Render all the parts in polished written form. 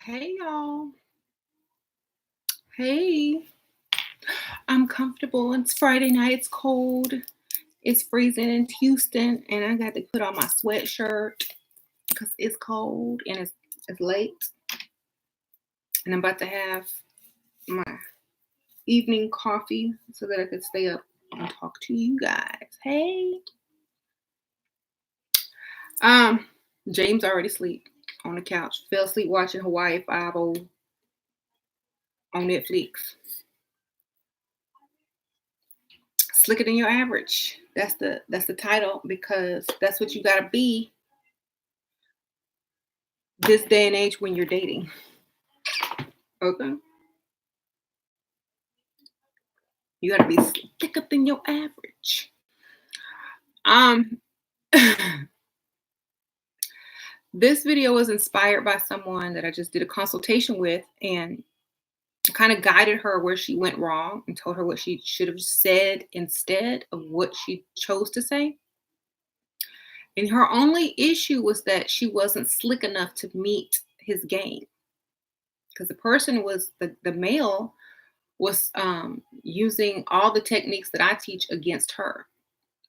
Hey y'all. Hey. I'm comfortable. It's Friday night. It's cold. It's freezing in Houston, and I got to put on my sweatshirt because it's cold and it's late. And I'm about to have my evening coffee so that I could stay up and talk to you guys. Hey. Um, James already asleep on the couch. Fell asleep watching Hawaii Five-O on Netflix. Slicker than your average. That's the title because that's what you gotta be this day and age when you're dating. Okay. You gotta be slicker than your average. Um this video was inspired by someone that I just did a consultation with and kind of guided her where she went wrong and told her what she should have said instead of what she chose to say. And her only issue was that she wasn't slick enough to meet his game. Because the person was the male was using all the techniques that I teach against her.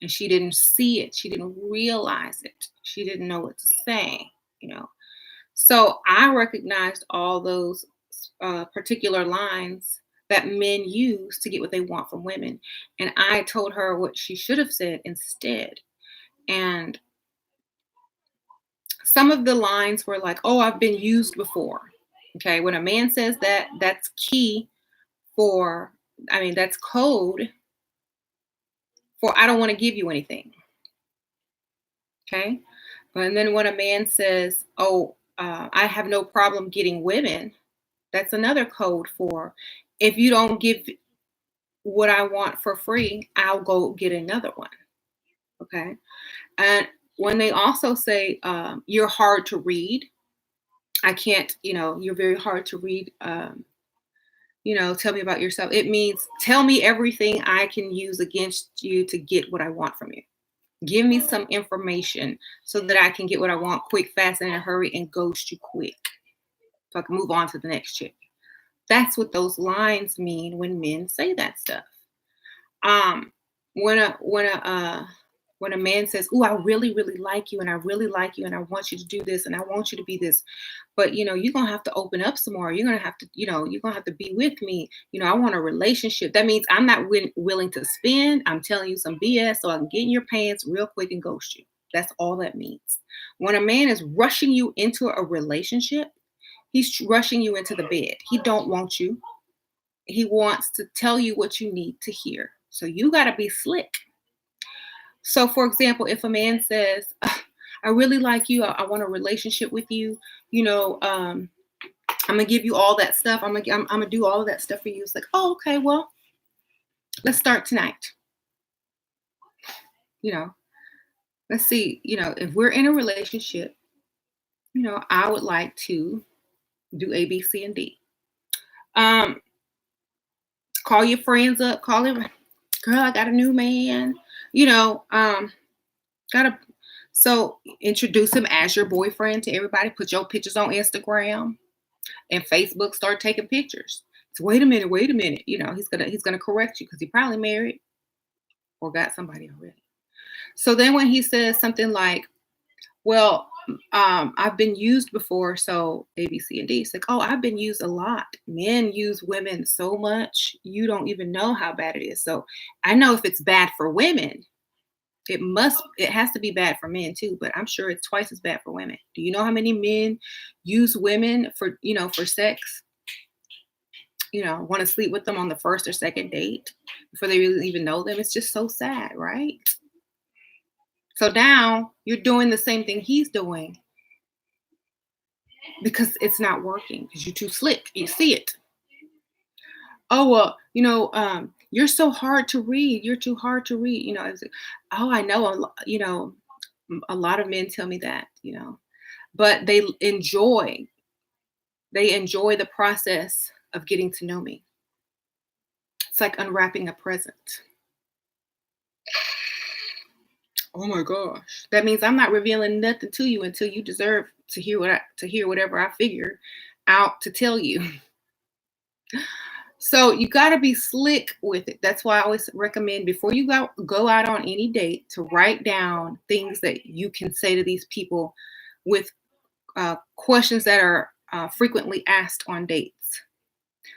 And she didn't see it. She didn't realize it. She didn't know what to say. So I recognized all those particular lines that men use to get what they want from women. And I told her what she should have said instead. And some of the lines were like, oh, I've been used before. Okay. When a man says that, that's key that's code for I don't want to give you anything. Okay. And then when a man says, oh, I have no problem getting women, that's another code for if you don't give what I want for free, I'll go get another one. Okay. And when they also say, you're hard to read, I can't, you're very hard to read. Tell me about yourself. It means tell me everything I can use against you to get what I want from you. Give me some information so that I can get what I want quick, fast, and in a hurry and ghost you quick. So I can move on to the next chick. That's what those lines mean when men say that stuff. When a man says, "Oh, I really, really like you, and I really like you, and I want you to do this, and I want you to be this," but you're gonna have to open up some more. You're gonna have to, you're gonna have to be with me. I want a relationship. That means I'm not willing to spend. I'm telling you some BS so I can get in your pants real quick and ghost you. That's all that means. When a man is rushing you into a relationship, he's rushing you into the bed. He don't want you. He wants to tell you what you need to hear. So you got to be slick. So, for example, if a man says, I really like you, I want a relationship with you, I'm gonna give you all that stuff. I'm gonna do all of that stuff for you. It's like, oh, okay, well, let's start tonight. Let's see, if we're in a relationship, I would like to do A, B, C, and D. Call your friends up, call him, girl, I got a new man, so introduce him as your boyfriend to everybody, put your pictures on Instagram and Facebook, start taking pictures. So wait a minute, he's gonna correct you because he probably married or got somebody already. So then when he says something like, well, I've been used before, so A, B, C, and D. It's like, oh, I've been used a lot. Men use women so much, you don't even know how bad it is. So I know if it's bad for women, it has to be bad for men too, but I'm sure it's twice as bad for women. Do you know how many men use women for sex? Want to sleep with them on the first or second date before they really even know them? It's just so sad, right? So now you're doing the same thing he's doing because it's not working because you're too slick. You see it. Oh, well, you're so hard to read. You're too hard to read. It's like, oh, I know. A lot of men tell me that, but they enjoy the process of getting to know me. It's like unwrapping a present. Oh my gosh. That means I'm not revealing nothing to you until you deserve to hear whatever I figure out to tell you. So you got to be slick with it. That's why I always recommend before you go out on any date to write down things that you can say to these people with questions that are frequently asked on dates.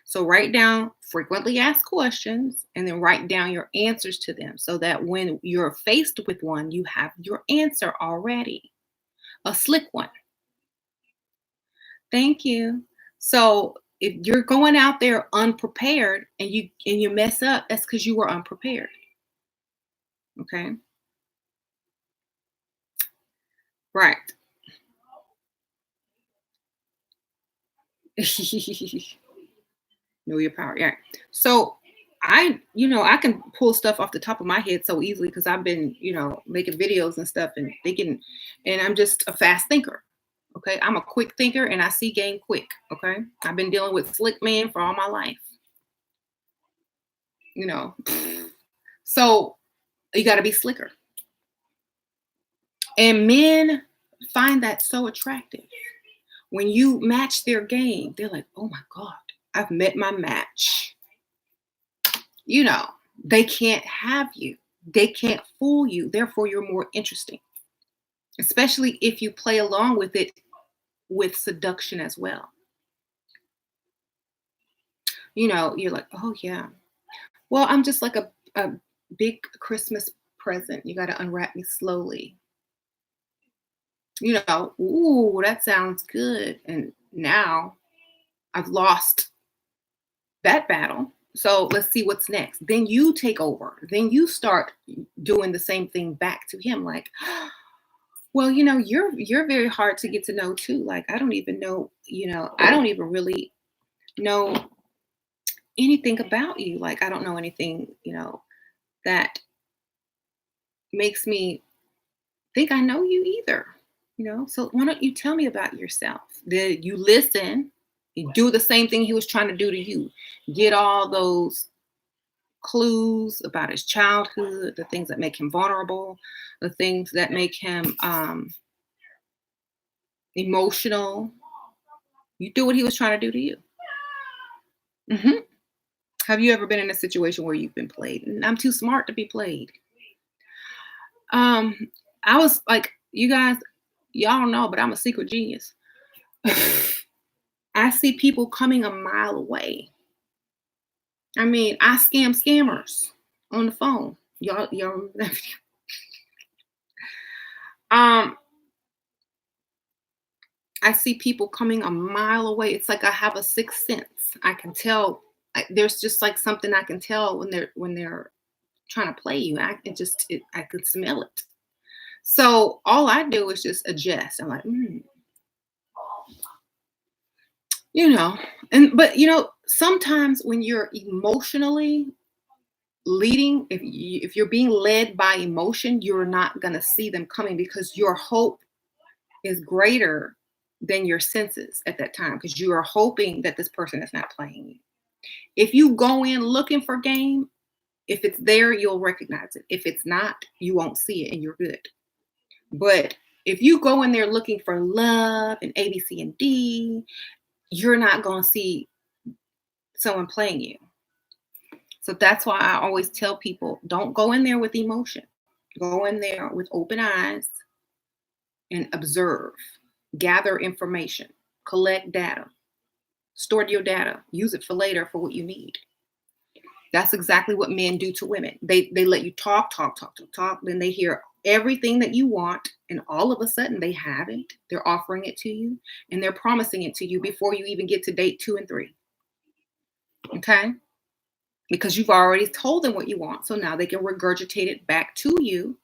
So write down frequently asked questions and then write down your answers to them so that when you're faced with one, you have your answer already. A slick one. Thank you. So if you're going out there unprepared and you mess up, that's because you were unprepared. Okay. Right. Know your power. Yeah. So I can pull stuff off the top of my head so easily because I've been, making videos and stuff and thinking, and I'm just a fast thinker. Okay. I'm a quick thinker and I see game quick. Okay. I've been dealing with slick men for all my life, you know. So you got to be slicker. And men find that so attractive. When you match their game, they're like, oh my God, I've met my match. You know, they can't have you. They can't fool you. Therefore, you're more interesting, especially if you play along with it with seduction as well. You're like, oh yeah. Well, I'm just like a big Christmas present. You got to unwrap me slowly. Ooh, that sounds good. And now I've lost that battle. So let's see what's next. Then you take over. Then you start doing the same thing back to him. Like, well, you're very hard to get to know too. Like, I don't even know, I don't even really know anything about you. Like, I don't know anything, that makes me think I know you either. So why don't you tell me about yourself? Then you listen, you do the same thing he was trying to do to you. Get all those clues about his childhood, the things that make him vulnerable, the things that make him emotional. You do what he was trying to do to you. hmm Have you ever been in a situation where you've been played? And I'm too smart to be played. I was like, you guys, y'all don't know, but I'm a secret genius. I see people coming a mile away. I mean, I scam scammers on the phone. Y'all remember that video? I see people coming a mile away. It's like I have a sixth sense. I can tell. There's just like something I can tell when they're trying to play you. I could smell it. So all I do is just adjust. I'm like, but sometimes when you're emotionally leading, if you're being led by emotion, you're not gonna see them coming because your hope is greater than your senses at that time because you are hoping that this person is not playing you. If you go in looking for game, if it's there, you'll recognize it. If it's not, you won't see it and you're good. But if you go in there looking for love and A, B, C, and D, you're not going to see someone playing you. So that's why I always tell people, don't go in there with emotion. Go in there with open eyes and observe, gather information, collect data, store your data, use it for later for what you need. That's exactly what men do to women. They let you talk, then they hear everything that you want, and all of a sudden they have it. They're offering it to you, and they're promising it to you before you even get to date 2 and 3. Okay? Because you've already told them what you want, so now they can regurgitate it back to you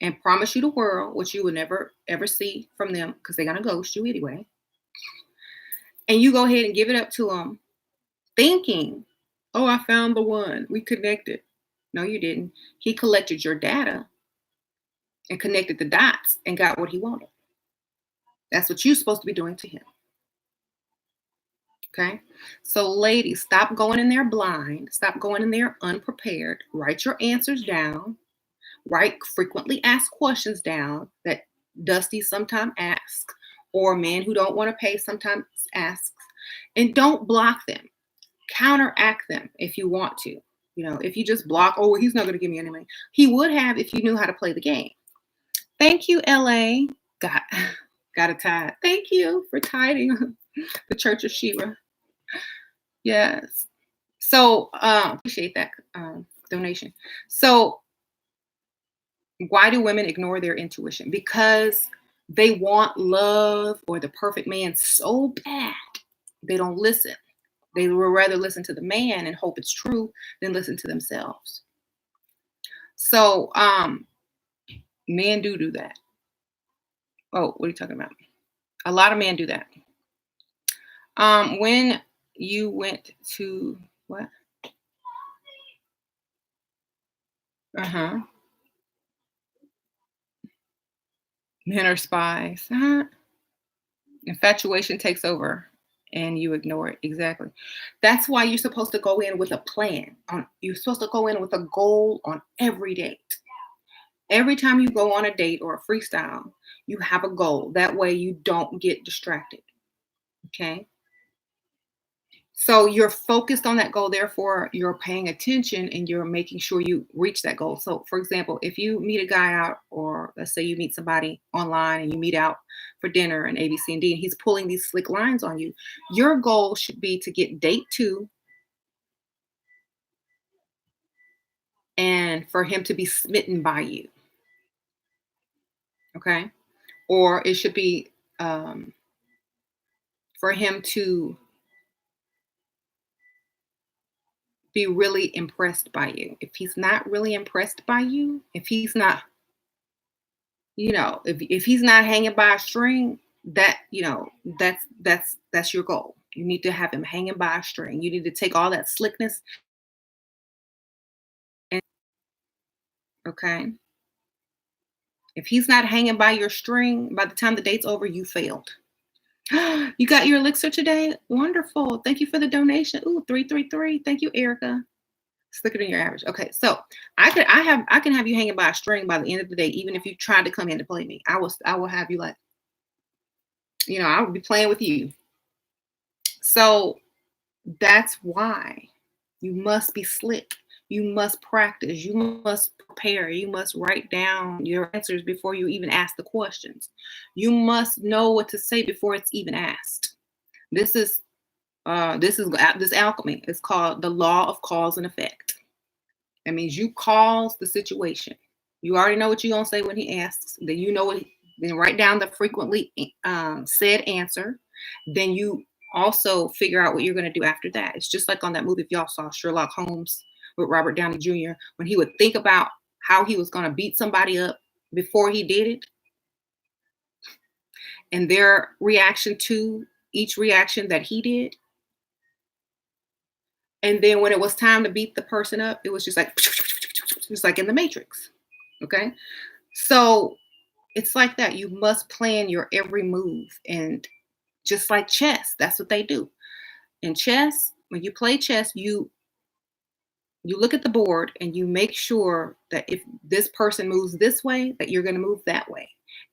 and promise you the world, which you will never ever see from them because they're gonna ghost you anyway. And you go ahead and give it up to them, thinking, oh, I found the one. We connected. No, you didn't. He collected your data and connected the dots and got what he wanted. That's what you're supposed to be doing to him. Okay? So, ladies, stop going in there blind. Stop going in there unprepared. Write your answers down. Write frequently asked questions down that Dusty sometimes asks, or men who don't want to pay sometimes asks. And don't block them. Counteract them if you want to. If you just block, oh, well, he's not going to give me any money. He would have if you knew how to play the game. Thank you, LA. Got got a tithe. Thank you for tithing the Church of Shira. Yes. So appreciate that donation. So why do women ignore their intuition? Because they want love or the perfect man so bad, they don't listen. They will rather listen to the man and hope it's true than listen to themselves. So men do that. Oh, what are you talking about? A lot of men do that. When you went to what? Uh-huh. Men are spies. Uh-huh. Infatuation takes over and you ignore it. Exactly. That's why you're supposed to go in with a plan. You're supposed to go in with a goal on every date. Every time you go on a date or a freestyle, you have a goal. That way you don't get distracted. Okay. So you're focused on that goal. Therefore, you're paying attention and you're making sure you reach that goal. So, for example, if you meet a guy out, or let's say you meet somebody online and you meet out for dinner and A, B, C, and D, and he's pulling these slick lines on you, your goal should be to get date 2 and for him to be smitten by you. Okay. Or it should be for him to be really impressed by you. If he's not really impressed by you, if he's not, if he's not hanging by a string, that's your goal. You need to have him hanging by a string. You need to take all that slickness and okay. If he's not hanging by your string, by the time the date's over, you failed. You got your elixir today? Wonderful. Thank you for the donation. Ooh, 333. Thank you, Erica. Slicker than your average. Okay, so I can have you hanging by a string by the end of the day, even if you tried to come in to play me. I will have you like, I will be playing with you. So that's why you must be slick. You must practice. You must prepare. You must write down your answers before you even ask the questions. You must know what to say before it's even asked. This is this alchemy. It's called the law of cause and effect. That means you cause the situation. You already know what you're gonna say when he asks. Then you know what. Then write down the frequently said answer. Then you also figure out what you're gonna do after that. It's just like on that movie, if y'all saw Sherlock Holmes with Robert Downey Jr., when he would think about how he was gonna beat somebody up before he did it, and their reaction to each reaction that he did. And then when it was time to beat the person up, it was just like, just like in the Matrix. Okay. So it's like that. You must plan your every move. And just like chess, that's what they do. In chess, when you play chess, you look at the board and you make sure that if this person moves this way, that you're going to move that way.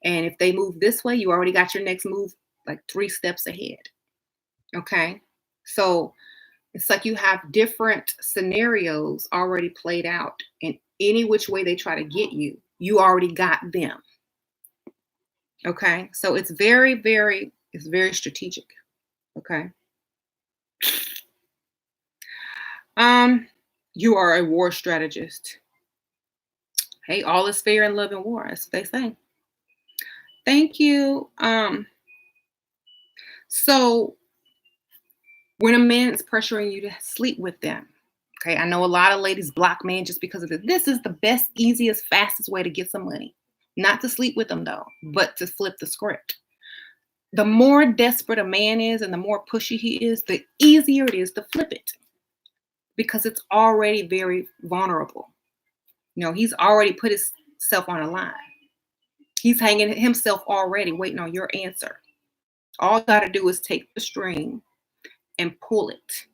And if they move this way, you already got your next move like 3 steps ahead. Okay. So it's like you have different scenarios already played out, and any which way they try to get you, you already got them. Okay. So it's very strategic. Okay. You are a war strategist. Hey, all is fair in love and war. That's what they say. Thank you. So when a man is pressuring you to sleep with them, okay, I know a lot of ladies block men just because of this. This is the best, easiest, fastest way to get some money. Not to sleep with them though, but to flip the script. The more desperate a man is and the more pushy he is, the easier it is to flip it because it's already very vulnerable. He's already put himself on a line. He's hanging himself already waiting on your answer. All you got to do is take the string and pull it.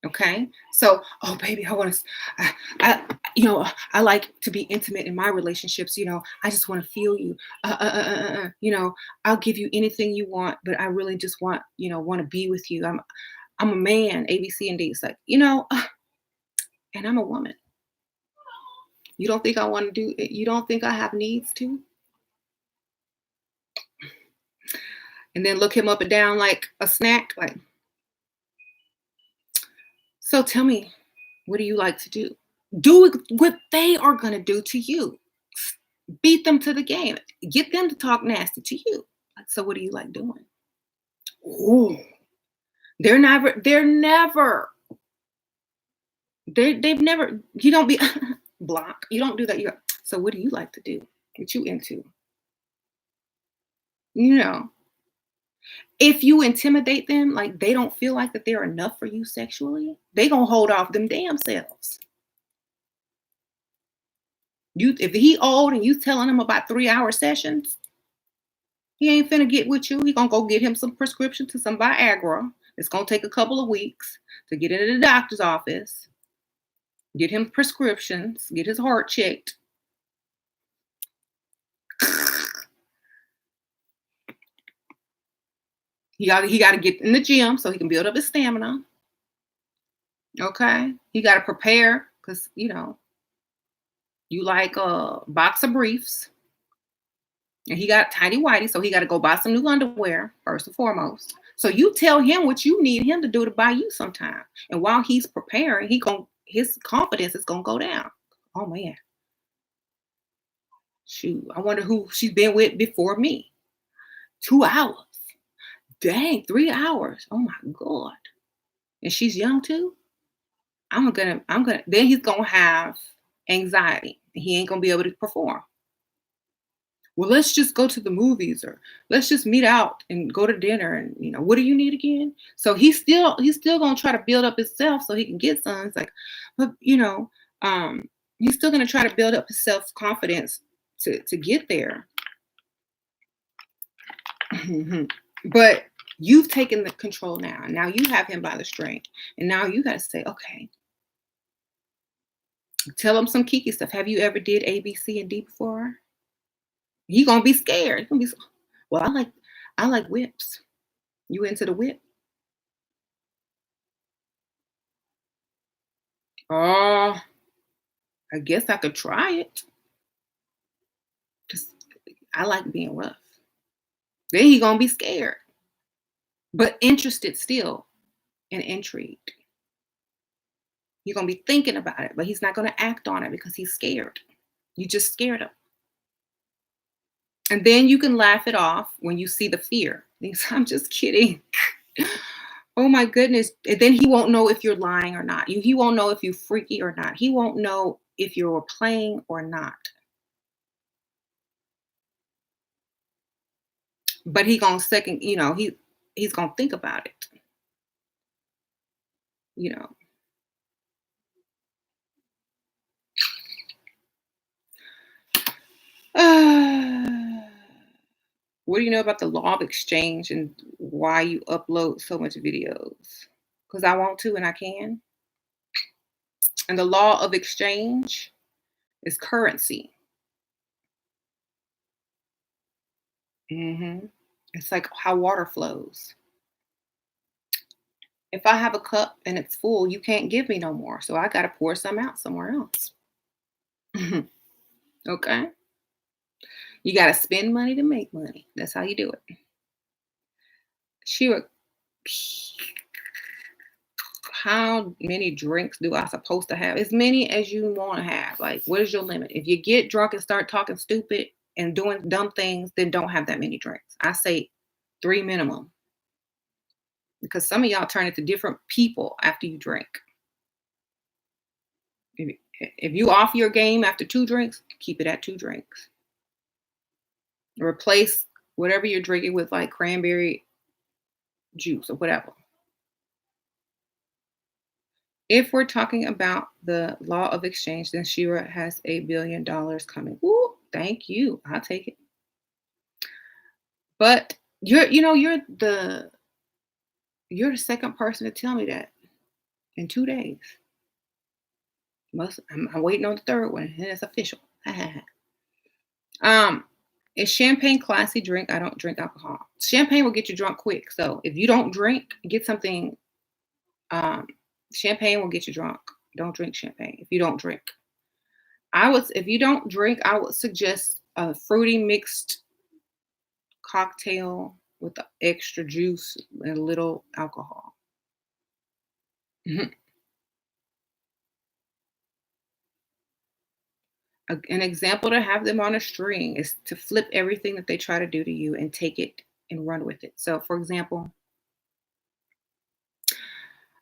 Okay. So, oh baby, I I like to be intimate in my relationships. I just want to feel you. I'll give you anything you want, but I really just want to be with you. I'm a man, A, B, C, and D. It's like, and I'm a woman. You don't think I want to do it? You don't think I have needs too? And then look him up and down like a snack. Like, so tell me, what do you like to do? Do what they are going to do to you. Beat them to the game. Get them to talk nasty to you. Like, so what do you like doing? Ooh, they've never, you don't be block. You don't do that. So what do you like to do? What you into? You know, if you intimidate them, like they don't feel like that they're enough for you sexually, they gonna hold off them damn selves. If he old and you telling him about 3-hour sessions, he ain't finna get with you. He gonna go get him some prescription to some Viagra. It's gonna take a couple of weeks to get into the doctor's office, get him prescriptions, get his heart checked. He got to get in the gym so he can build up his stamina. Okay, he got to prepare because you like a box of briefs, and he got tidy whitey, so he got to go buy some new underwear first and foremost. So you tell him what you need him to do to buy you sometime, and while he's preparing, his confidence is gonna go down. Oh man, shoot! I wonder who she's been with before me. 2 hours, dang, 3 hours. Oh my god, and she's young too. I'm gonna. Then he's gonna have anxiety. He ain't gonna be able to perform. Well, let's just go to the movies, or let's just meet out and go to dinner, and what do you need again? So he's still gonna try to build up himself so he can get some. It's like, but he's still gonna try to build up his self-confidence to get there. But you've taken the control now. Now you have him by the string. And now you gotta say, okay, tell him some kiki stuff. Have you ever did A, B, C, and D before? He gonna be scared. He gonna be well, I like whips. You into the whip? Oh, I guess I could try it. Just I like being rough. Then he gonna be scared, but interested still and intrigued. He's gonna be thinking about it, but he's not gonna act on it because he's scared. You just scared him. And then you can laugh it off when you see the fear. Thinks, I'm just kidding. Oh my goodness. And then he won't know if you're lying or not. He won't know if you're freaky or not. He won't know if you're playing or not. But he gonna second, he's gonna think about it, you know. What do you know about the law of exchange and why you upload so much videos? Because I want to and I can. And the law of exchange is currency. It's like how water flows. If I have a cup and it's full, you can't give me no more. So I got to pour some out somewhere else. Okay. You got to spend money to make money. That's how you do it. Sure. How many drinks do I supposed to have? As many as you want to have. Like, what is your limit? If you get drunk and start talking stupid and doing dumb things, then don't have that many drinks. I say 3 minimum. Because some of y'all turn into different people after you drink. If you off your game after 2 drinks, keep it at 2 drinks. Replace whatever you're drinking with like cranberry juice or whatever. If we're talking about the law of exchange, then Shira has $1 billion coming. Ooh, thank you. I'll take it. But you're the second person to tell me that. in 2 days. I'm waiting on the third one, and it's official. um, is champagne classy drink? I don't drink alcohol. Champagne will get you drunk quick. So if you don't drink, get something. Um, Champagne will get you drunk. Don't drink champagne if you don't drink. If you don't drink, I would suggest a fruity mixed cocktail with the extra juice and a little alcohol. Mhm. An example to have them on a string is to flip everything that they try to do to you and take it and run with it. So, for example,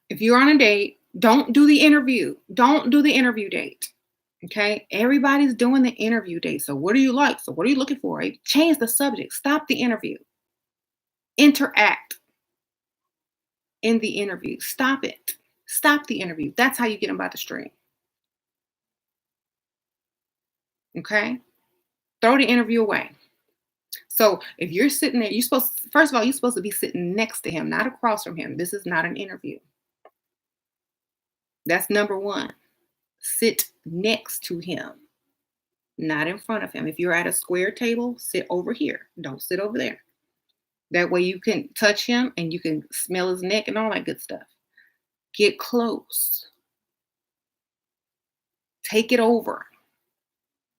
if you're on a date, don't do the interview. Don't do the interview date. Okay. Everybody's doing the interview date. So, what do you like? So, what are you looking for? Right? Change the subject. Stop the interview. Interact in the interview. Stop it. Stop the interview. That's how you get them by the string. Okay. Throw the interview away. So if you're sitting there, first of all, you're supposed to be sitting next to him, not across from him. This is not an interview. That's number one. Sit next to him, not in front of him. If you're at a square table, sit over here. Don't sit over there. That way you can touch him and you can smell his neck and all that good stuff. Get close. Take it over.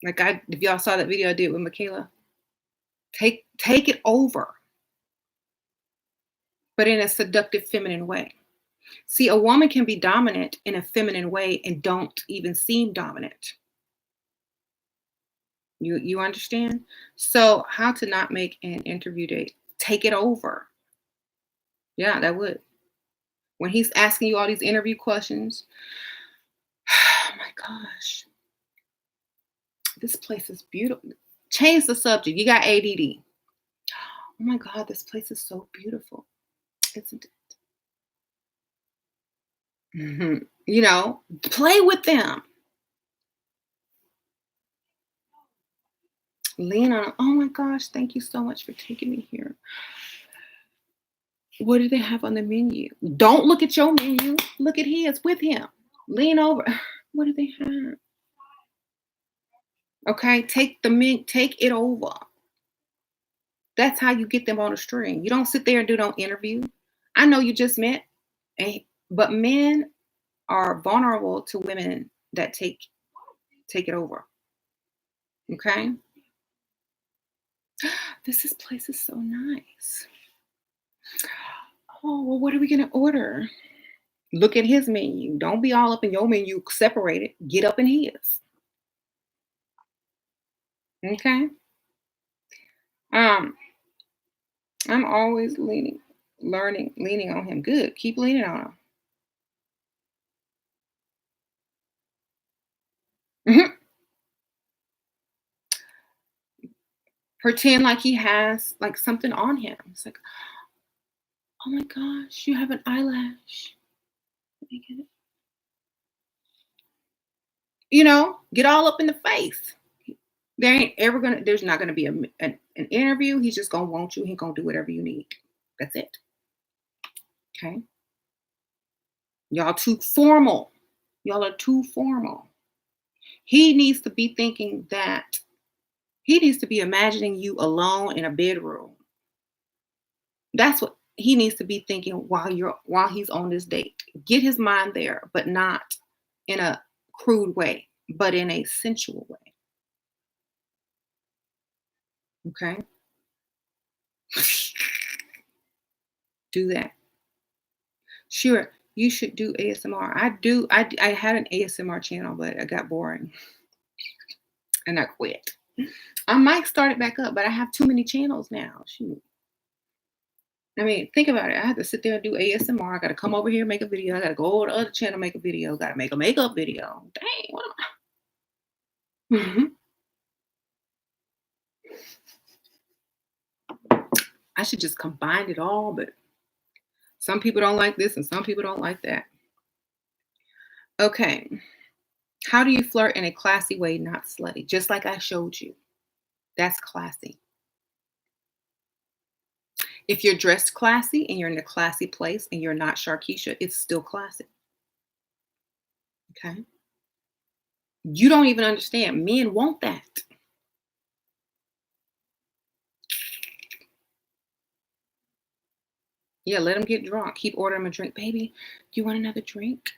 If y'all saw that video I did with Michaela, take it over, but in a seductive, feminine way. See, a woman can be dominant in a feminine way and don't even seem dominant. You understand? So how to not make an interview date? Take it over. Yeah, that would. When he's asking you all these interview questions, oh my gosh, this place is beautiful. Change the subject. You got ADD. Oh my God, this place is so beautiful, isn't it? Play with them. Lean on. Oh my gosh, thank you so much for taking me here. What do they have on the menu? Don't look at your menu. Look at his with him. Lean over. What do they have? Okay, take it over. That's how you get them on a string. You don't sit there and do no interview. I know you just met, but men are vulnerable to women that take it over. Okay. This place is so nice. Oh, well, what are we gonna order? Look at his menu. Don't be all up in your menu, separate it. Get up in his. Okay. Um, I'm always leaning on him. Good. Keep leaning on him. Mhm. Pretend like he has like something on him. It's like, oh my gosh, you have an eyelash. Let me get it. Get all up in the face. There's not gonna be an interview. He's just gonna want you. He's gonna do whatever you need. That's it. Okay. Y'all too formal. Y'all are too formal. He needs to be thinking that he needs to be imagining you alone in a bedroom. That's what he needs to be thinking while he's on this date. Get his mind there, but not in a crude way, but in a sensual way. Okay? Do that. Sure, you should do ASMR. I do. I had an ASMR channel, but I got boring and I quit. I might start it back up, but I have too many channels now. Shoot. I mean, think about it. I have to sit there and do ASMR. I got to come over here, make a video. I got to go over to the other channel, make a video. Got to make a makeup video. Dang, what am I? I should just combine it all, but some people don't like this and some people don't like that. Okay. How do you flirt in a classy way, not slutty? Just like I showed you. That's classy. If you're dressed classy and you're in a classy place and you're not Sharkeisha, it's still classy. Okay. You don't even understand. Men want that. Yeah, let him get drunk. Keep ordering him a drink. Baby, do you want another drink?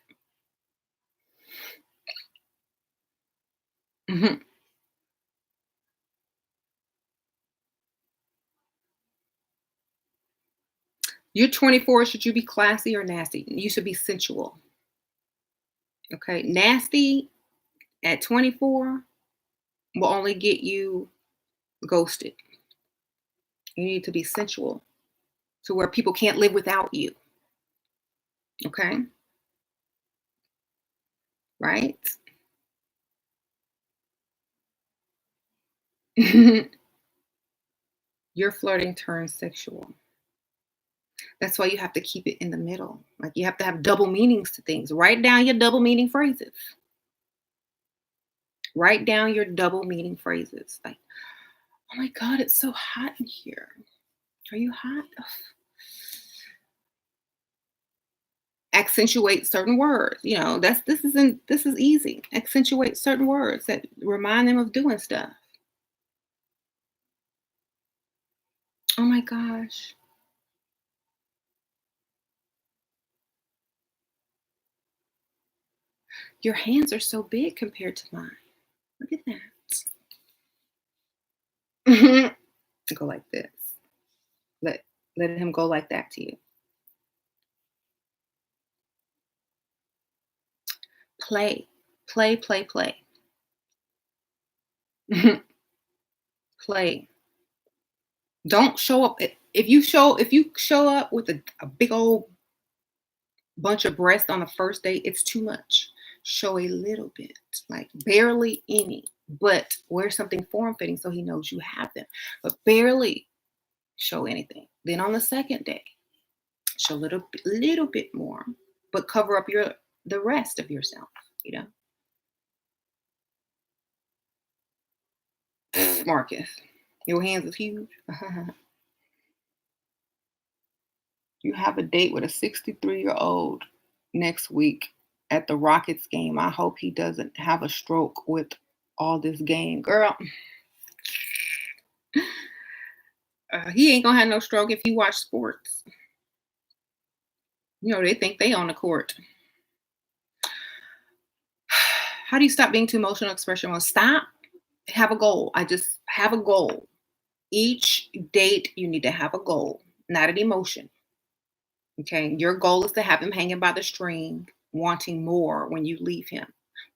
Mhm. You're 24. Should you be classy or nasty? You should be sensual. Okay. Nasty at 24 will only get you ghosted. You need to be sensual to where people can't live without you. Okay. Right? Your flirting turns sexual. That's why you have to keep it in the middle. Like you have to have double meanings to things. Write down your double meaning phrases. Write down your double meaning phrases. Like, oh my God, it's so hot in here. Are you hot? Ugh. Accentuate certain words. This is easy. Accentuate certain words that remind them of doing stuff. Oh my gosh. Your hands are so big compared to mine. Look at that. Go like this. Let let him go like that to you. Play. Play, play, play. Play. Don't show up if you show up with a big old bunch of breasts on the first date, it's too much. Show a little bit, like barely any, but wear something form fitting so he knows you have them. But barely show anything. Then on the second day, show little bit more, but cover up the rest of yourself, you know. Marcus, your hands is huge. You have a date with a 63-year-old next week at the Rockets game. I hope he doesn't have a stroke with all this game. Girl, he ain't gonna have no stroke if he watch sports. They think they on the court. How do you stop being too emotional expression? Well, stop. Have a goal. I just have a goal. Each date, you need to have a goal, not an emotion. Okay. Your goal is to have him hanging by the string, wanting more when you leave him,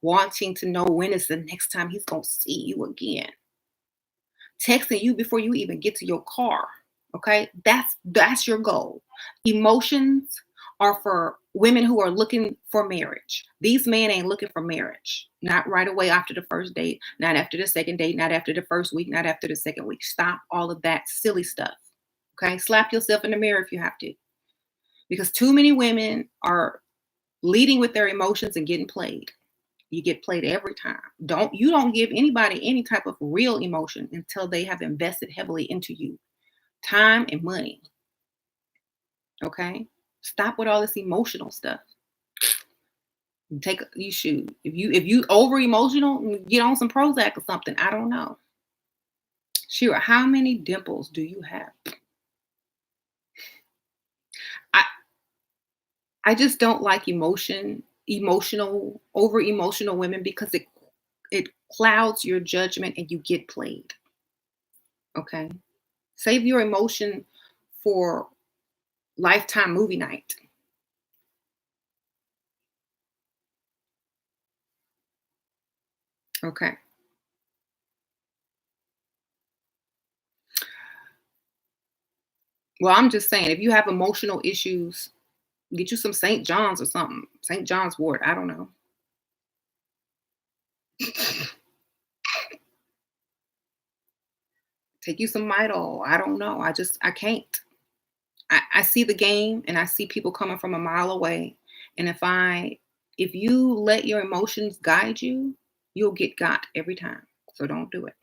wanting to know when is the next time he's going to see you again, texting you before you even get to your car. Okay. That's your goal. Emotions are for women who are looking for marriage. These men ain't looking for marriage. Not right away after the first date, not after the second date, not after the first week, not after the second week. Stop all of that silly stuff. Okay. Slap yourself in the mirror if you have to, because too many women are leading with their emotions and getting played. You get played every time. Don't give anybody any type of real emotion until they have invested heavily into you. Time and money. Okay? Stop with all this emotional stuff. Take you should. If you over emotional, get on some Prozac or something. I don't know. Shira, how many dimples do you have? I I just don't like over emotional women because it clouds your judgment and you get played. Okay. Save your emotion for lifetime movie night. Okay. Well, I'm just saying, if you have emotional issues, get you some St. John's or something. St. John's wort. I don't know. Take you some Midol. I don't know. I can't. I see the game and I see people coming from a mile away. And if you let your emotions guide you, you'll get got every time. So don't do it.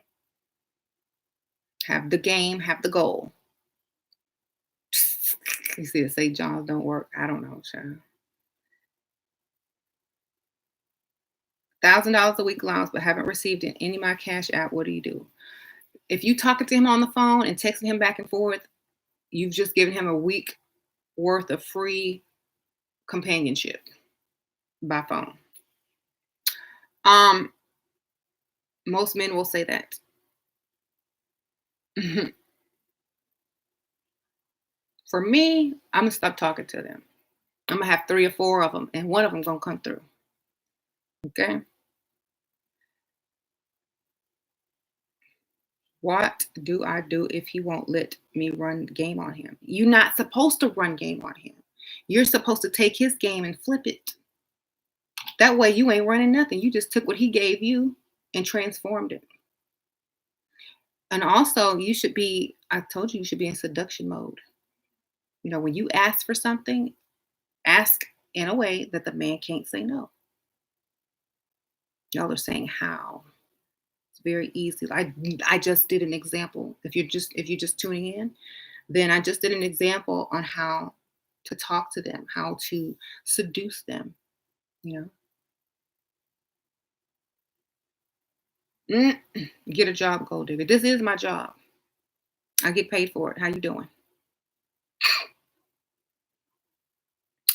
Have the game, have the goal. You see, the St. John's don't work. I don't know, child. $1,000 a week allowance, but haven't received any of my cash app. What do you do? If you talking to him on the phone and texting him back and forth, you've just given him a week worth of free companionship by phone. Most men will say that. For me, I'm gonna stop talking to them. I'm gonna have 3 or 4 of them, and one of them gonna come through. Okay. What do I do if he won't let me run game on him? You're not supposed to run game on him. You're supposed to take his game and flip it. That way you ain't running nothing. You just took what he gave you and transformed it. And also, I told you should be in seduction mode. When you ask for something, ask in a way that the man can't say no. Y'all are saying how. It's very easy. I just did an example. If you're just tuning in, then I just did an example on how to talk to them, how to seduce them, Get a job, gold digger. This is my job. I get paid for it. How you doing?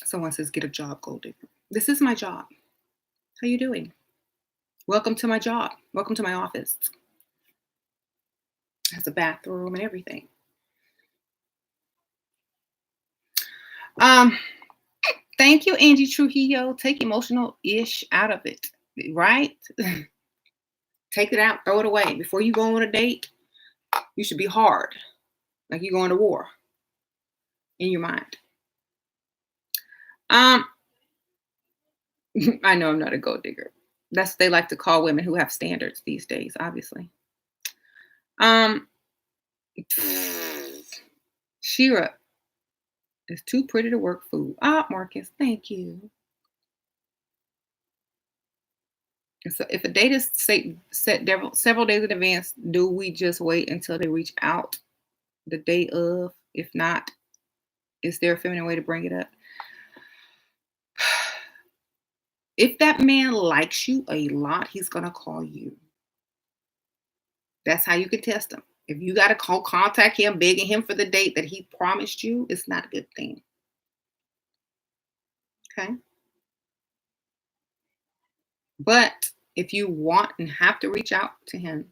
Someone says, get a job, gold digger. This is my job. How you doing? Welcome to my job. Welcome to my office. It has a bathroom and everything. Thank you, Angie Trujillo. Take emotional-ish out of it, right? Take it out, throw it away. Before you go on a date, you should be hard, like you're going to war in your mind. I know I'm not a gold digger. That's what they like to call women who have standards these days, obviously. Shira is too pretty to work food. Marcus, thank you. So if a date is set several days in advance, do we just wait until they reach out the day of? If not, is there a feminine way to bring it up? If that man likes you a lot, he's going to call you. That's how you can test him. If you got to contact him, begging him for the date that he promised you, it's not a good thing. Okay. But if you want and have to reach out to him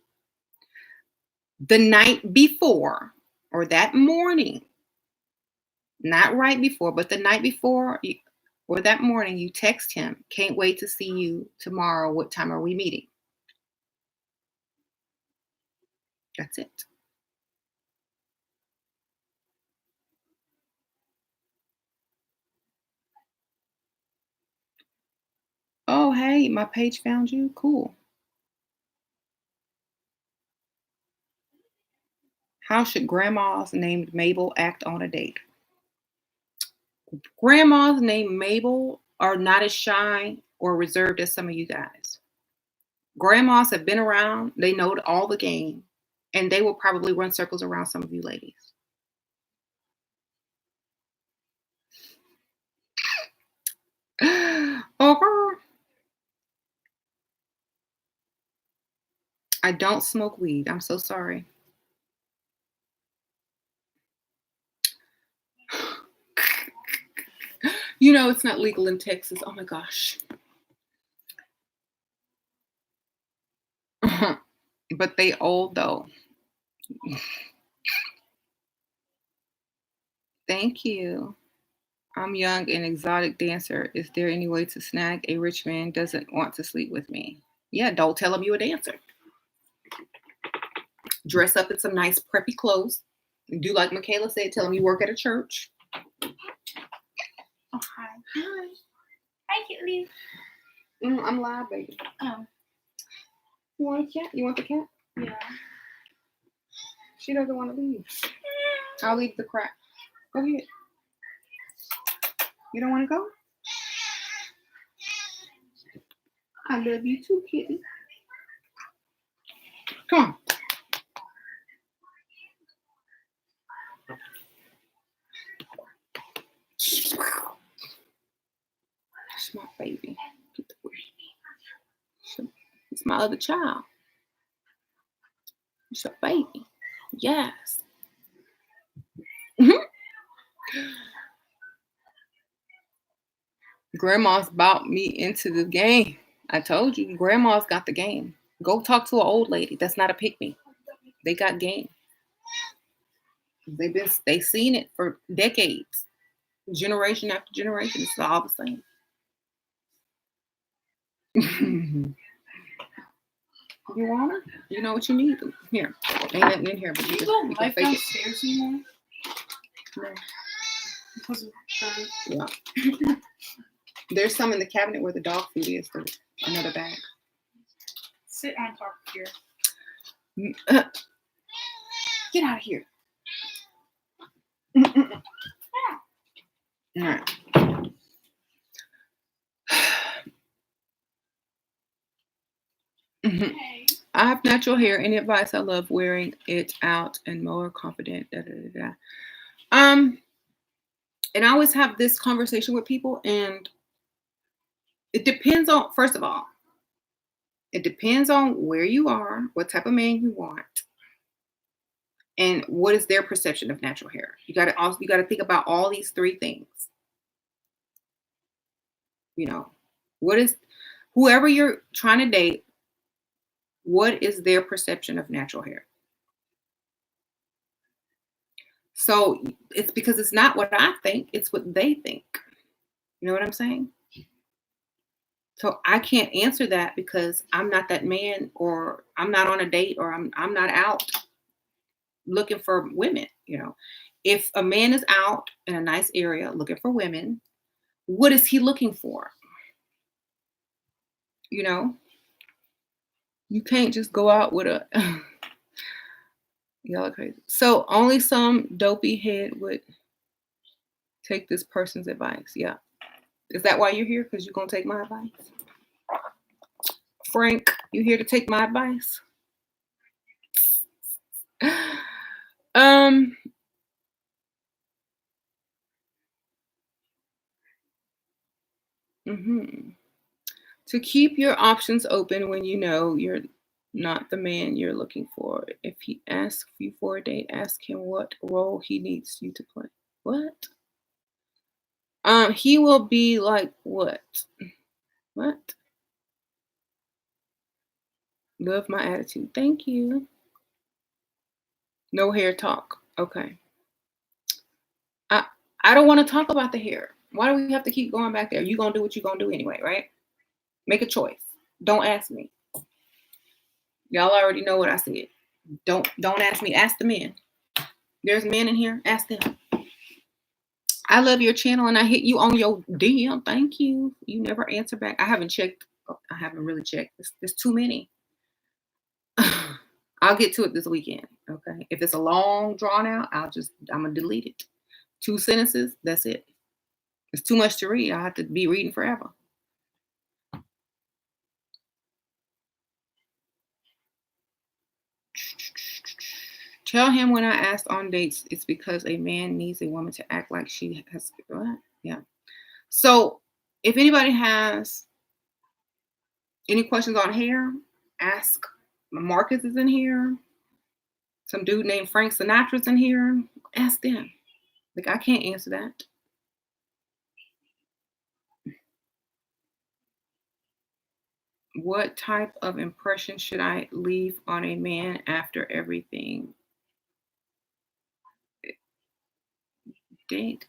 the night before or that morning, not right before, but the night before or that morning, you text him, can't wait to see you tomorrow. What time are we meeting? That's it. Oh, hey, my page found you. Cool. How should grandmas named Mabel act on a date? Grandmas named Mabel are not as shy or reserved as some of you guys. Grandmas have been around, they know all the game, and they will probably run circles around some of you ladies. Over. I don't smoke weed. I'm so sorry. It's not legal in Texas. Oh my gosh. But they old though. Thank you. I'm young and exotic dancer. Is there any way to snag a rich man doesn't want to sleep with me? Yeah, don't tell him you're a dancer. Dress up in some nice preppy clothes. Do like Michaela said, tell him you work at a church. Oh, hi. Hi. Hi, Kitty. I'm live, baby. Oh. You want a cat? You want the cat? Yeah. She doesn't want to leave. I'll leave the crap. Go ahead. You don't want to go? I love you too, kitty. Come on. That's my baby. my other child. It's your baby. Yes. Grandma's bought me into the game. I told you, grandma's got the game. Go talk to an old lady. That's not a pick me. They got game. They seen it for decades, generation after generation. It's all the same. You want her? You know what you need? Here. Ain't nothing in here, but You you don't can live fake it. downstairs anymore No. because of her. Yeah. There's some in the cabinet where the dog food is. Another bag. Sit on top of here. Get out of here. All right. Hey. I have natural hair. Any advice? I love wearing it out and more confident. And I always have this conversation with people, and it depends on, first of all, it depends on where you are, what type of man you want, and what is their perception of natural hair. You got to think about all these three things. You know, what is whoever you're trying to date, what is their perception of natural hair? So it's because it's not what I think, it's what they think. You know what I'm saying? So I can't answer that because I'm not that man, or I'm not on a date, or I'm not out looking for women, you know. If a man is out in a nice area looking for women, what is he looking for? You know, you can't just go out with a y'all are crazy. So only some dopey head would take this person's advice. Yeah. Is that why you're here? Because you're gonna take my advice? Frank, you here to take my advice? To keep your options open when you know you're not the man you're looking for. If he asks you for a date, ask him what role he needs you to play. What? He will be like what? What? Love my attitude. Thank you. No hair talk. Okay. I don't want to talk about the hair. Why do we have to keep going back there? You're gonna do what you're gonna do anyway, right? Make a choice. Don't ask me. Y'all already know what I said. Don't ask me. Ask the men. There's men in here. Ask them. I love your channel and I hit you on your DM. Thank you. You never answer back. I haven't checked. I haven't really checked. There's too many. I'll get to it this weekend. Okay. If it's a long drawn out, I'm gonna delete it. 2 sentences. That's it. It's too much to read. I have to be reading forever. Tell him when I asked on dates, it's because a man needs a woman to act like she has. What? Yeah. So if anybody has any questions on hair, ask. Marcus is in here. Some dude named Frank Sinatra's in here. Ask them. Like, I can't answer that. What type of impression should I leave on a man after everything? Date.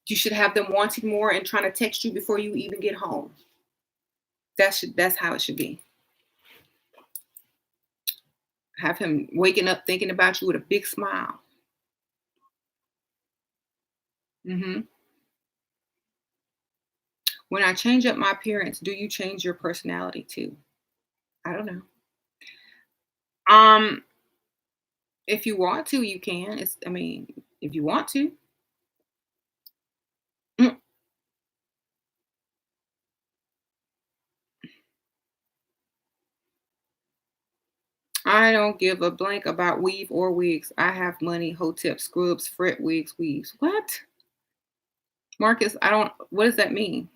You should have them wanting more and trying to text you before you even get home. That's how it should be. Have him waking up thinking about you with a big smile. When I change up my appearance, do you change your personality too? I don't know. If you want to, you can. If you want to. I don't give a blank about weave or wigs. I have money, hotep, scrubs, fret wigs, weaves. What? Marcus, what does that mean?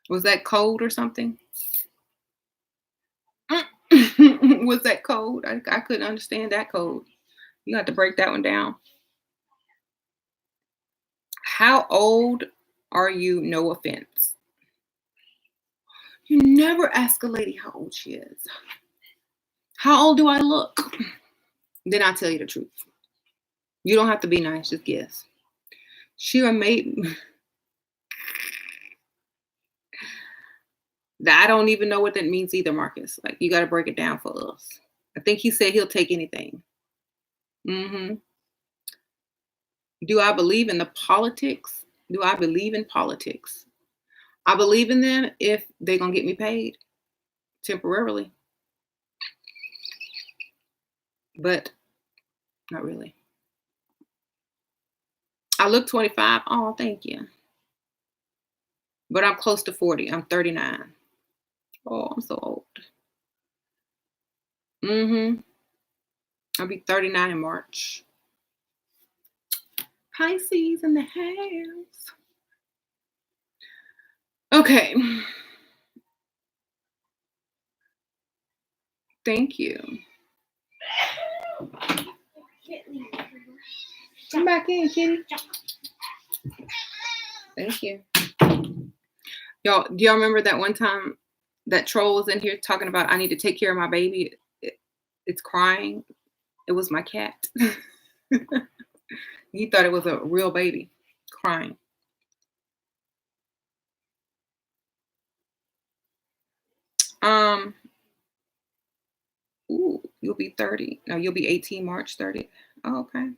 Was that code or something? Was that code? I couldn't understand that code. You have to break that one down. How old are you? No offense. You never ask a lady how old she is. How old do I look? Then I'll tell you the truth. You don't have to be nice, just guess. She or maybe I don't even know what that means either, Marcus. Like you gotta break it down for us. I think he said he'll take anything. Hmm. Do I believe in the politics? Do I believe in politics? I believe in them if they're gonna get me paid temporarily, but not really. I look 25. Oh, thank you. But I'm close to 40. I'm 39. Oh, I'm so old. Mm-hmm. I'll be 39 in March. Pisces in the house. Okay. Thank you. Come back in, kitty. Thank you. Y'all, do y'all remember that one time that troll was in here talking about I need to take care of my baby? It's crying. It was my cat. He thought it was a real baby crying. Ooh, you'll be 30. No, you'll be 18 March 30th. Oh, okay.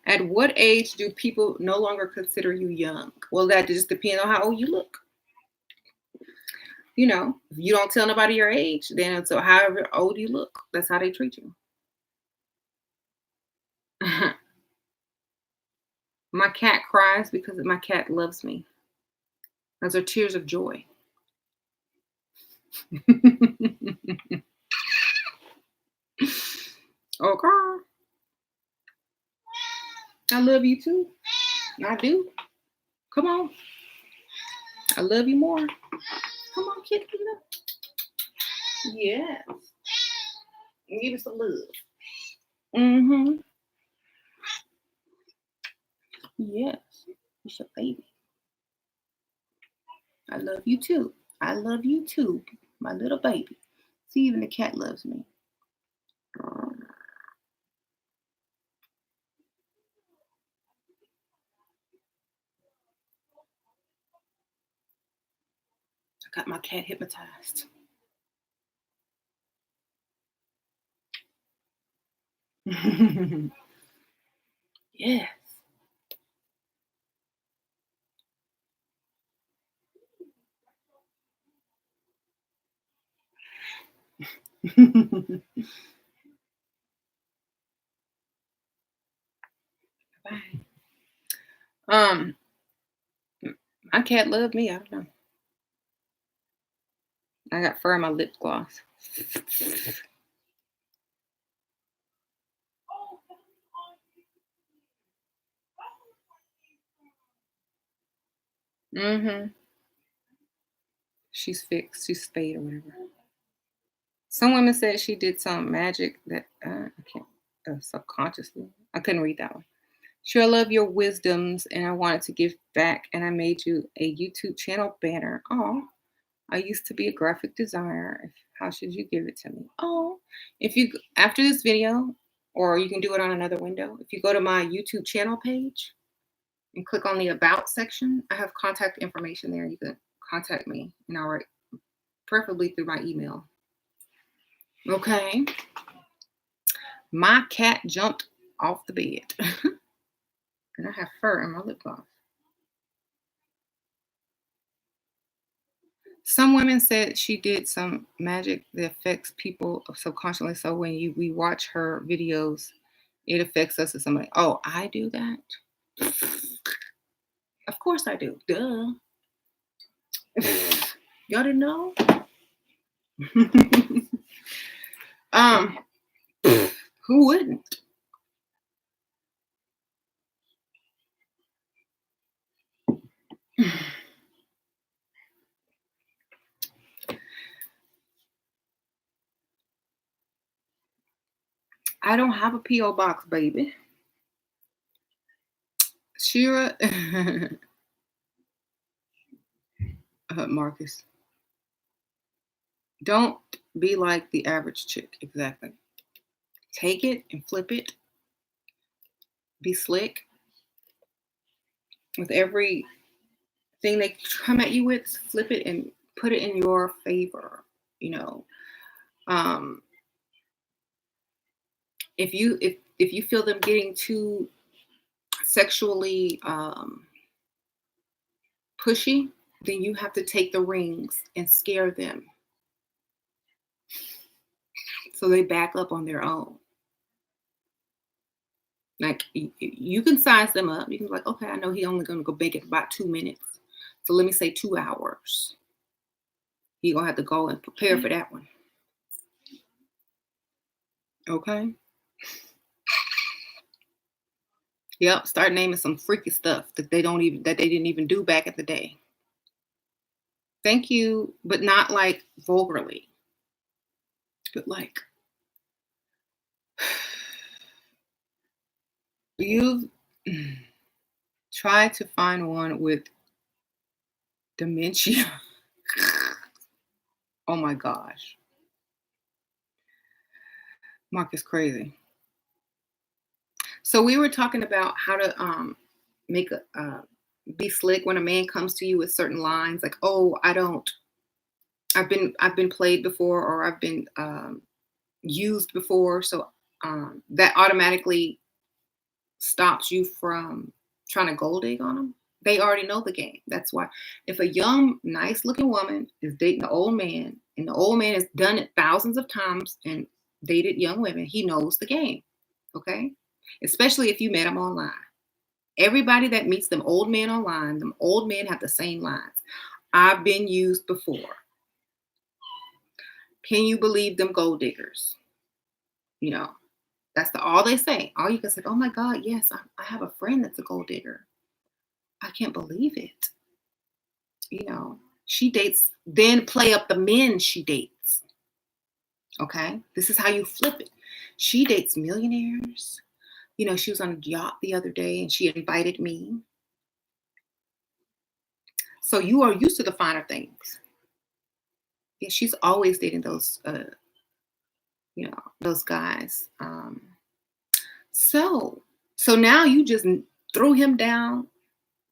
At what age do people no longer consider you young? Well, that just depends on how old you look. You know, if you don't tell nobody your age, then so however old you look, that's how they treat you. My cat cries because my cat loves me. Those are tears of joy. Okay. I love you too. I do. Come on. I love you more. Come on, kitty. Yes. Give us some love. Mm-hmm. Yes. It's your baby. I love you too. I love you too, my little baby. See, even the cat loves me. I got my cat hypnotized. Yes. Bye. My cat loved me. I don't know. I got fur on my lip gloss. Mm-hmm. She's fixed. She's spayed or whatever. Some women said she did some magic that I can't subconsciously. I couldn't read that one. Sure, I love your wisdoms, and I wanted to give back, and I made you a YouTube channel banner. Oh, I used to be a graphic designer. How should you give it to me? Oh, if you after this video, or you can do it on another window. If you go to my YouTube channel page and click on the About section, I have contact information there. You can contact me, and I'll write, preferably through my email. Okay. My cat jumped off the bed. And I have fur in my lip gloss. Some women said she did some magic that affects people subconsciously. So when we watch her videos, it affects us as somebody. Oh, I do that? Of course I do. Duh. Y'all didn't know? Who wouldn't? I don't have a P.O. box, baby. Shira, Marcus, don't be like the average chick. Exactly. Take it and flip it. Be slick with everything they come at you with. Flip it and put it in your favor. You know, um, if you feel them getting too sexually pushy, then you have to take the rings and scare them so they back up on their own. Like you can size them up. You can be like, okay, I know he only gonna go bake it about 2 minutes. So let me say 2 hours. You're gonna have to go and prepare for that one. Okay. Yep. Start naming some freaky stuff that they didn't even do back in the day. Thank you, but not like vulgarly. But like you've tried to find one with dementia. Oh my gosh. Mark is crazy. So we were talking about how to make a be slick when a man comes to you with certain lines like, "Oh, I've been played before, or I've been used before," so that automatically stops you from trying to gold dig on them. They already know the game. That's why if a young, nice-looking woman is dating an old man, and the old man has done it thousands of times and dated young women, he knows the game. Okay, especially if you met him online. Everybody that meets them old men online, them old men have the same lines. I've been used before. Can you believe them gold diggers? You know, that's all they say. All you can say, oh my God, yes, I have a friend that's a gold digger. I can't believe it. You know, she dates, then play up the men she dates. Okay, this is how you flip it. She dates millionaires. You know, she was on a yacht the other day and she invited me. So you are used to the finer things. Yeah, she's always dating those, those guys. So now you just threw him down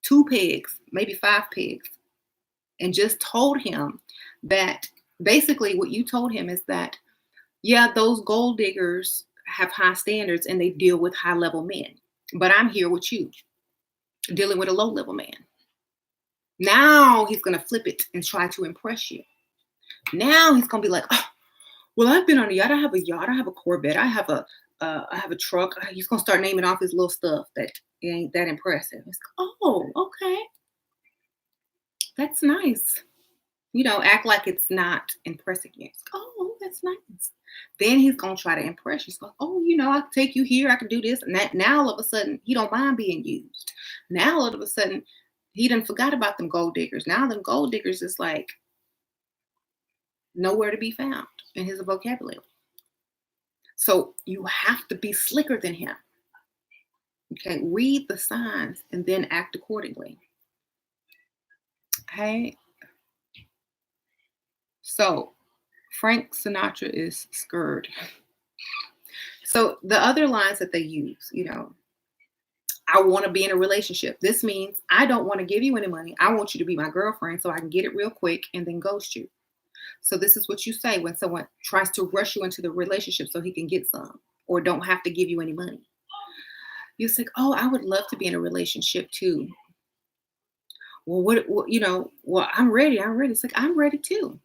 2 pegs, maybe 5 pegs, and just told him that basically what you told him is that, yeah, those gold diggers have high standards and they deal with high level men, but I'm here with you dealing with a low level man. Now he's going to flip it and try to impress you. Now he's going to be like, oh, well, I've been on a yacht. I have a Corvette. I have a truck. He's going to start naming off his little stuff that ain't that impressive. It's, oh, okay. That's nice. You know, act like it's not impressing you. It's, oh, that's nice. Then he's going to try to impress you. He's like, oh, you know, I can take you here. I can do this. And that, now all of a sudden, he don't mind being used. Now all of a sudden, he done forgot about them gold diggers. Now them gold diggers is like nowhere to be found in his vocabulary. So you have to be slicker than him. Okay, read the signs and then act accordingly. Okay. So Frank Sinatra is scared. So the other lines that they use, you know, I want to be in a relationship. This means I don't want to give you any money. I want you to be my girlfriend so I can get it real quick and then ghost you. So this is what you say when someone tries to rush you into the relationship so he can get some or don't have to give you any money. You say, oh, I would love to be in a relationship too. Well, what you know, well, I'm ready. It's like, I'm ready too.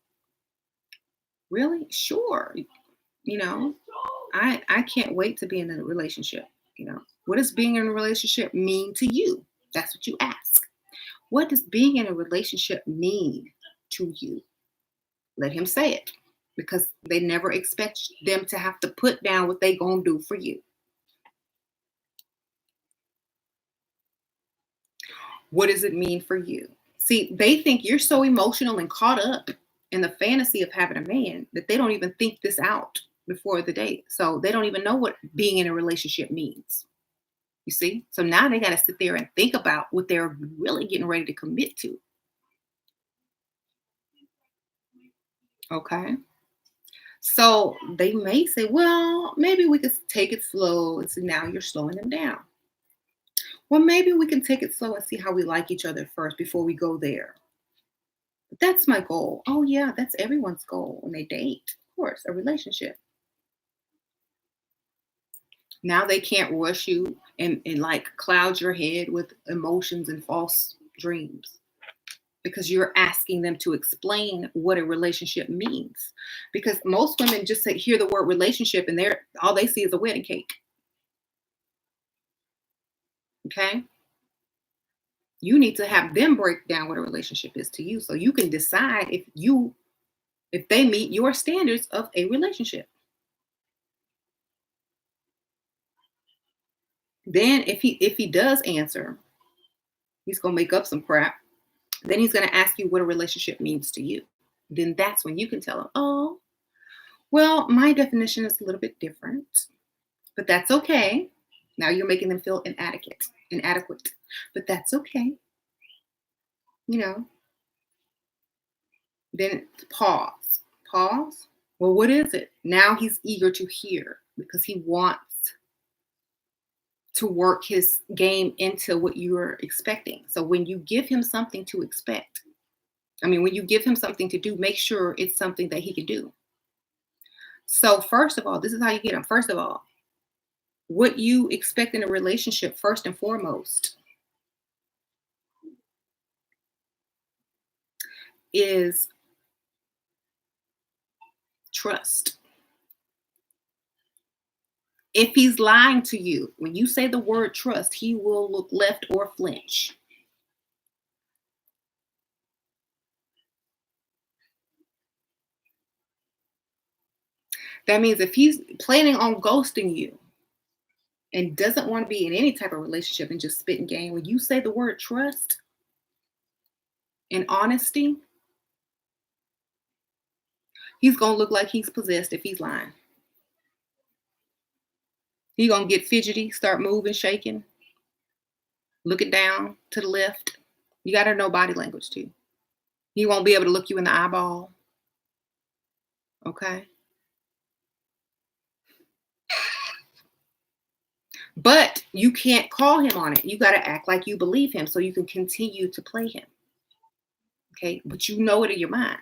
Really? Sure. You know, I can't wait to be in a relationship. You know, what does being in a relationship mean to you? That's what you ask. What does being in a relationship mean to you? Let him say it, because they never expect them to have to put down what they gonna do for you. What does it mean for you? See, they think you're so emotional and caught up in the fantasy of having a man that they don't even think this out. before the date. So they don't even know what being in a relationship means. You see? So now they got to sit there and think about what they're really getting ready to commit to. Okay. So they may say, well, maybe we could take it slow. And so now you're slowing them down. Well, maybe we can take it slow and see how we like each other first before we go there. But that's my goal. Oh, yeah, that's everyone's goal when they date. Of course, a relationship. Now they can't rush you and like cloud your head with emotions and false dreams because you're asking them to explain what a relationship means. Because most women just say, hear the word relationship and they're all they see is a wedding cake. Okay. You need to have them break down what a relationship is to you so you can decide if they meet your standards of a relationship. Then if he does answer, he's gonna make up some crap. Then he's gonna ask you what a relationship means to you. Then that's when you can tell him, oh, well, my definition is a little bit different, but that's okay. Now you're making them feel inadequate, but that's okay. You know, then pause. Well, what is it? Now he's eager to hear because he wants to work his game into what you're expecting. So when you give him something to expect, when you give him something to do, make sure it's something that he can do. So first of all, this is how you get him. First of all, what you expect in a relationship, first and foremost, is trust. If he's lying to you, when you say the word trust, he will look left or flinch. That means if he's planning on ghosting you and doesn't want to be in any type of relationship and just spitting game, when you say the word trust and honesty, he's going to look like he's possessed if he's lying. He's going to get fidgety, start moving, shaking, looking down to the left. You got to know body language too. He won't be able to look you in the eyeball. Okay. But you can't call him on it. You got to act like you believe him so you can continue to play him. Okay. But you know it in your mind.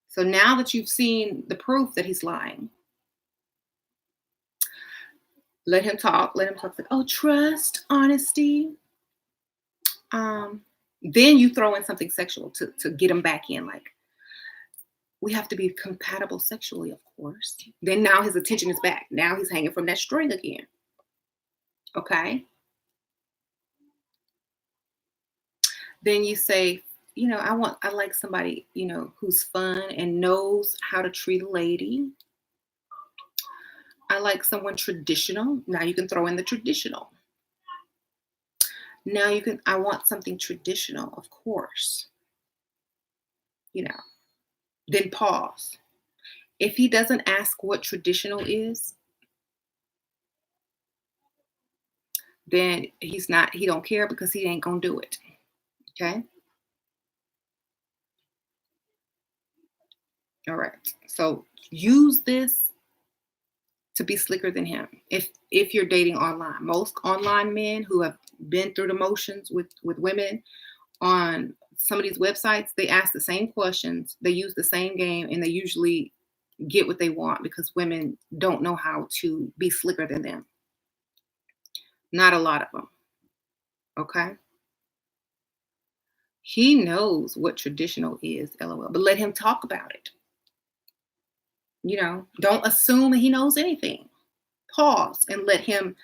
So now that you've seen the proof that he's lying, let him talk. Like, oh, trust, honesty. Then you throw in something sexual to get him back in. Like, we have to be compatible sexually, of course. Then now his attention is back. Now he's hanging from that string again. Okay. Then you say, I like somebody, who's fun and knows how to treat a lady. I like someone traditional. Now you can throw in the traditional. Now I want something traditional, of course. Then pause. If he doesn't ask what traditional is, then he don't care because he ain't gonna do it. Okay. All right. So use this to be slicker than him. If you're dating online, most online men who have been through the motions with women on some of these websites, they ask the same questions, they use the same game, and they usually get what they want because women don't know how to be slicker than them. Not a lot of them. Okay. He knows what traditional is, LOL, but let him talk about it. Don't assume he knows anything. Pause and let him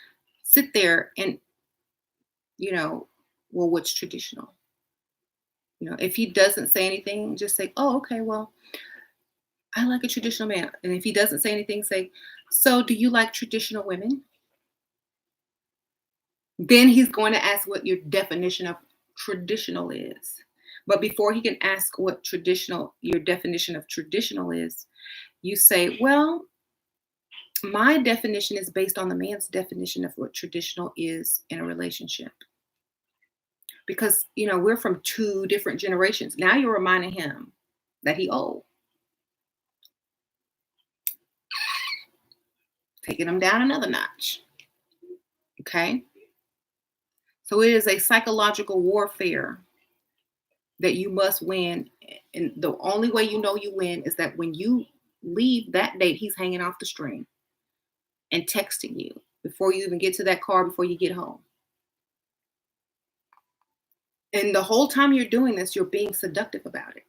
sit there and, well, what's traditional? If he doesn't say anything, just say, oh, okay, well, I like a traditional man. And if he doesn't say anything, say, so do you like traditional women? Then he's going to ask what your definition of traditional is. But before he can ask what your definition of traditional is, you say, well, My definition is based on the man's definition of what traditional is in a relationship. Because, we're from two different generations. Now you're reminding him that he old, taking him down another notch. Okay? So it is a psychological warfare that you must win. And the only way you know you win is that when you leave that date, he's hanging off the string and texting you before you even get to that car, before you get home. And the whole time you're doing this, you're being seductive about it.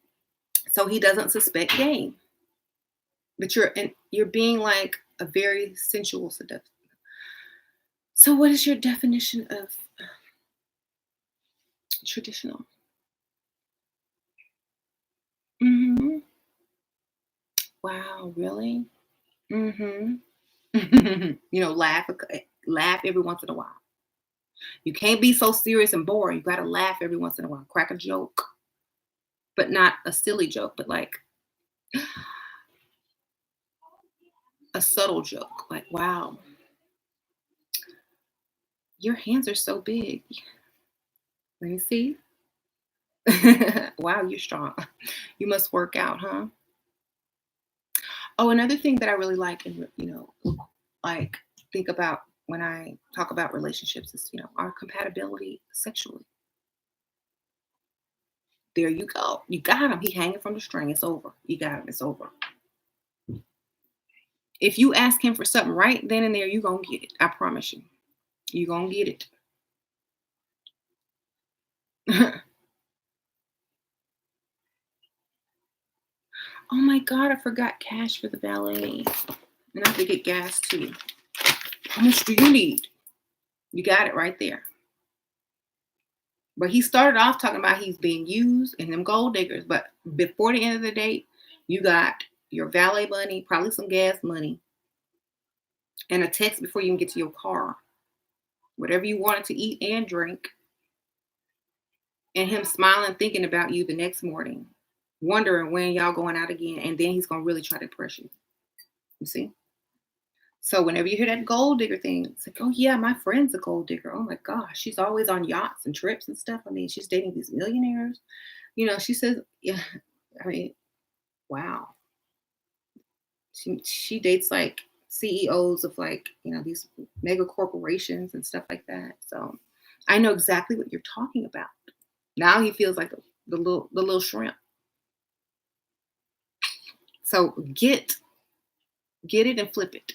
So he doesn't suspect game. But you're being like a very sensual seductive. So what is your definition of traditional? Mm-hmm. Wow, really? Mm-hmm. Laugh every once in a while. You can't be so serious and boring. You gotta laugh every once in a while. Crack a joke, but not a silly joke, but like a subtle joke. Like, wow, your hands are so big. Let me see. Wow, you're strong. You must work out, huh? Oh, another thing that I really like, and like think about when I talk about relationships is, our compatibility sexually. There you go. You got him. He hanging from the string. It's over. You got him. It's over. If you ask him for something right then and there, you're going to get it. I promise you. You're going to get it. Oh my God, I forgot cash for the valet. And I have to get gas too. How much do you need? You got it right there. But he started off talking about he's being used and them gold diggers. But before the end of the date, you got your valet money, probably some gas money, and a text before you can get to your car. Whatever you wanted to eat and drink. And him smiling, thinking about you the next morning, wondering when y'all going out again. And then he's going to really try to impress you. You see? So whenever you hear that gold digger thing, it's like, oh yeah, my friend's a gold digger. Oh my gosh, she's always on yachts and trips and stuff. I mean, she's dating these millionaires. She says, yeah, I mean, wow. She dates like CEOs of like, these mega corporations and stuff like that. So I know exactly what you're talking about. Now he feels like the little shrimp. So get it and flip it.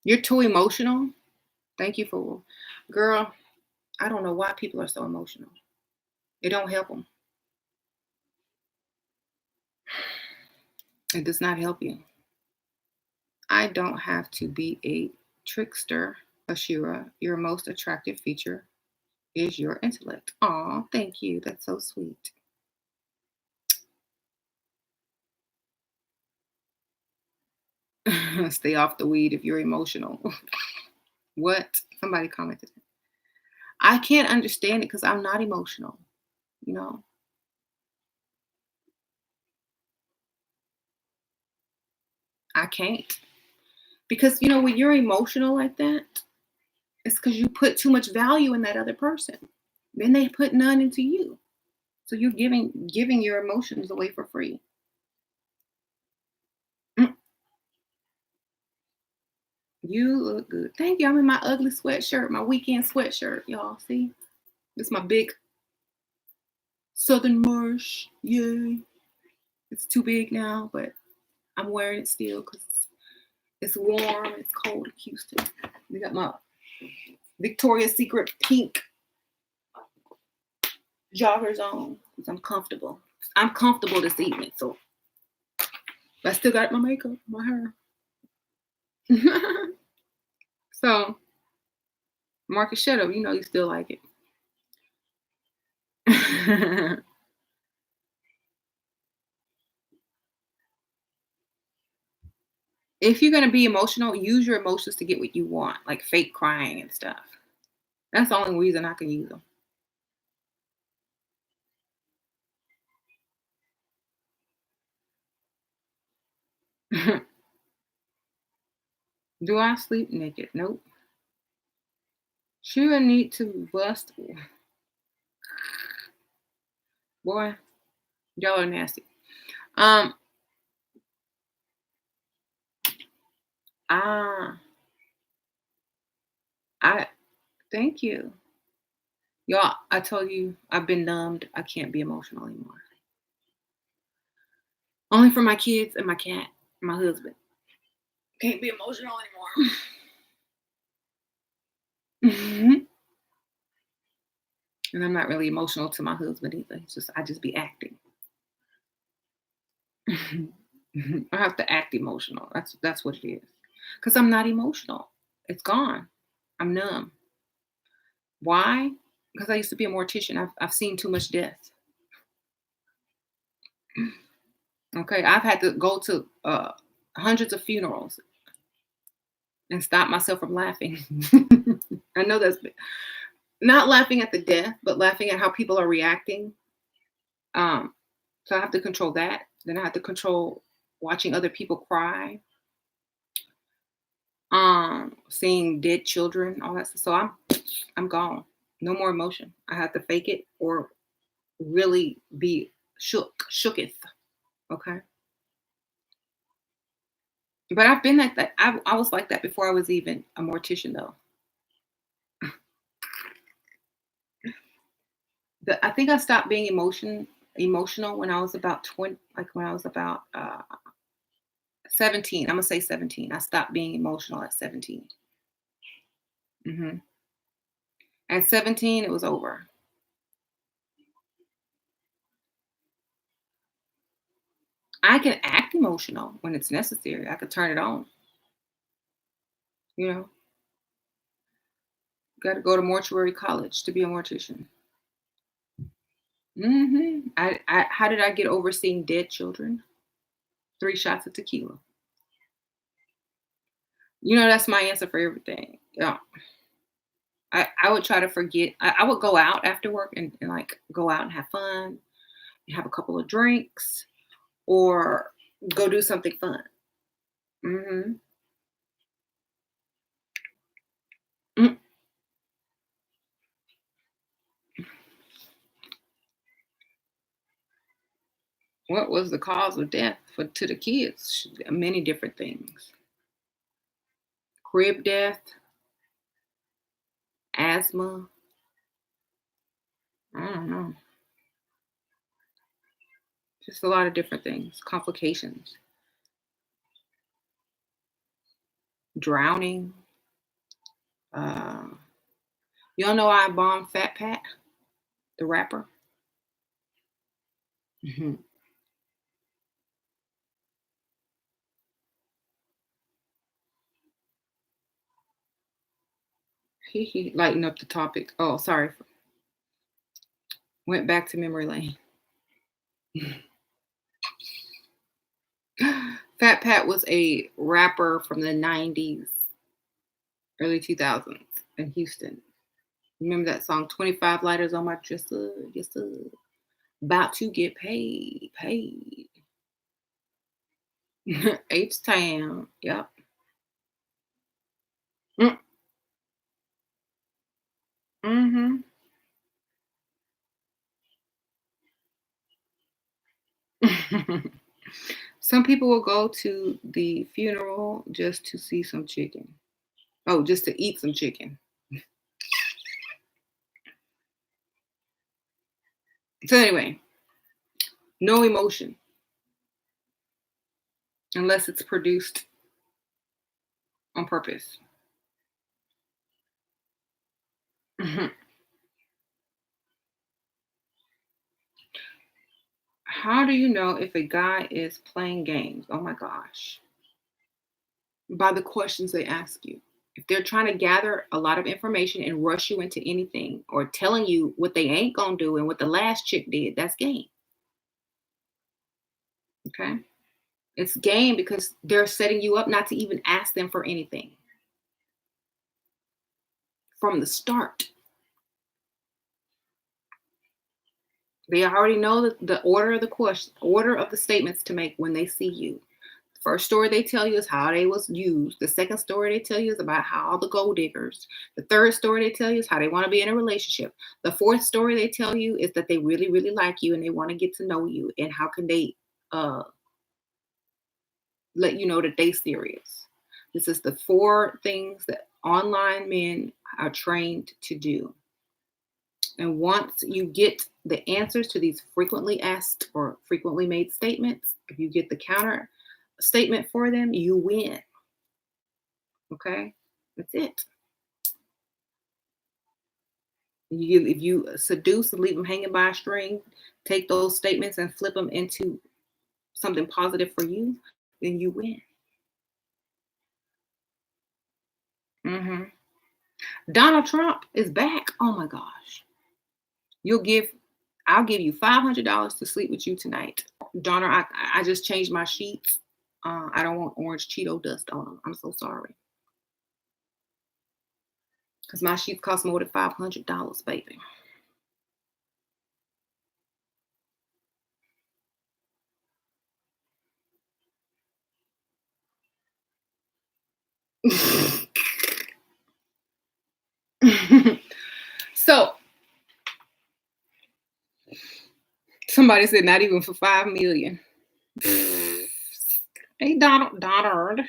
You're too emotional. Thank you for, girl. I don't know why people are so emotional. It don't help them. It does not help you. I don't have to be a trickster, Ashira. Your most attractive feature is your intellect. Aw, thank you. That's so sweet. Stay off the weed if you're emotional. What? Somebody commented. I can't understand it because I'm not emotional. I can't. Because, when you're emotional like that, it's because you put too much value in that other person. Then they put none into you. So you're giving your emotions away for free. Mm. You look good. Thank you. I'm in my ugly sweatshirt, my weekend sweatshirt, y'all. See? It's my big Southern Marsh. Yay. It's too big now, but I'm wearing it still because it's warm. It's cold in Houston. We got my Victoria's Secret pink joggers on because I'm comfortable. I'm comfortable this evening, so I still got my makeup, my hair. So, Marcus, shut up. You still like it. If you're going to be emotional, use your emotions to get what you want, like fake crying and stuff. That's the only reason I can use them. Do I sleep naked? Nope. Should I need to bust? Boy, y'all are nasty. Um, ah, I thank you. Y'all, I told you I've been numbed. I can't be emotional anymore. Only for my kids and my cat, my husband. Can't be emotional anymore. And I'm not really emotional to my husband either. It's just I just be acting. I have to act emotional. That's what it is. Because I'm not emotional. It's gone. I'm numb. Why? Because I used to be a mortician. I've seen too much death. Okay, I've had to go to hundreds of funerals and stop myself from laughing. I know that's not laughing at the death, but laughing at how people are reacting. So I have to control that. Then I have to control watching other people cry, seeing dead children, all that stuff. So I'm gone. No more emotion. I have to fake it or really be shooketh. Okay. But I've been like that. I was like that before I was even a mortician though. I think I stopped being emotional when I was about 20, like when I was about 17. I'm gonna say 17. I stopped being emotional at 17. Hmm. At 17, it was over. I can act emotional when it's necessary. I could turn it on. You know, got to go to mortuary college to be a mortician. How did I get over seeing dead children? 3 shots of tequila. That's my answer for everything. Yeah. I would try to forget. I would go out after work and like go out and have fun, and have a couple of drinks, or go do something fun. Hmm. Mm. What was the cause of death to the kids? Many different things. Crib death, asthma. I don't know. Just a lot of different things. Complications. Drowning. Uh, y'all know I bombed Fat Pat, the rapper. Hmm. He lightened up the topic. Oh, sorry. Went back to memory lane. Fat Pat was a rapper from the 90s, early 2000s in Houston. Remember that song, 25 Lighters on My Dresser? Yes, sir. About to get paid. Paid. H-Town. Yep. Mm-hmm. Some people will go to the funeral just to see some chicken. Oh, just to eat some chicken. So anyway, no emotion unless it's produced on purpose. Mhm. How do you know if a guy is playing games? Oh my gosh. By the questions they ask you. If they're trying to gather a lot of information and rush you into anything or telling you what they ain't gonna do and what the last chick did, that's game. Okay. It's game because they're setting you up not to even ask them for anything from the start. They already know the order of the question, order of the statements to make when they see you. First story they tell you is how they was used. The second story they tell you is about how all the gold diggers. The third story they tell you is how they want to be in a relationship. The fourth story they tell you is that they really, really like you and they want to get to know you. And how can they let you know that they serious. This is the 4 things that online men are trained to do. And once you get the answers to these frequently asked or frequently made statements, if you get the counter statement for them, you win. Okay? That's it. If you seduce and leave them hanging by a string, take those statements and flip them into something positive for you, then you win. Donald Trump is back. Oh my gosh. I'll give you $500 to sleep with you tonight. Donald, I just changed my sheets. I don't want orange Cheeto dust on them. I'm so sorry. Because my sheets cost more than $500, baby. So somebody said not even for $5 million. Hey, Donald.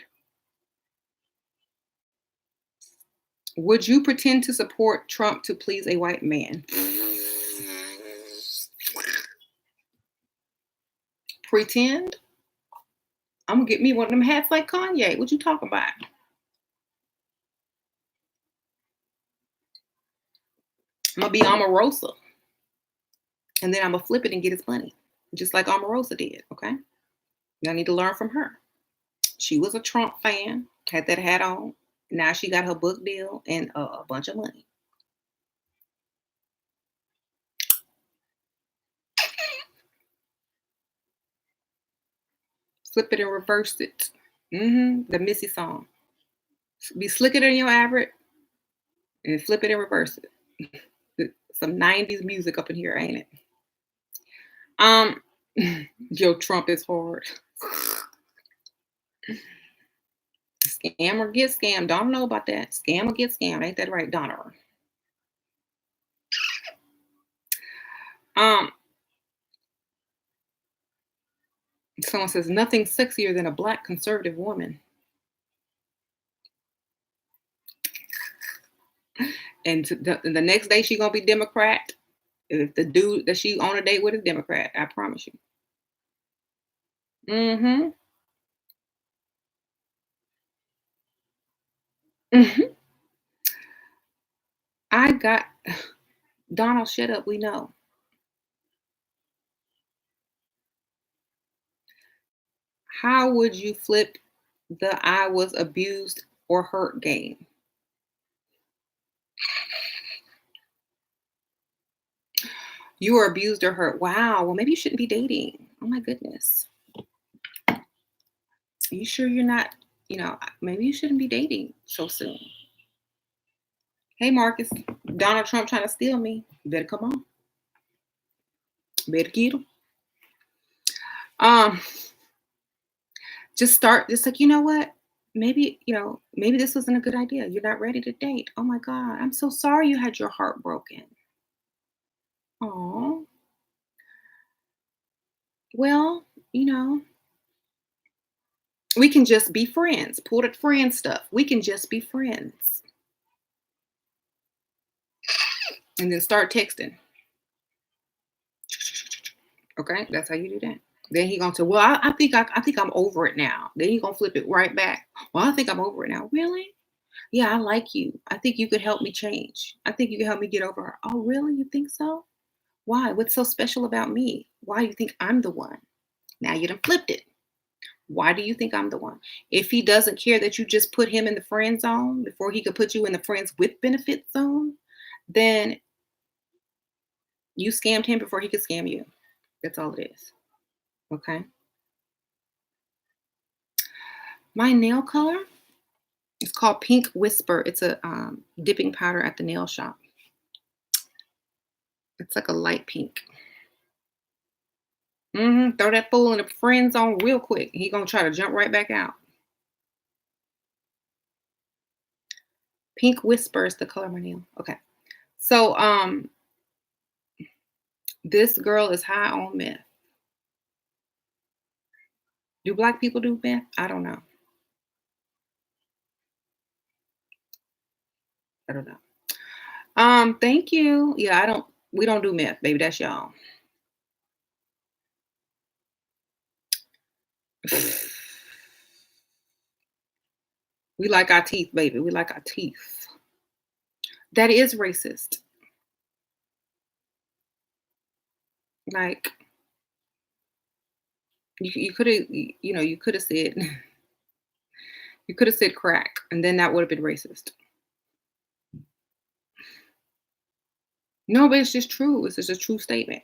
Would you pretend to support Trump to please a white man? Pretend? I'm gonna get me one of them hats like Kanye. What you talking about? I'm gonna be Omarosa. And then I'm gonna flip it and get his money. Just like Omarosa did, okay? Y'all need to learn from her. She was a Trump fan, had that hat on. Now she got her book deal and a bunch of money. Flip it and reverse it. The Missy song. Be slicker than your average and flip it and reverse it. Some 90s music up in here, ain't it? Joe Trump is hard. Scam or get scammed. Don't know about that. Scam or get scammed. Ain't that right, Donna? Someone says nothing sexier than a black conservative woman. And the next day she gonna be Democrat. If the dude that she on a date with is Democrat, I promise you. I got Donald. Shut up. We know. How would you flip the I was abused or hurt game? You were abused or hurt. Wow. Well, maybe you shouldn't be dating. Oh my goodness. Are you sure you're not, maybe you shouldn't be dating so soon. Hey, Marcus, Donald Trump trying to steal me. You better come on. Better get him. Just start, just like, you know what? Maybe this wasn't a good idea. You're not ready to date. Oh my God. I'm so sorry you had your heart broken. Oh. Well, we can just be friends. Pull that friend stuff. We can just be friends. And then start texting. Okay, that's how you do that. Then he gonna say, "Well, I think I'm over it now." Then he gonna flip it right back. "Well, I think I'm over it now." Really? Yeah, I like you. I think you could help me change. I think you can help me get over her. Oh, really? You think so? Why? What's so special about me? Why do you think I'm the one? Now you done flipped it. Why do you think I'm the one? If he doesn't care that you just put him in the friend zone before he could put you in the friends with benefits zone, then you scammed him before he could scam you. That's all it is. Okay. My nail color is called Pink Whisper. It's a dipping powder at the nail shop. It's like a light pink. Throw that fool in the friend zone real quick. He gonna try to jump right back out. Pink Whisper is the color of my nail. Okay. So this girl is high on meth. Do black people do meth? I don't know. I don't know. Thank you. Yeah, we don't do meth, baby. That's y'all. We like our teeth, baby. We like our teeth. That is racist. Like you could have, you could have said you could have said crack, and then that would have been racist. No, but it's just true. It's just a true statement.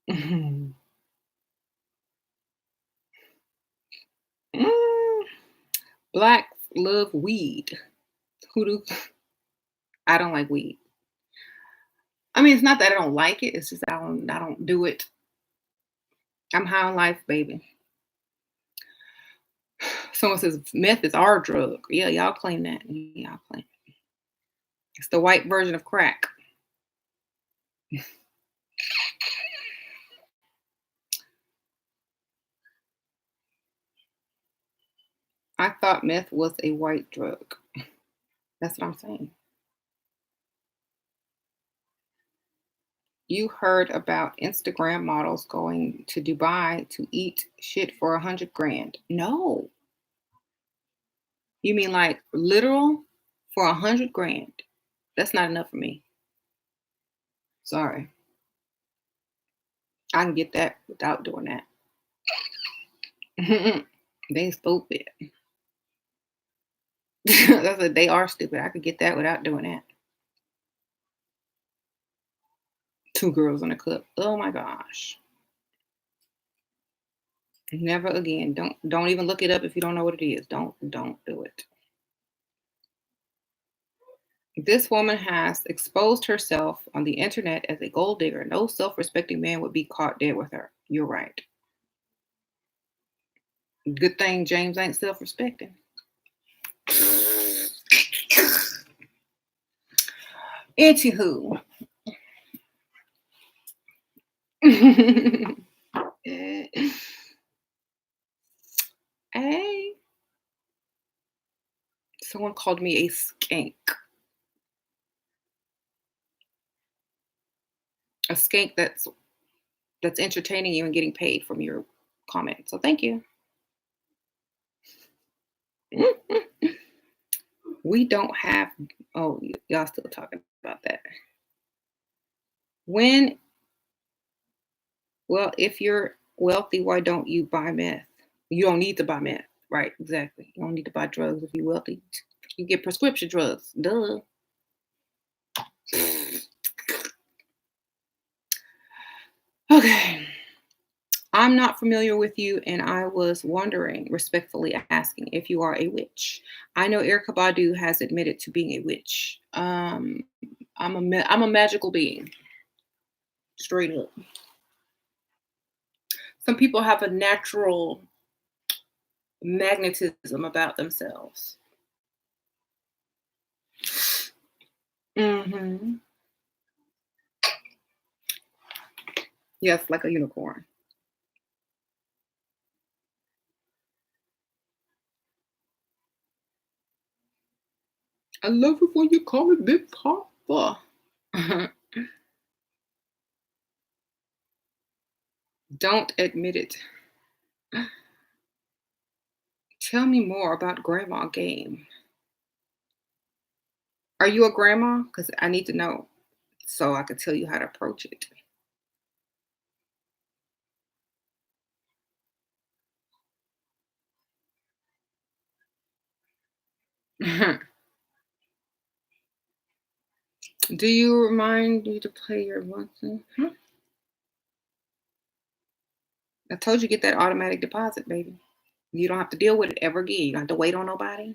Mm, Blacks love weed. Who do? I don't like weed. I mean, it's not that I don't like it. It's just I don't do it. I'm high on life, baby. Someone says meth is our drug. Yeah, y'all claim that. Y'all claim it. It's the white version of crack. I thought meth was a white drug. That's what I'm saying. You heard about Instagram models going to Dubai to eat shit for 100 grand. No. You mean like literal for 100 grand? That's not enough for me. Sorry. I can get that without doing that. They stupid. That's what they are stupid. I could get that without doing that. Two girls in a club. Oh my gosh. Never again. Don't even look it up if you don't know what it is. Don't do it. This woman has exposed herself on the internet as a gold digger. No self-respecting man would be caught dead with her. You're right. Good thing James ain't self-respecting. Anywho. Hey. Someone called me a skank. A skank that's entertaining you and getting paid from your comment. So thank you. We don't have, oh, y'all still talking about that. Well, if you're wealthy, why don't you buy meth? You don't need to buy meth. Right, exactly. You don't need to buy drugs if you're wealthy. You get prescription drugs. Duh. Okay. I'm not familiar with you, and I was wondering, respectfully asking, if you are a witch. I know Erykah Badu has admitted to being a witch. I'm a magical being, straight up. Some people have a natural magnetism about themselves. Mm-hmm. Yes, like a unicorn. I love it when you call me Big Papa. Don't admit it. Tell me more about Grandma Game. Are you a grandma? Because I need to know so I can tell you how to approach it. Do you remind you to play your monthly? I told you get that automatic deposit, baby. You don't have to deal with it ever again. You don't have to wait on nobody.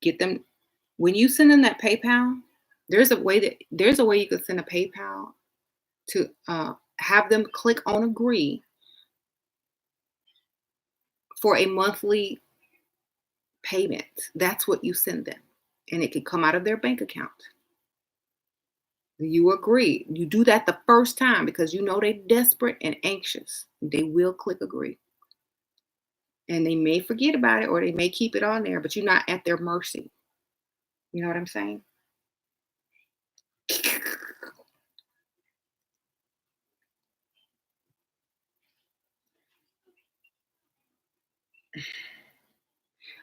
Get them when you send them that PayPal. There's a way you could send a PayPal to have them click on agree for a monthly payment. That's what you send them. And it can come out of their bank account. You agree. You do that the first time because you know they're desperate and anxious. They will click agree. And they may forget about it or they may keep it on there, but you're not at their mercy. You know what I'm saying?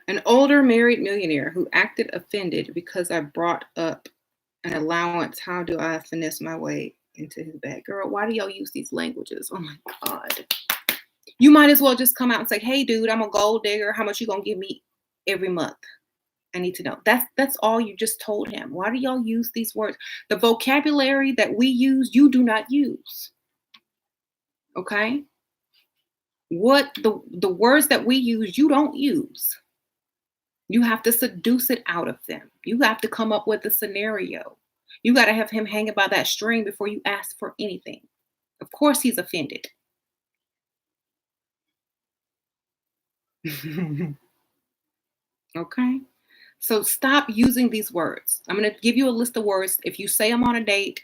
An older married millionaire who acted offended because I brought up an allowance. How do I finesse my way into his bag? Girl, why do y'all use these languages? Oh my God. You might as well just come out and say, hey, dude, I'm a gold digger. How much you gonna give me every month? I need to know. That's all you just told him. Why do y'all use these words? The vocabulary that we use, you do not use. Okay? What the words that we use, you don't use. You have to seduce it out of them. You have to come up with a scenario. You got to have him hanging by that string before you ask for anything. Of course, he's offended. Okay? So stop using these words. I'm going to give you a list of words. If you say I'm on a date,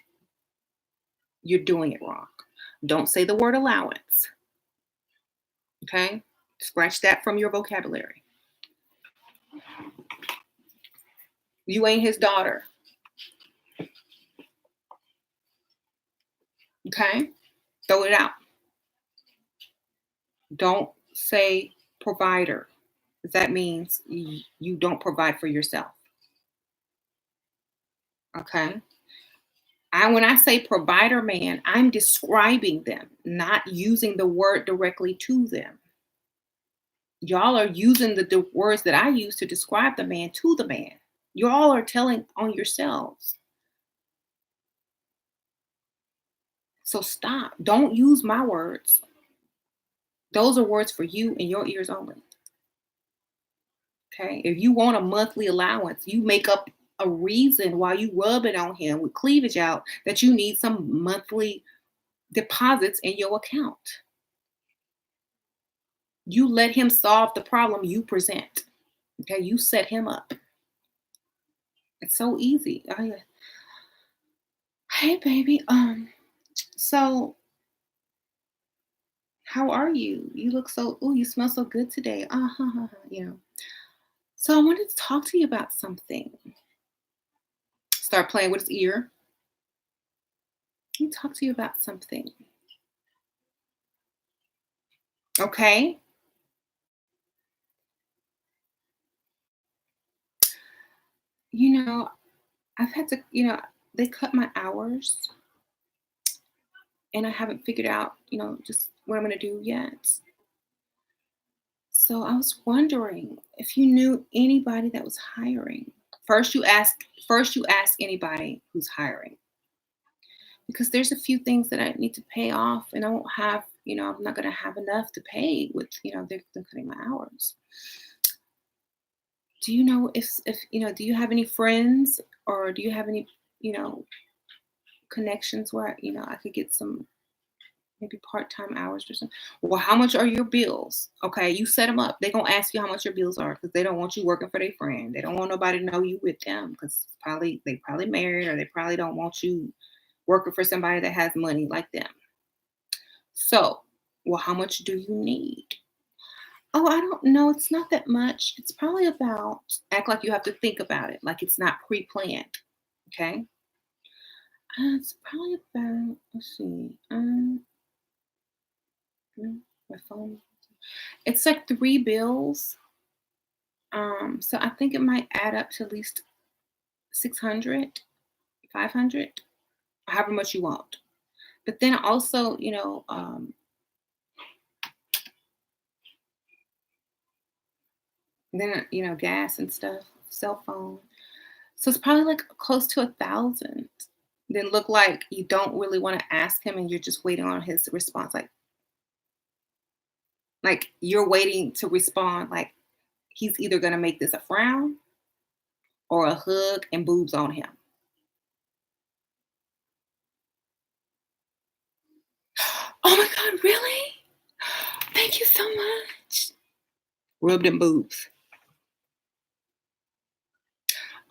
you're doing it wrong. Don't say the word allowance. Okay? Scratch that from your vocabulary. You ain't his daughter. Okay? Throw it out. Don't say provider. That means you don't provide for yourself. Okay? When I say provider man, I'm describing them, not using the word directly to them. Y'all are using the words that I use to describe the man to the man. You all are telling on yourselves. So stop. Don't use my words. Those are words for you and your ears only. Okay? If you want a monthly allowance, you make up a reason why you rub it on him with cleavage out that you need some monthly deposits in your account. You let him solve the problem you present. Okay? You set him up. It's so easy. Hey baby, so how are you? You look so, you smell so good today. You know. So I wanted to talk to you about something. Start playing with his ear. Let me talk to you about something. Okay? You know, I've had to, they cut my hours and I haven't figured out, just what I'm going to do yet. So I was wondering if you knew anybody that was hiring. First you ask anybody who's hiring. Because there's a few things that I need to pay off and I won't have, I'm not going to have enough to pay with, they're cutting my hours. Do you know if, do you have any friends or do you have any, connections where, I could get some maybe part-time hours or something? Well, how much are your bills? Okay, you set them up. They're going to ask you how much your bills are because they don't want you working for their friend. They don't want nobody to know you with them because they probably married or they probably don't want you working for somebody that has money like them. So, well, how much do you need? Oh, I don't know. It's not that much. It's probably about, act like you have to think about it, like it's not pre-planned. Okay. It's probably about, let's see, my phone. It's like 3 bills. So I think it might add up to at least 600, 500, however much you want. But then also, then gas and stuff, cell phone. So it's probably like close to 1,000. Then look like you don't really want to ask him and you're just waiting on his response. Like you're waiting to respond. Like he's either gonna make this a frown or a hug and boobs on him. Oh my God, really? Thank you so much. Rub them boobs.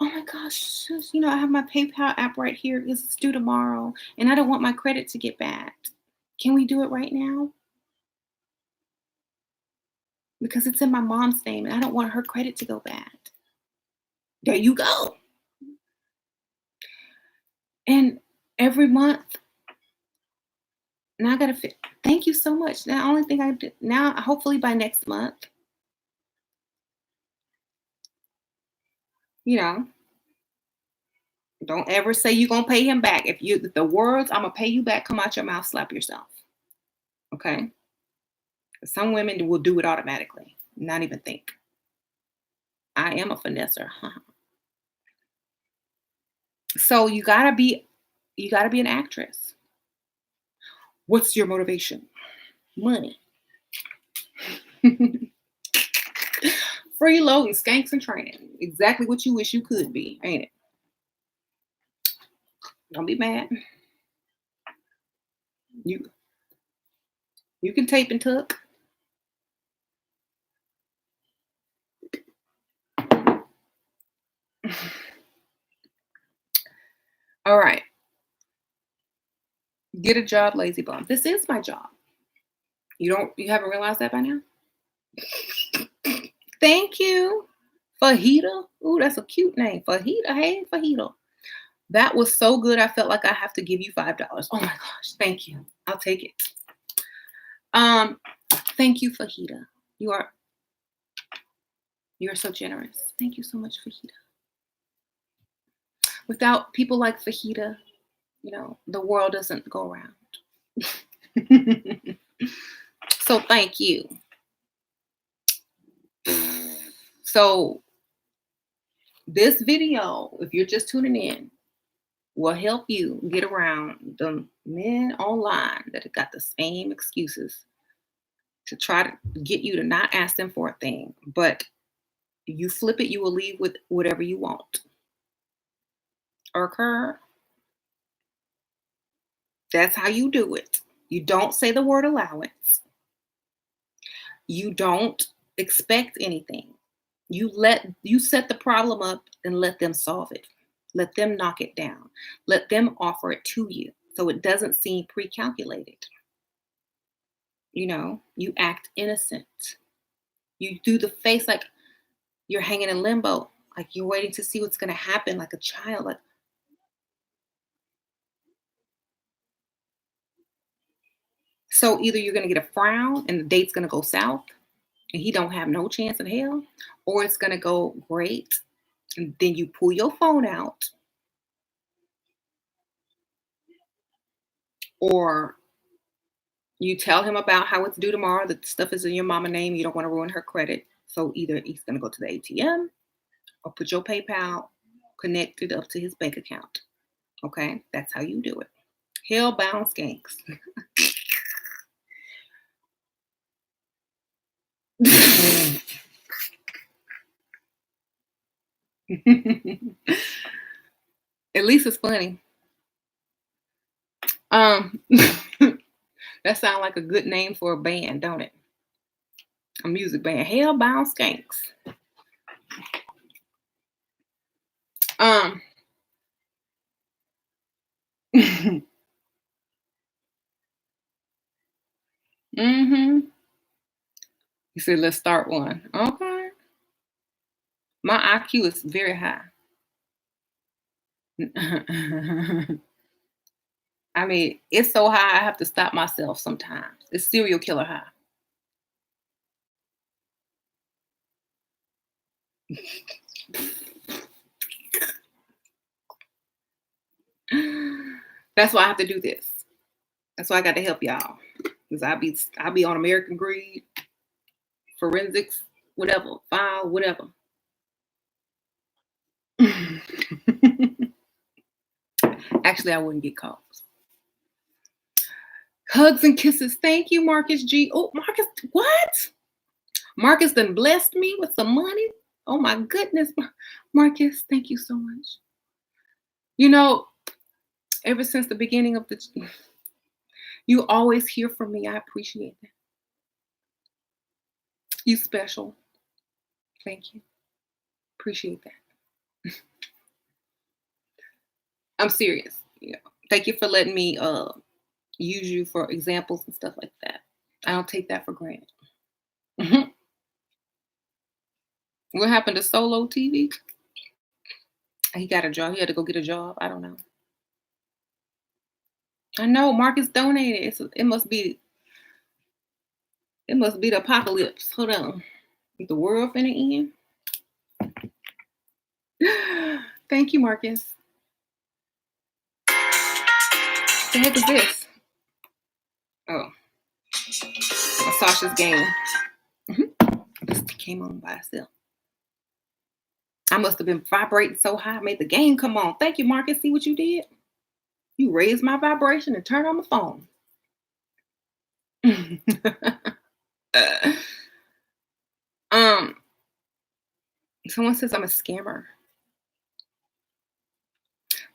Oh my gosh, I have my PayPal app right here. It's due tomorrow, and I don't want my credit to get bad. Can we do it right now? Because it's in my mom's name, and I don't want her credit to go bad. There you go. And every month, now I gotta fit. Thank you so much. Now, only thing I did now, hopefully by next month, you know, don't ever say you're gonna pay him back. If the words "I'm gonna pay you back" come out your mouth, slap yourself. Okay? Some women will do it automatically, not even think. I am a finesser. So you gotta be an actress. What's your motivation? Money. Freeloading, skanks, and training. Exactly what you wish you could be, ain't it? Don't be mad. You you can tape and tuck. All right. Get a job, lazy bum. This is my job. You haven't realized that by now? Thank you. Fajita. Ooh, that's a cute name. Fajita. Hey, Fajita. That was so good. I felt like I have to give you $5. Oh my gosh. Thank you. I'll take it. Thank you, Fajita. You're so generous. Thank you so much, Fajita. Without people like Fajita, the world doesn't go around. So thank you. So this video, if you're just tuning in, will help you get around the men online that have got the same excuses to try to get you to not ask them for a thing. But you flip it, you will leave with whatever you want. Occur. That's how you do it. You don't say the word allowance. You don't expect anything. You set the problem up and let them solve it. Let them knock it down. Let them offer it to you so it doesn't seem pre-calculated. You act innocent. You do the face like you're hanging in limbo, like you're waiting to see what's going to happen, like a child. So either you're going to get a frown and the date's going to go south and he don't have no chance in hell, or it's going to go great. And then you pull your phone out, or you tell him about how it's due tomorrow, that stuff is in your mama name. You don't want to ruin her credit. So either he's going to go to the ATM or put your PayPal connected up to his bank account. Okay? That's how you do it. Hellbound skanks. At least it's funny. That sounds like a good name for a band, don't it? A music band. Hellbound skanks. Mm-hmm. He said, let's start one. Okay. My IQ is very high. I mean, it's so high I have to stop myself sometimes. It's serial killer high. That's why I have to do this. That's why I got to help y'all. Because I'll be on American Greed, forensics, whatever, file, whatever. Actually, I wouldn't get calls. Hugs and kisses. Thank you, Marcus G. Oh, Marcus, what? Marcus done blessed me with some money. Oh my goodness. Marcus, thank you so much. Ever since the beginning of You always hear from me. I appreciate that. You special. Thank you. Appreciate that. I'm serious. Thank you for letting me use you for examples and stuff like that. I don't take that for granted. Mhm. What happened to Solo TV? He got a job. He had to go get a job. I don't know. I know Marcus donated. It must be the apocalypse. Hold on. Is the world finna end? Thank you, Marcus. What the heck is this? Oh, Sasha's game. This came on by itself. I must have been vibrating so high, I made the game come on. Thank you, Marcus. See what you did? You raised my vibration and turned on my phone. Someone says I'm a scammer.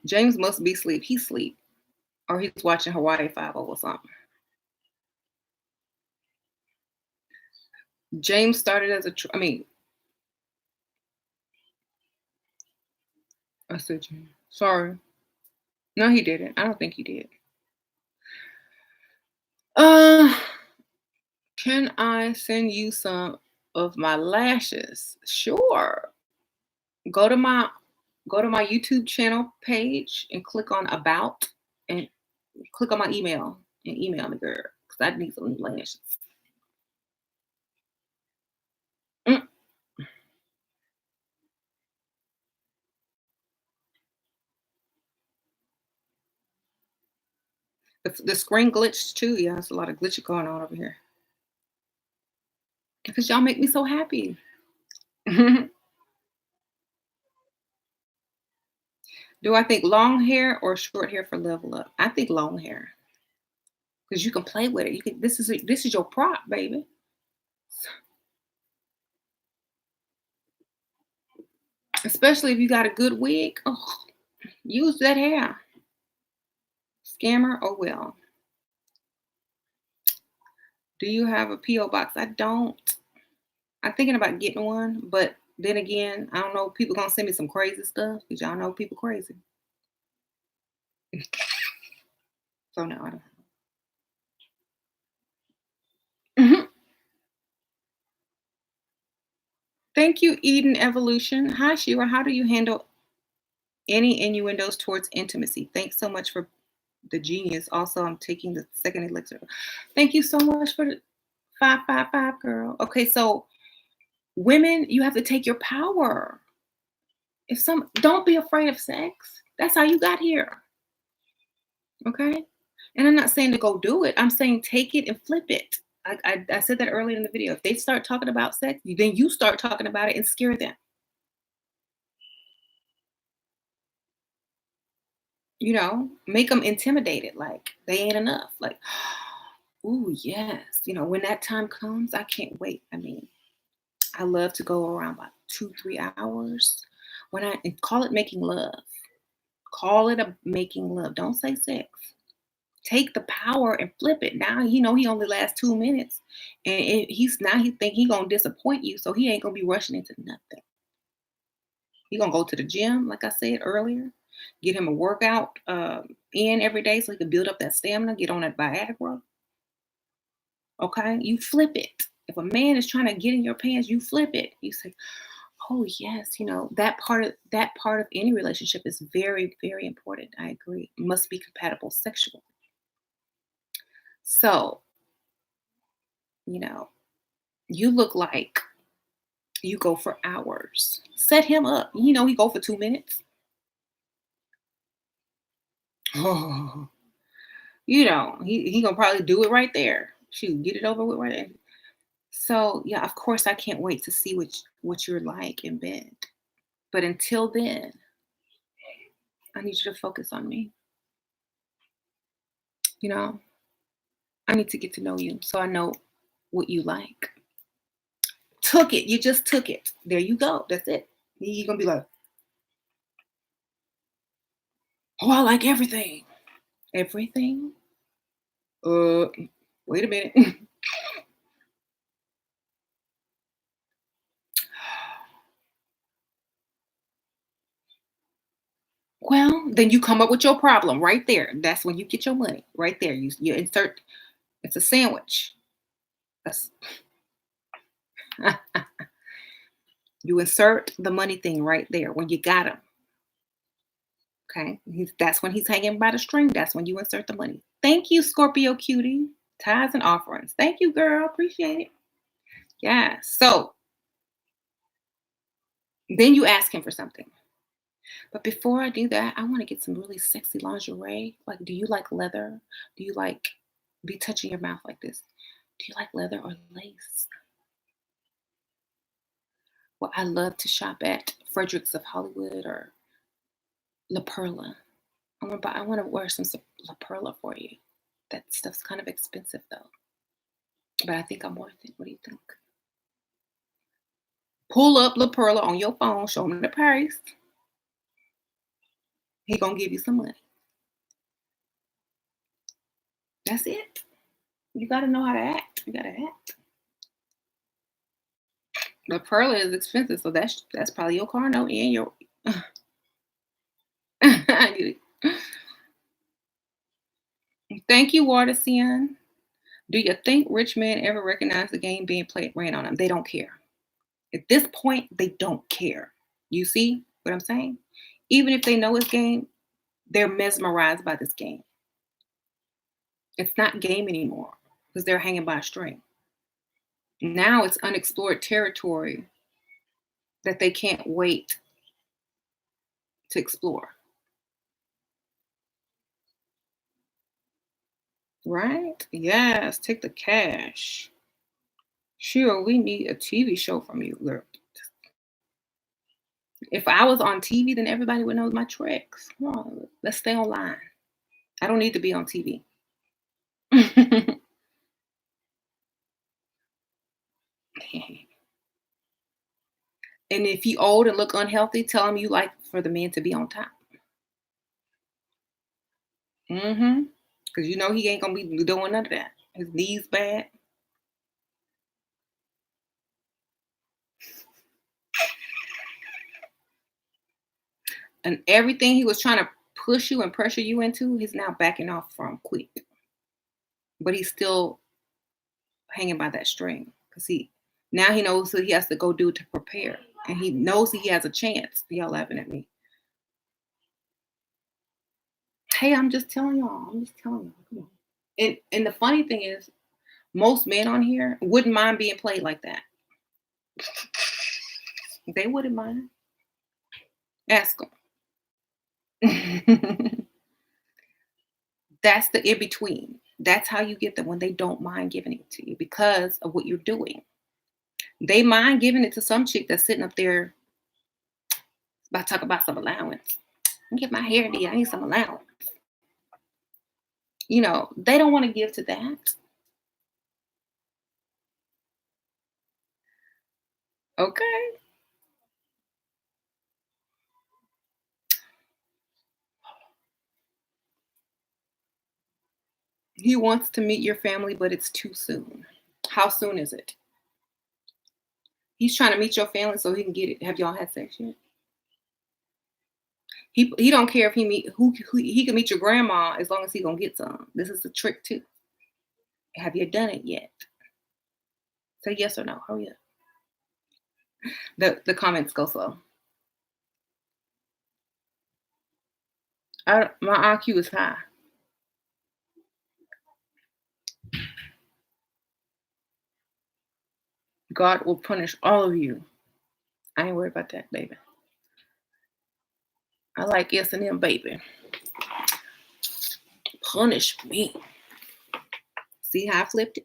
James must be asleep. He's asleep. Or he's watching Hawaii Five-O or something. James started as I said James. Sorry. No, he didn't. I don't think he did. Can I send you some of my lashes? Sure. Go to my YouTube channel page and click on About and click on my email and email me, girl, because I need some new lashes. The screen glitched too. Yeah, there's a lot of glitching going on over here. Because y'all make me so happy. Do I think long hair or short hair for level up? I think long hair. Because you can play with it. You can. This is your prop, baby. Especially if you got a good wig. Oh, use that hair. Scammer, oh well. Do you have a P.O. box? I don't. I'm thinking about getting one, but then again, I don't know. People gonna send me some crazy stuff because y'all know people crazy. So no, I don't. Mhm. Thank you, Eden Evolution. Hi, Shira. How do you handle any innuendos towards intimacy? Thanks so much for the genius. Also, I'm taking the second elixir. Thank you so much for the 555, girl. Okay, so women, you have to take your power. Don't be afraid of sex. That's how you got here. Okay? And I'm not saying to go do it. I'm saying take it and flip it. I said that earlier in the video. If they start talking about sex, then you start talking about it and scare them. Make them intimidated, like they ain't enough. Like, oh yes, when that time comes, I can't wait. I mean, I love to go around about 2-3 hours. And call it making love. Call it a making love. Don't say sex. Take the power and flip it. Now he only lasts 2 minutes, and he think he gonna disappoint you, so he ain't gonna be rushing into nothing. He gonna go to the gym, like I said earlier, get him a workout in every day so he can build up that stamina, get on that Viagra. Okay, you flip it. If a man is trying to get in your pants, you flip it. You say, "Oh yes, that part of any relationship is very, very important." I agree. It must be compatible sexually. So, you look like you go for hours. Set him up. He go for 2 minutes. Oh, he gonna probably do it right there. Shoot, get it over with right there. So yeah, of course I can't wait to see what you're like in bed. But until then, I need you to focus on me. I need to get to know you so I know what you like. Took it. You just took it. There you go. That's it. You're gonna be like, oh, I like everything. Everything? Wait a minute. Well, then you come up with your problem right there. That's when you get your money right there. You insert. It's a sandwich. That's, you insert the money thing right there when you got him. Okay, that's when he's hanging by the string. That's when you insert the money. Thank you, Scorpio cutie. Tithes and offerings. Thank you, girl. Appreciate it. Yeah. So then you ask him for something. But before I do that, I want to get some really sexy lingerie. Like, do you like leather? Do you like be touching your mouth like this? Do you like leather or lace? Well, I love to shop at Fredericks of Hollywood or La Perla. I want to wear some La Perla for you. That stuff's kind of expensive though, but I think I'm worth it. What do you think? Pull up La Perla on your phone, show him the price. He gonna give you some money. That's it. You gotta know how to act. You gotta act. La Perla is expensive, so that's probably your car note and your. I get it. Thank you, Watersian. Do you think rich men ever recognize the game being played ran on them? They don't care. At this point, they don't care. You see what I'm saying? Even if they know it's game, they're mesmerized by this game. It's not game anymore because they're hanging by a string. Now it's unexplored territory that they can't wait to explore. Right? Yes, take the cash. Sure, we need a TV show from you, girl. If I was on TV, then everybody would know my tricks. Come on, let's stay online. I don't need to be on TV. And if you old and look unhealthy, tell him you like for the men to be on top. Mm-hmm. Because you know he ain't gonna be doing none of that. His knees bad. And everything he was trying to push you and pressure you into, he's now backing off from quick. But he's still hanging by that string. Because he knows what he has to go do to prepare. And he knows he has a chance. Y'all laughing at me. Hey, I'm just telling y'all. I'm just telling y'all. Come on. And the funny thing is, most men on here wouldn't mind being played like that. They wouldn't mind. Ask them. That's the in between. That's how you get them when they don't mind giving it to you because of what you're doing. They mind giving it to some chick that's sitting up there about to talk about some allowance. Get my hair did. I need some allowance. They don't want to give to that. Okay. He wants to meet your family, but it's too soon. How soon is it? He's trying to meet your family so he can get it. Have y'all had sex yet? He don't care if who he can meet your grandma as long as he gonna get some. This is the trick too. Have you done it yet? Say yes or no. Hurry up. The comments go slow. My IQ is high. God will punish all of you. I ain't worried about that, baby. I like S&M, baby. Punish me. See how I flipped it?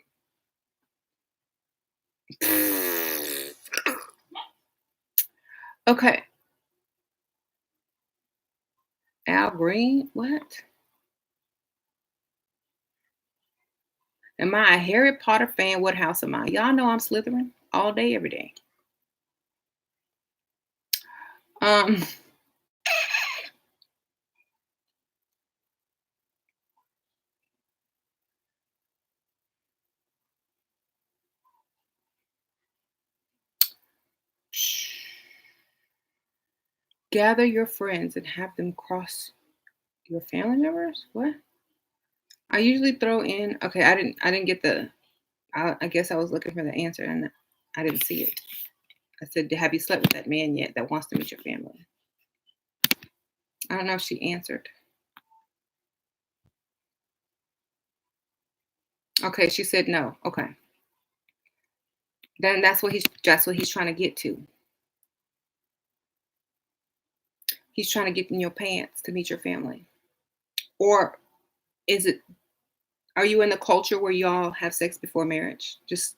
Okay. Al Green, what? Am I a Harry Potter fan? What house am I? Y'all know I'm Slytherin all day, every day. Um, Gather your friends and have them cross your family members? What? I usually throw in okay, I didn't get the I guess I was looking for the answer and I didn't see it. I said, have you slept with that man yet that wants to meet your family? I don't know if she answered. Okay, she said no. Okay. Then that's what he's trying to get to. He's trying to get in your pants to meet your family. Or is it are you in the culture where y'all have sex before marriage? Just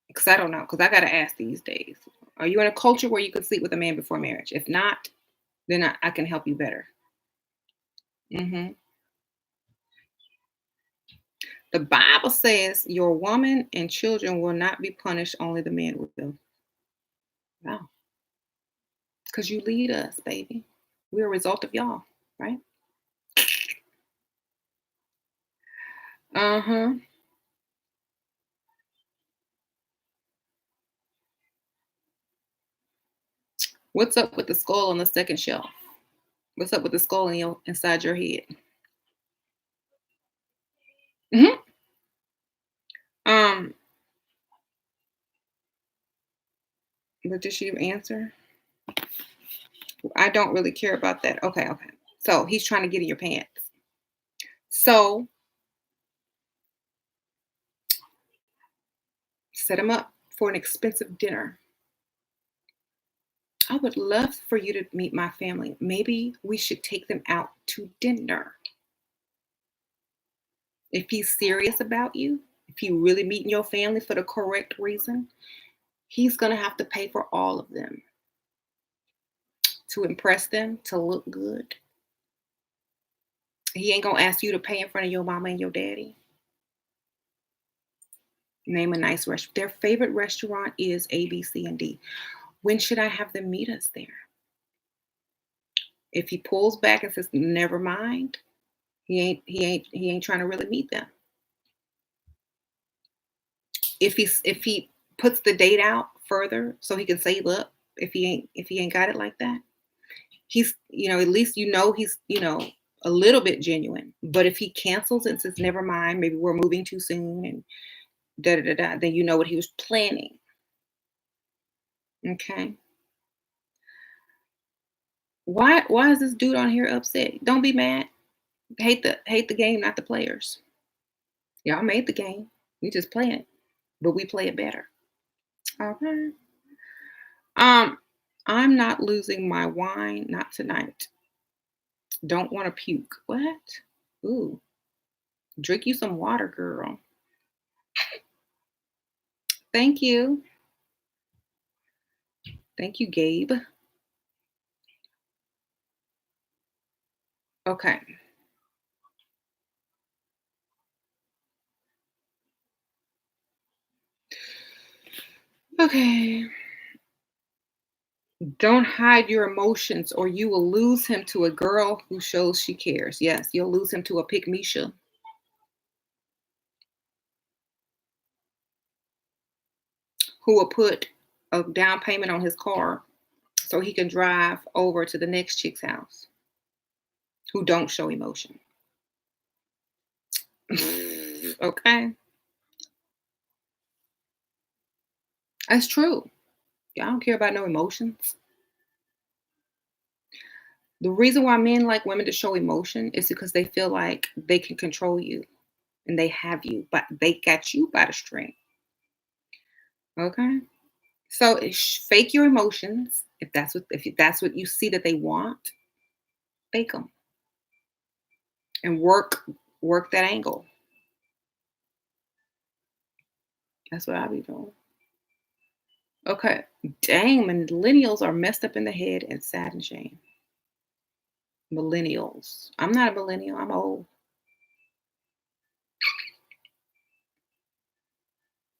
because I don't know, because I gotta ask these days. Are you in a culture where you could sleep with a man before marriage? If not, then I can help you better. hmm The Bible says your woman and children will not be punished, only the man will. Wow. Because you lead us, baby. We're a result of y'all, right? Uh-huh. What's up with the skull on the second shelf? What's up with the skull inside your head? hmm Um, but did she answer? I don't really care about that. Okay, okay. So he's trying to get in your pants. So set him up for an expensive dinner. I would love for you to meet my family. Maybe we should take them out to dinner. If he's serious about you, if he really meeting your family for the correct reason, he's gonna have to pay for all of them to impress them, to look good. He ain't gonna ask you to pay in front of your mama and your daddy. Name a nice restaurant. Their favorite restaurant is A, B, C, and D. When should I have them meet us there? If he pulls back and says, never mind, he ain't trying to really meet them. If he puts the date out further so he can save up, if he ain't got it like that, he's at least he's a little bit genuine. But if he cancels and says never mind, maybe we're moving too soon and da da da da, then you know what he was planning. Okay. Why is this dude on here upset? Don't be mad. Hate the game, not the players. Y'all made the game. We just play it, but we play it better. Okay. Um, I'm not losing my wine, not tonight. Don't want to puke. What? Ooh, drink you some water, girl. Thank you. Thank you, Gabe. Okay. Okay. Don't hide your emotions or you will lose him to a girl who shows she cares. Yes, you'll lose him to a pick Misha who will put a down payment on his car so he can drive over to the next chick's house who don't show emotion. Okay. That's true. Yeah, I don't care about no emotions. The reason why men like women to show emotion is because they feel like they can control you and they have you, but they got you by the string. Okay. So fake your emotions if that's what you see that they want, fake them and work that angle. That's what I'll be doing. Okay. Dang, millennials are messed up in the head and sad and shame. Millennials. I'm not a millennial. I'm old.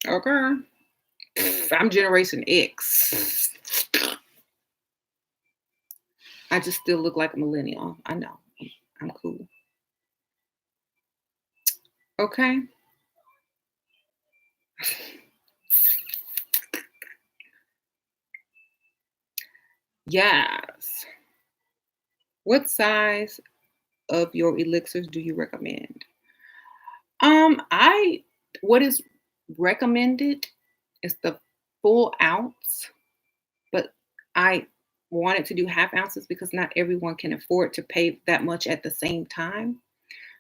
Okay. I'm Generation X. I just still look like a millennial. I know. I'm cool. Okay. Yes. What size of your elixirs do you recommend? I what is recommended is the full ounce, but I wanted to do half ounces because not everyone can afford to pay that much at the same time.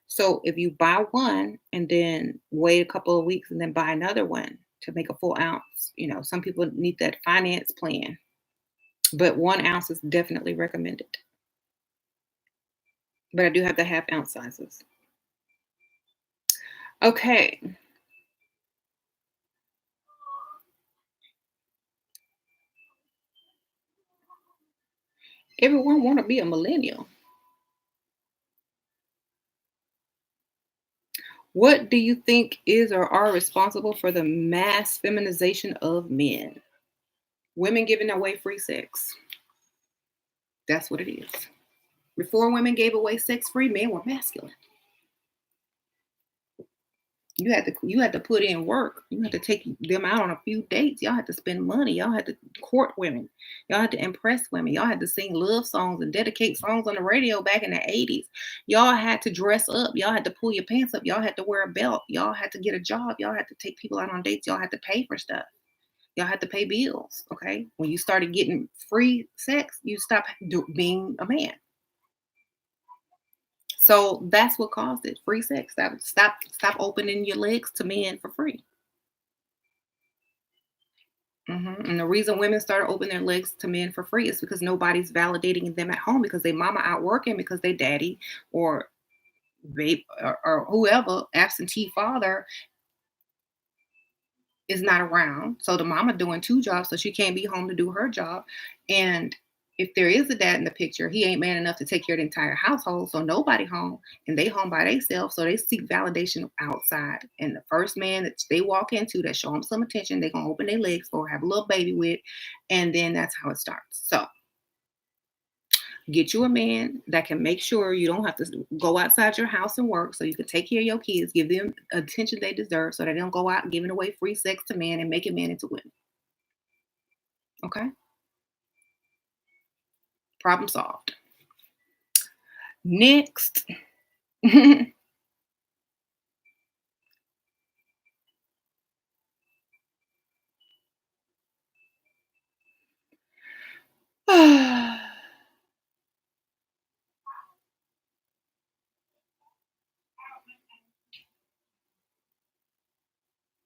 So if you buy one and then wait a couple of weeks and then buy another one to make a full ounce, some people need that finance plan, but 1 ounce is definitely recommended. But I do have the half ounce sizes. Okay. Everyone want to be a millennial. What do you think is or are responsible for the mass feminization of men? Women giving away free sex. That's what it is. Before women gave away sex free, men were masculine. You had to put in work. You had to take them out on a few dates. Y'all had to spend money. Y'all had to court women. Y'all had to impress women. Y'all had to sing love songs and dedicate songs on the radio back in the 80s. Y'all had to dress up. Y'all had to pull your pants up. Y'all had to wear a belt. Y'all had to get a job. Y'all had to take people out on dates. Y'all had to pay for stuff. Y'all had to pay bills. Okay. When you started getting free sex, you stopped being a man. So that's what caused it. Free sex. Stop opening your legs to men for free. And the reason women started opening their legs to men for free is because nobody's validating them at home because they mama out working because they daddy or babe or whoever absentee father is not around. So the mama doing two jobs, so she can't be home to do her job. And if there is a dad in the picture, he ain't man enough to take care of the entire household. So nobody home and they home by themselves. So they seek validation outside. And the first man that they walk into that show them some attention, they're gonna open their legs for, have a little baby with, and then that's how it starts. So get you a man that can make sure you don't have to go outside your house and work so you can take care of your kids, give them attention they deserve so they don't go out giving away free sex to men and making men into women. Okay? Problem solved. Next.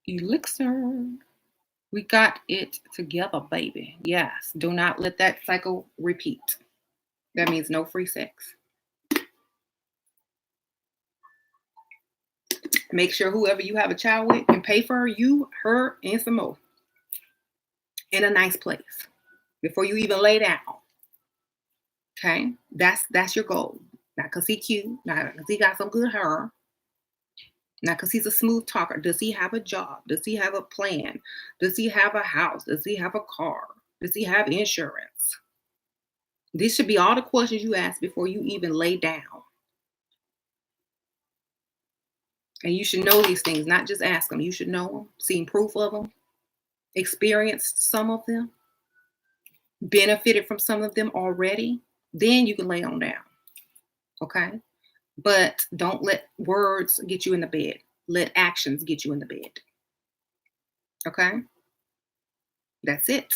Elixir. We got it together, baby. Yes. Do not let that cycle repeat. That means no free sex. Make sure whoever you have a child with can pay for you, her, and some more in a nice place before you even lay down. Okay, that's your goal. Not because he cute, not because he got some good hair, not because he's a smooth talker. Does he have a job? Does he have a plan? Does he have a house? Does he have a car? Does he have insurance? These should be all the questions you ask before you even lay down. And you should know these things, not just ask them. You should know them, seen proof of them, experienced some of them, benefited from some of them already. Then you can lay on down. Okay. But don't let words get you in the bed. Let actions get you in the bed. Okay? That's it.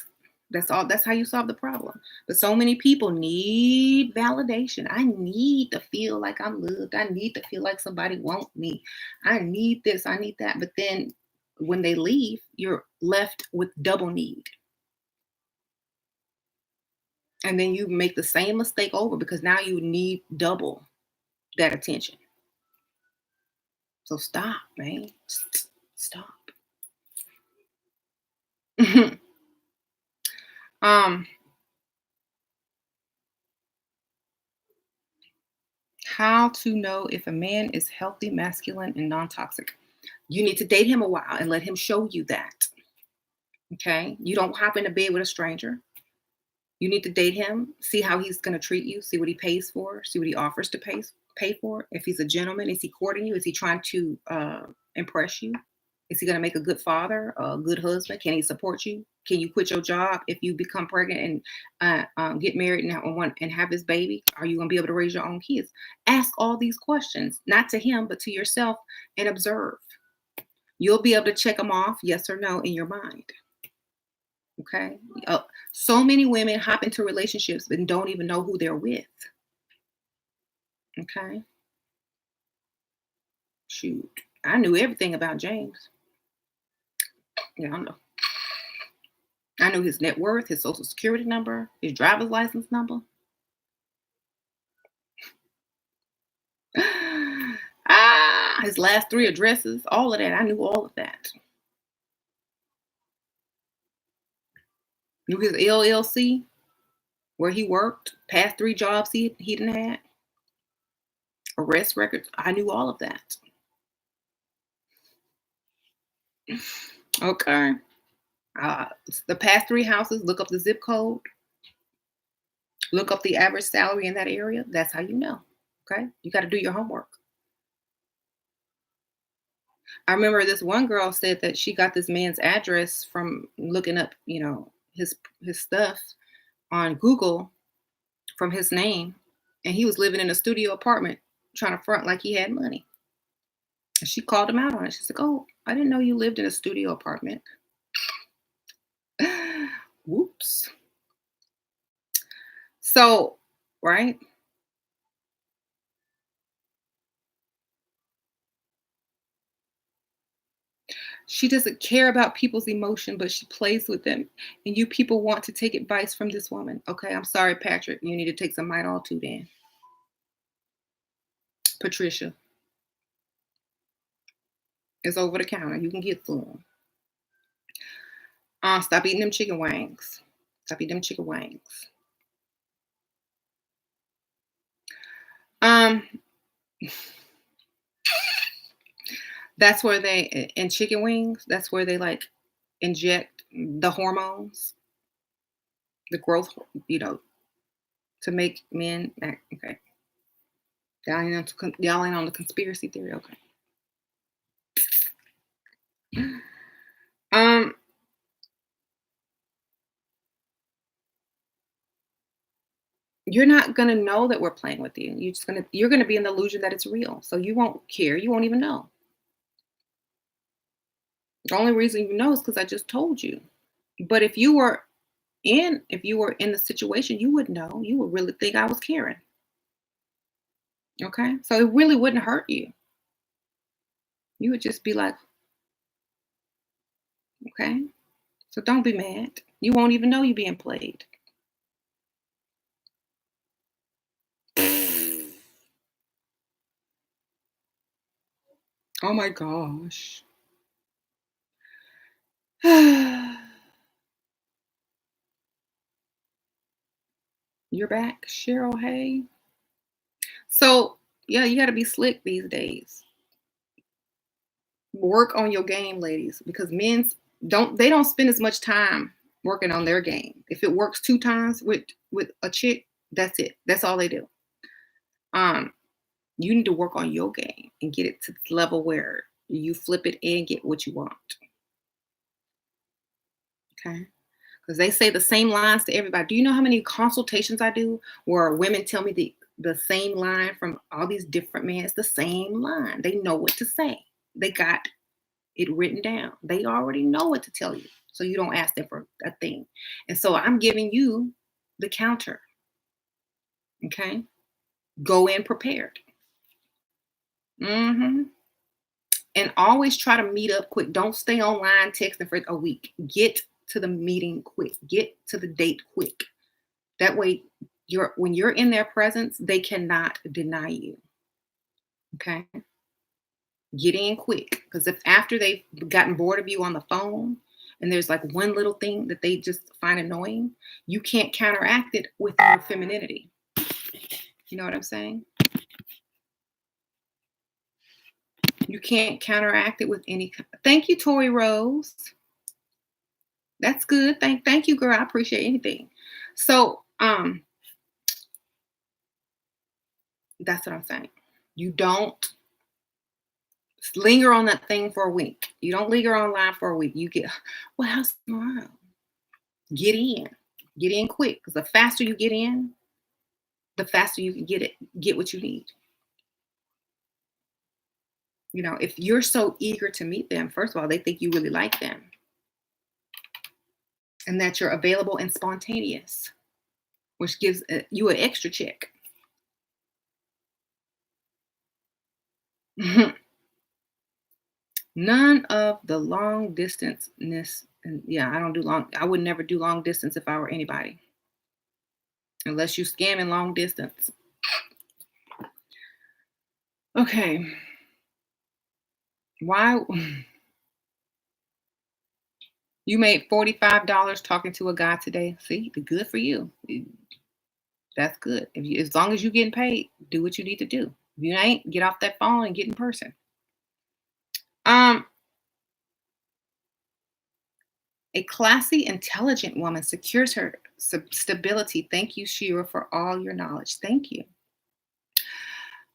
That's all. That's how you solve the problem. But so many people need validation. I need to feel like I'm loved. I need to feel like somebody wants me. I need this. I need that. But then when they leave, you're left with double need. And then you make the same mistake over because now you need double that attention. So stop, man. Stop. um, how to know if a man is healthy, masculine, and non-toxic. You need to date him a while and let him show you that. Okay. You don't hop into bed with a stranger. You need to date him, see how he's going to treat you, see what he pays for, see what he offers to pay for. If he's a gentleman, is he courting you? Is he trying to impress you? Is he going to make a good father, a good husband? Can he support you? Can you quit your job if you become pregnant and get married and have this baby? Are you going to be able to raise your own kids? Ask all these questions, not to him, but to yourself, and observe. You'll be able to check them off, yes or no, in your mind. Okay. So many women hop into relationships and don't even know who they're with. Okay. Shoot. I knew everything about James. Yeah, I know. I knew his net worth, his social security number, his driver's license number. His last 3 addresses, all of that. I knew all of that. Knew his LLC, where he worked, past 3 jobs he didn't have, arrest records. I knew all of that. Okay. The past 3 houses, look up the zip code, look up the average salary in that area. That's how you know. Okay. You got to do your homework. I remember this one girl said that she got this man's address from looking up, his stuff on Google from his name, and he was living in a studio apartment trying to front like he had money. And she called him out on it. She's like, "Oh, I didn't know you lived in a studio apartment." Whoops. So, right? She doesn't care about people's emotion, but she plays with them. And you people want to take advice from this woman. Okay, I'm sorry, Patrick. You need to take some Midol too then. Patricia. It's over the counter. You can get some. Stop eating them chicken wings. Stop eating them chicken wings. That's where in chicken wings, that's where they like inject the hormones, the growth, to make men act. Okay. Y'all ain't on the conspiracy theory. Okay. You're not gonna know that we're playing with you. You're gonna be in the illusion that it's real. So you won't care. You won't even know. The only reason you know is because I just told you. But if you were in the situation, you would know. You would really think I was caring. Okay. So it really wouldn't hurt you. You would just be like, okay. So don't be mad. You won't even know you're being played. Oh my gosh. You're back, Cheryl Hay. So yeah, you gotta be slick these days. Work on your game, ladies, because men don't spend as much time working on their game. If it works 2 times with a chick, that's it. That's all they do. You need to work on your game and get it to the level where you flip it and get what you want. Okay. Because they say the same lines to everybody. Do you know how many consultations I do where women tell me the same line from all these different men? It's the same line. They know what to say. They got it written down. They already know what to tell you. So you don't ask them for a thing. And so I'm giving you the counter. Okay. Go in prepared. And always try to meet up quick. Don't stay online texting for a week. Get to the meeting quick. Get to the date quick. That way, when you're in their presence, they cannot deny you. Okay? Get in quick. Because if after they've gotten bored of you on the phone and there's like one little thing that they just find annoying, you can't counteract it with your femininity. You know what I'm saying? You can't counteract it with any. Thank you, Tori Rose. That's good. Thank you, girl. I appreciate anything. So, that's what I'm saying. You don't Linger on that thing for a week. You don't linger online for a week. You get, well, how's tomorrow? Get in. Get in quick. Because the faster you get in, the faster you can get what you need. If you're so eager to meet them, first of all, they think you really like them. And that you're available and spontaneous, which gives you an extra check. None of the long distance-ness. And yeah, I would never do long distance if I were anybody. Unless you scamming long distance. Okay. Why you made $45 talking to a guy today? See, good for you. That's good. As long as you're getting paid, do what you need to do. If you ain't, get off that phone and get in person. A classy, intelligent woman secures her stability. Thank you, Shira, for all your knowledge. Thank you.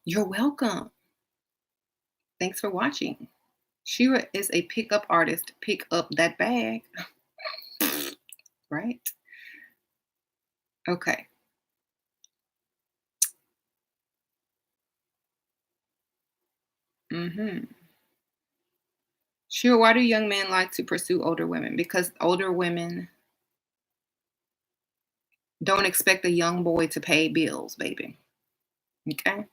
You're welcome. Thanks for watching. Shira is a pickup artist. Pick up that bag. Right? Okay. Shira, why do young men like to pursue older women? Because older women don't expect a young boy to pay bills, baby. Okay?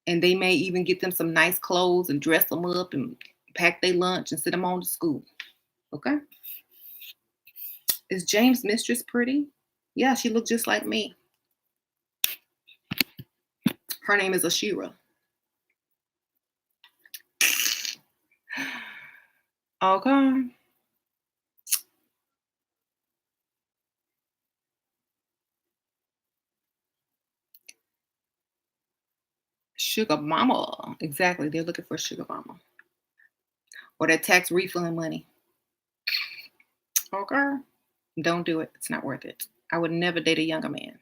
And they may even get them some nice clothes and dress them up and pack their lunch and send them on to school. Okay? Is James' mistress pretty? Yeah, she looked just like me. Her name is Ashira. Okay. Sugar mama. Exactly. They're looking for sugar mama. Or that tax refund money. Okay. Don't do it. It's not worth it. I would never date a younger man.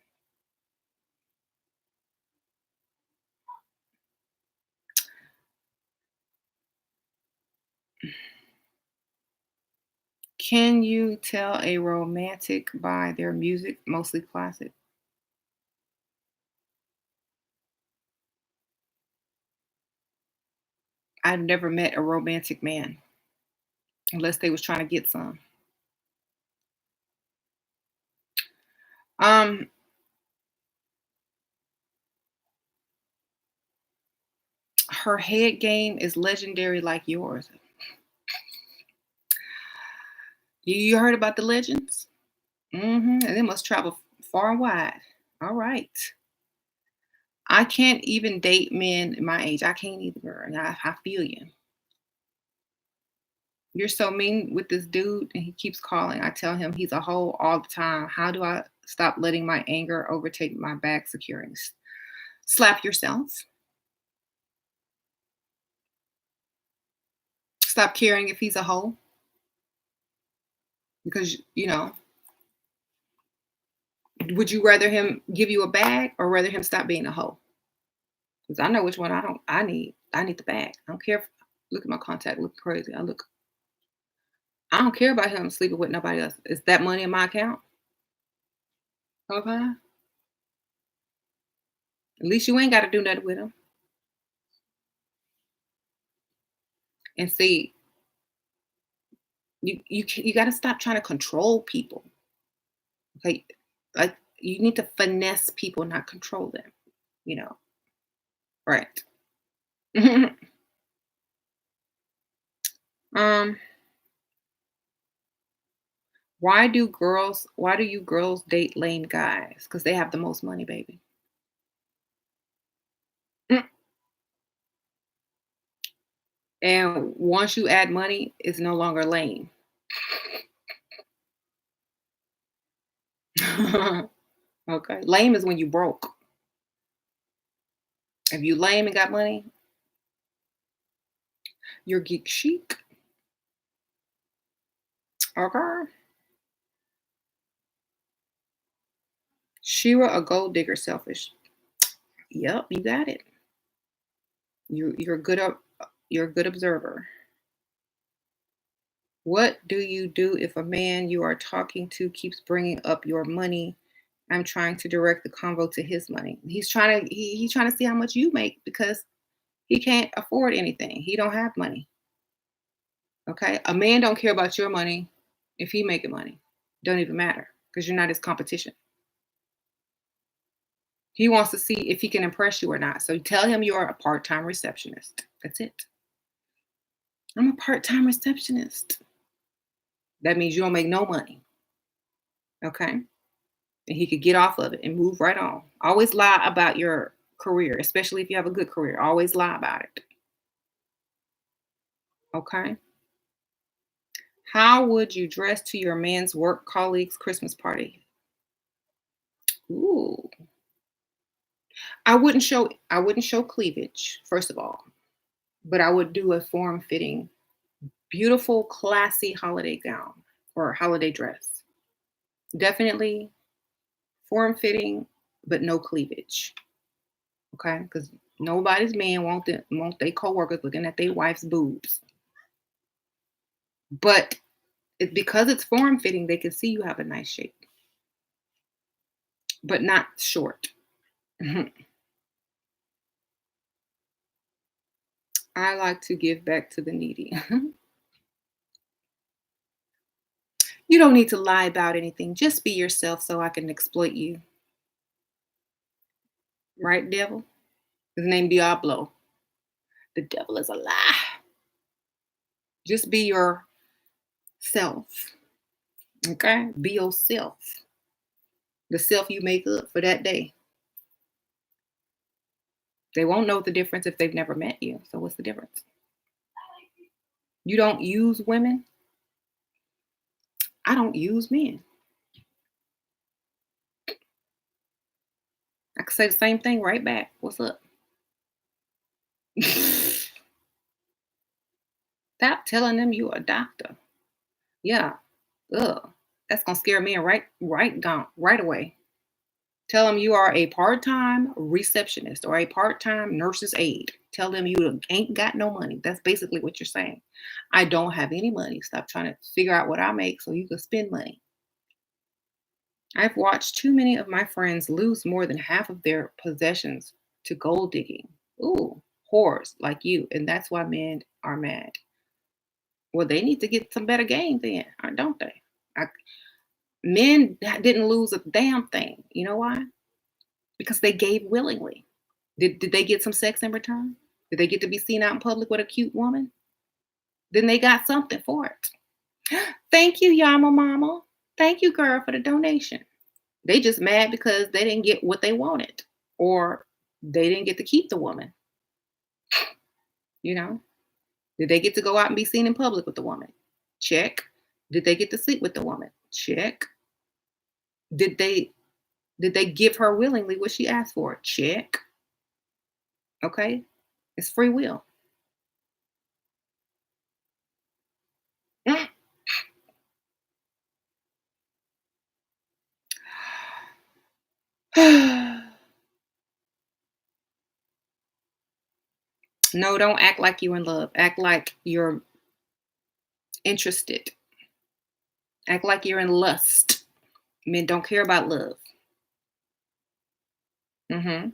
Can you tell a romantic by their music, mostly classic? I've never met a romantic man unless they was trying to get some. Um, her head game is legendary like yours. You heard about the legends? And they must travel far and wide. All right. I can't even date men my age. I can't either, girl. And I feel you. You're so mean with this dude, and he keeps calling. I tell him he's a hoe all the time. How do I stop letting my anger overtake my bag securities? Slap yourself. Stop caring if he's a hoe. Because, would you rather him give you a bag or rather him stop being a hoe? Because I know which one I need. I need the bag. I don't care if, look at my contact, look crazy. I don't care about him sleeping with nobody else. Is that money in my account? Okay. At least you ain't got to do nothing with him. And see, you got to stop trying to control people. Okay, like you need to finesse people, not control them. You know, right? um, why do you girls date lame guys? Because they have the most money, baby. Mm. And once you add money, it's no longer lame. Okay, lame is when you broke. If you lame and got money, you're geek chic. Okay. Shira, a gold digger, selfish. Yep, you got it. You're good up. You're a good observer. What do you do if a man you are talking to keeps bringing up your money? I'm trying to direct the convo to his money. He's trying to see how much you make because he can't afford anything. He don't have money. Okay? A man don't care about your money if he making money. Don't even matter because you're not his competition. He wants to see if he can impress you or not. So tell him you're a part-time receptionist. That's it. I'm a part-time receptionist. That means you don't make no money. Okay? And he could get off of it and move right on. Always lie about your career, especially if you have a good career. Always lie about it. Okay? How would you dress to your man's work colleague's Christmas party? Ooh. I wouldn't show cleavage, first of all, but I would do a form-fitting, beautiful, classy holiday gown or holiday dress. Definitely form-fitting, but no cleavage. Okay? Because nobody's man want their coworkers looking at their wife's boobs. But because it's form-fitting, they can see you have a nice shape, but not short. I like to give back to the needy. You don't need to lie about anything. Just be yourself so I can exploit you. Right, devil? His name Diablo. The devil is a lie. Just be yourself. Okay? Be yourself. The self you make up for that day. They won't know the difference if they've never met you. So what's the difference? You don't use women. I don't use men. I could say the same thing right back. What's up? Stop telling them you a doctor. Yeah. Ugh. That's gonna scare me right away. Tell them you are a part-time receptionist or a part-time nurse's aide. Tell them you ain't got no money. That's basically what you're saying. I don't have any money. Stop trying to figure out what I make so you can spend money. I've watched too many of my friends lose more than half of their possessions to gold digging. Ooh, whores like you. And that's why men are mad. Well, they need to get some better game then, don't they? I, Men didn't lose a damn thing. You know why? Because they gave willingly. Did they get some sex in return? Did they get to be seen out in public with a cute woman? Then they got something for it. Thank you, Yama Mama. Thank you, girl, for the donation. They just mad because they didn't get what they wanted, or they didn't get to keep the woman. You know, did they get to go out and be seen in public with the woman? Check. Did they get to sleep with the woman? Check. Did they give her willingly what she asked for? Check. Okay, it's free will. No, don't act like you're in love. Act like you're interested. Act like you're in lust. Men don't care about love. Hmm.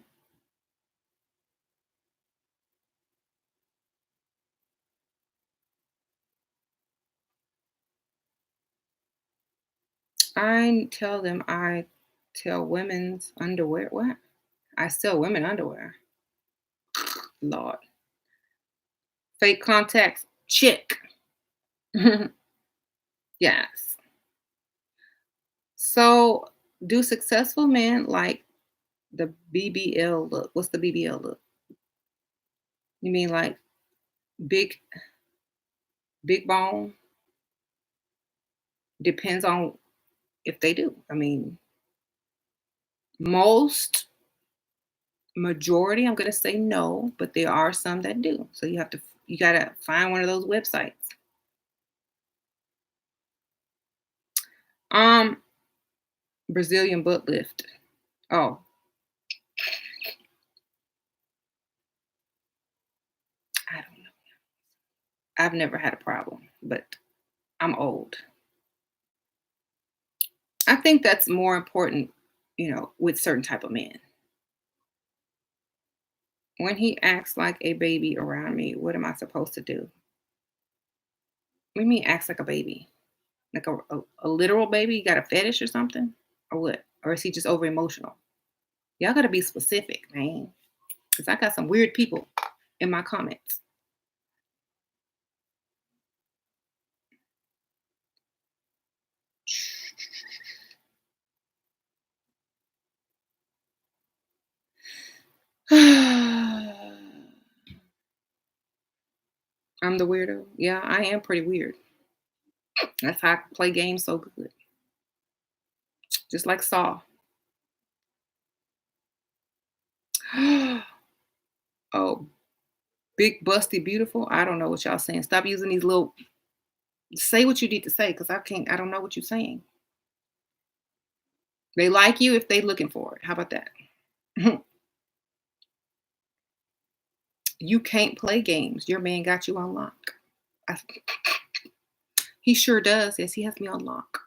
I tell women's underwear. What? I sell women underwear. Lord. Fake contacts. Check. Yes. So, do successful men like the BBL look? What's the BBL look? You mean like big, big bone? Depends on if they do. I mean, most majority, I'm gonna say no, but there are some that do. So you gotta find one of those websites. Um, Brazilian butt lift. Oh, I don't know. I've never had a problem, but I'm old. I think that's more important, with certain type of men. When he acts like a baby around me, what am I supposed to do? What do you mean acts like a baby? Like a literal baby? You got a fetish or something? Or what? Or is he just over emotional? Y'all gotta be specific, man. Because I got some weird people in my comments. I'm the weirdo. Yeah, I am pretty weird. That's how I play games so good. Just like Saw. Oh, big, busty, beautiful. I don't know what y'all saying. Stop using these little. Say what you need to say, because I can't. I don't know what you're saying. They like you if they looking for it. How about that? You can't play games. Your man got you on lock. I, he sure does. Yes, he has me on lock.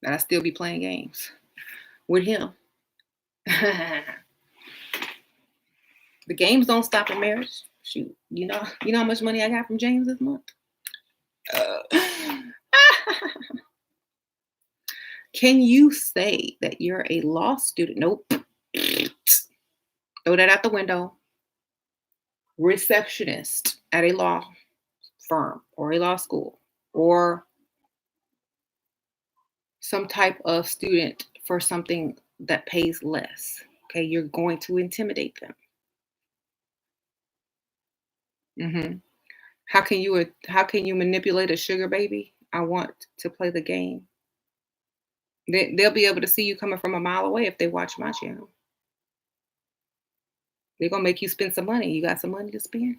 But I still be playing games with him. The games don't stop in marriage. Shoot, you know how much money I got from James this month. Uh, Can you say that you're a law student? Nope. Throw that out the window. Receptionist at a law firm or a law school, or some type of student for something that pays less. Okay, you're going to intimidate them. Hmm. How can you manipulate a sugar baby? I want to play the game. They'll be able to see you coming from a mile away if they watch my channel. They're gonna make you spend some money. You got some money to spend?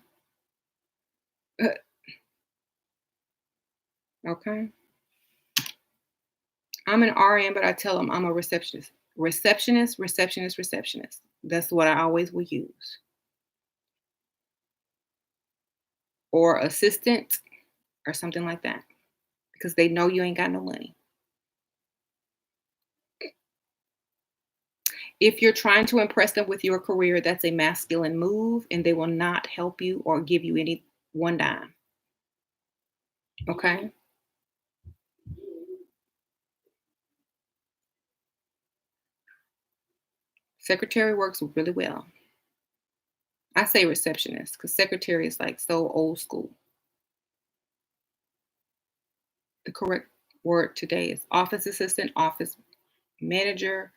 Uh, Okay. I'm an RN, but I tell them I'm a receptionist. Receptionist, receptionist, receptionist. That's what I always will use. Or assistant or something like that. Because they know you ain't got no money. If you're trying to impress them with your career, that's a masculine move and they will not help you or give you any one dime. Okay. Secretary works really well. I say receptionist because secretary is like so old school. The correct word today is office assistant, office manager,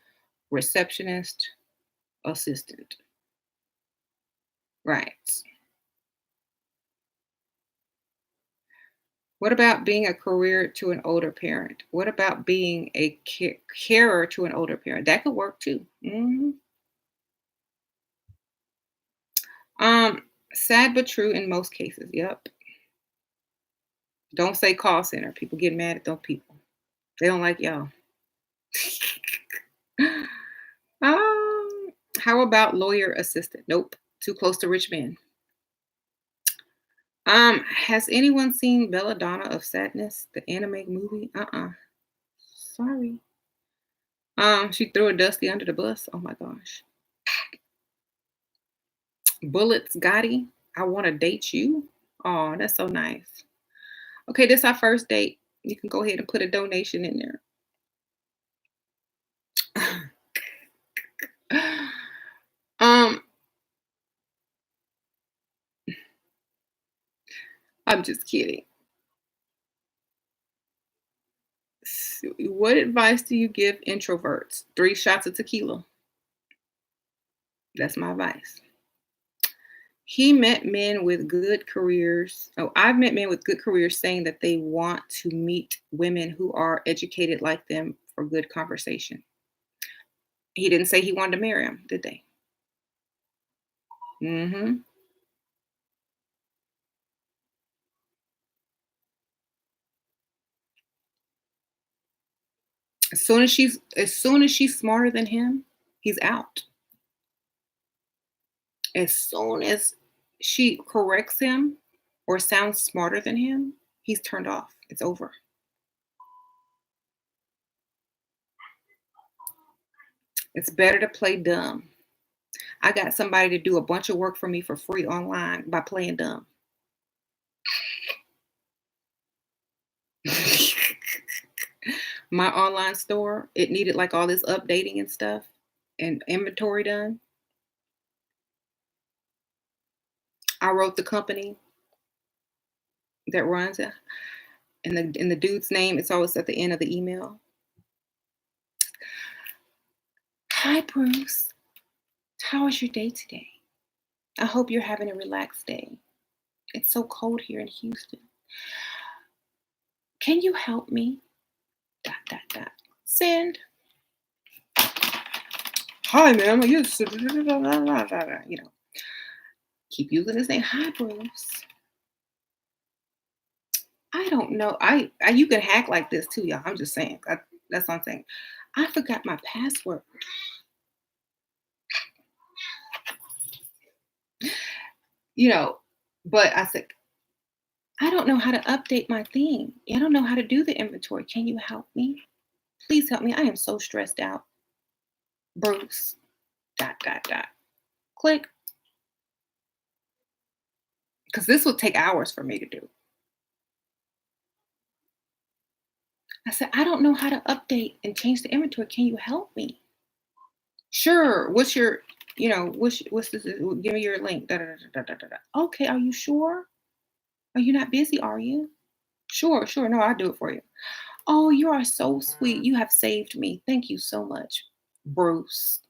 receptionist, assistant. Right. What about being a career to an older parent? What about being a carer to an older parent? That could work too. Um, Sad but true in most cases. Yep. Don't say call center. People get mad at those people. They don't like y'all. How about lawyer assistant? Nope. Too close to rich men. Has anyone seen Belladonna of Sadness, the anime movie? Sorry. She threw a Dusty under the bus. Oh my gosh. Bullets Gotti. I want to date you. Oh, that's so nice. Okay, this our first date. You can go ahead and put a donation in there. um, I'm just kidding. What advice do you give introverts? 3 shots of tequila. That's my advice. He met men with good careers. Oh, I've met men with good careers saying that they want to meet women who are educated like them for good conversation. He didn't say he wanted to marry him, did they? Hmm. As soon as she's smarter than him, he's out. As soon as she corrects him or sounds smarter than him, he's turned off. It's over. It's better to play dumb. I got somebody to do a bunch of work for me for free online by playing dumb. My online store, it needed like all this updating and stuff and inventory done. I wrote the company that runs it, and the dude's name, it's always at the end of the email. Hi, Bruce. How was your day today? I hope you're having a relaxed day. It's so cold here in Houston. Can you help me? ... Send. Hi, ma'am. Yes. You know, keep using his name. Hi, Bruce. I don't know. I you can hack like this too, y'all. I'm just saying. That's what I'm saying. I forgot my password. You know, but I said, I don't know how to update my thing. I don't know how to do the inventory. Can you help me? Please help me. I am so stressed out. Bruce. ... Click. Because this will take hours for me to do. I said, I don't know how to update and change the inventory. Can you help me? Sure. What's your, what's this? Give me your link. Okay. Are you sure? Are you not busy? Are you? Sure. No, I'll do it for you. Oh, you are so sweet. You have saved me. Thank you so much, Bruce.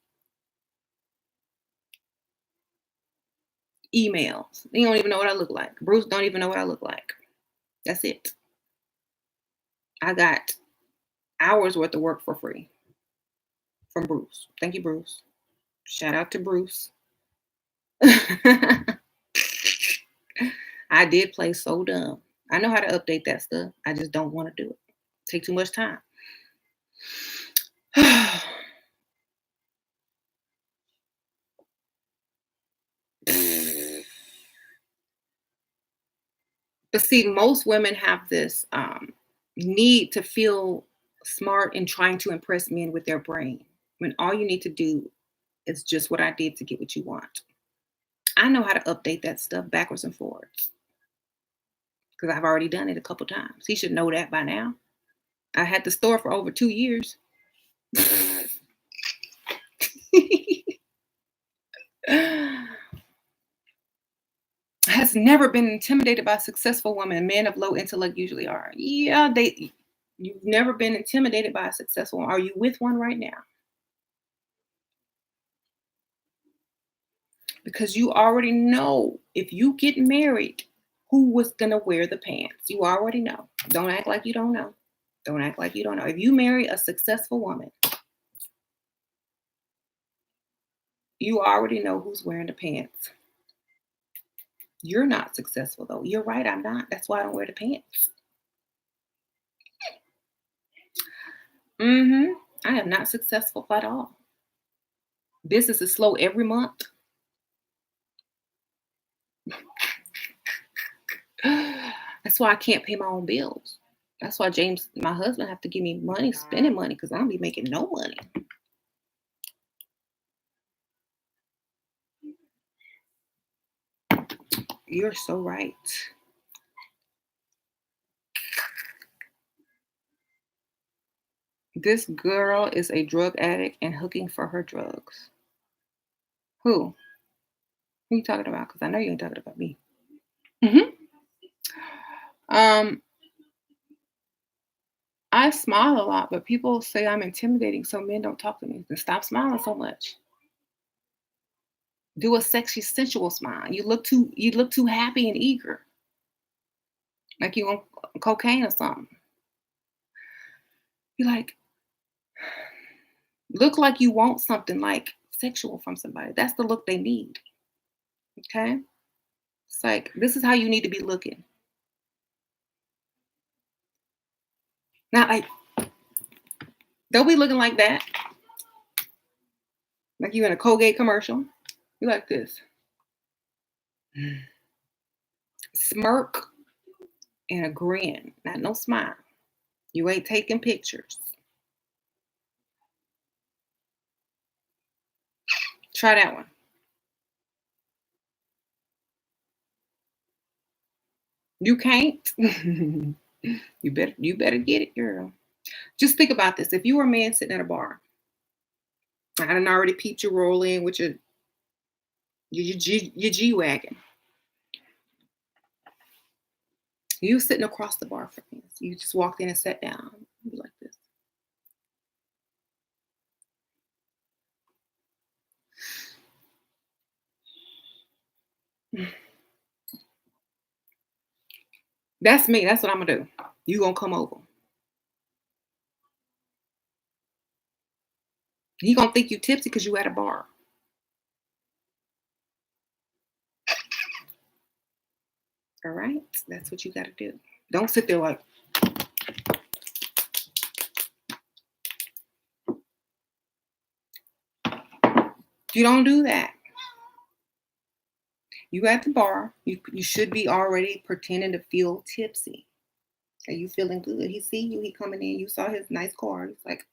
Emails. You don't even know what I look like. Bruce don't even know what I look like. That's it. I got hours worth of work for free from Bruce. Thank you, Bruce. Shout out to Bruce. I did play so dumb. I know how to update that stuff. I just don't want to do it. Take too much time. But see, most women have this need to feel smart and trying to impress men with their brain, when all you need to do is just what I did to get what you want. I know how to update that stuff backwards and forwards because I've already done it a couple times. He should know that by now. I had the store for over 2 years. Has never been intimidated by a successful woman. Men of low intellect usually are. Yeah, you've never been intimidated by a successful one. Are you with one right now? Because you already know if you get married, who was gonna wear the pants. You already know. Don't act like you don't know. Don't act like you don't know. If you marry a successful woman, you already know who's wearing the pants. You're not successful though. You're right, I'm not. That's why I don't wear the pants. I am not successful at all. Business is slow every month. That's why I can't pay my own bills. That's why James, my husband, have to give me money, spending money, because I don't be making no money. You're so right. This girl is a drug addict and hooking for her drugs. Who? Who are you talking about? Because I know you ain't talking about me. I smile a lot, but people say I'm intimidating, so men don't talk to me. Then stop smiling so much. Do a sexy, sensual smile. You look too happy and eager, like you on cocaine or something. You look like you want something like sexual from somebody. That's the look they need. Okay, it's like this is how you need to be looking. Not like don't be looking like that, like you in a Colgate commercial. You like this. Smirk and a grin, not no smile. You ain't taking pictures. Try that one. You can't. You better get it, girl. Just think about this. If you were a man sitting at a bar, I done already peeped you roll in with your G wagon. You sitting across the bar from me. You just walked in and sat down. You be like this. That's me. That's what I'm gonna do. You gonna come over. He gonna think you tipsy because you at a bar. All right? That's what you gotta do. Don't sit there like, you don't do that. You at the bar, you should be already pretending to feel tipsy. Are you feeling good? He see you, he coming in, you saw his nice car. He's like,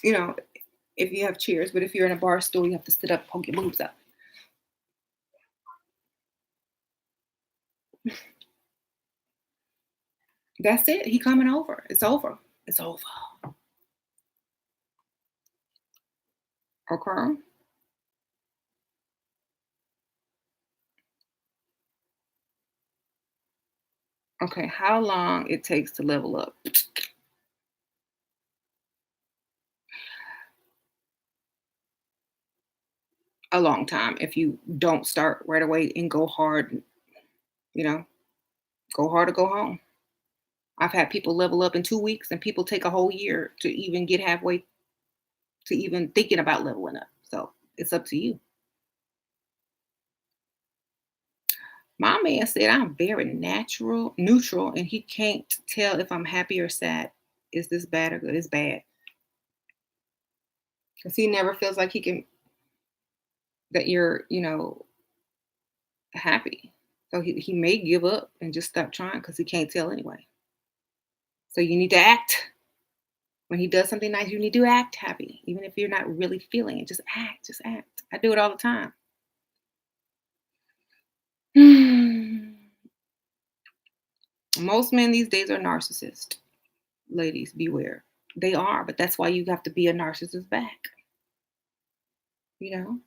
you know, if you have chairs, but if you're in a bar stool, you have to sit up, poke your boobs up. That's it. He coming over. It's over. It's over. Okay. Okay. How long it takes to level up? A long time. If you don't start right away and go hard, you know, go hard or go home. I've had people level up in 2 weeks and people take a whole year to even get halfway to even thinking about leveling up. So it's up to you. My man said I'm very neutral, and he can't tell if I'm happy or sad. Is this bad or good? It's bad. Because he never feels like he can, that you're, happy. So he may give up and just stop trying because he can't tell anyway. So you need to act. When he does something nice, you need to act happy. Even if you're not really feeling it, just act. Just act. I do it all the time. Most men these days are narcissists. Ladies, beware. They are, but that's why you have to be a narcissist back. You know,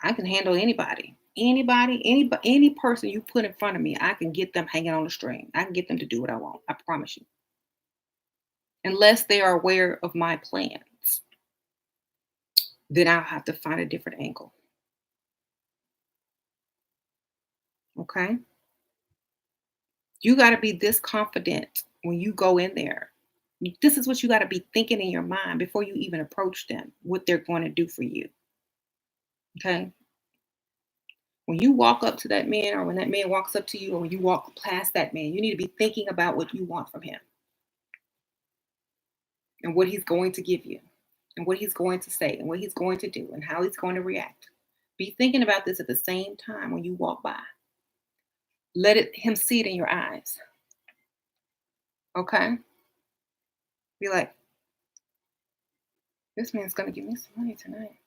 I can handle anybody. Any person you put in front of me, I can get them hanging on a string. I can get them to do what I want. I promise you. Unless they are aware of my plans, then I'll have to find a different angle. Okay? You got to be this confident when you go in there. This is what you got to be thinking in your mind before you even approach them, what they're going to do for you. Okay? When you walk up to that man, or when that man walks up to you, or when you walk past that man, you need to be thinking about what you want from him and what he's going to give you and what he's going to say and what he's going to do and how he's going to react. Be thinking about this at the same time when you walk by. Let him see it in your eyes. Okay? Be like, this man's going to give me some money tonight.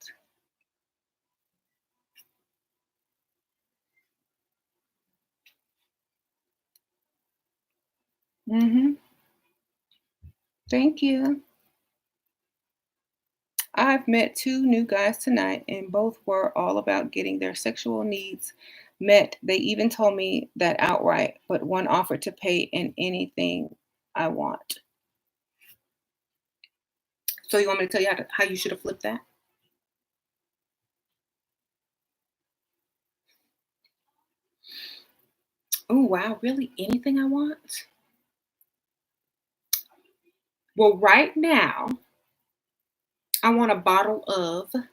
Mm-hmm. Thank you. I've met two new guys tonight, and both were all about getting their sexual needs met. They even told me that outright, but one offered to pay in anything I want. So you want me to tell you how you should have flipped that? Oh, wow, really? Anything I want? Well, right now, I want a bottle of, because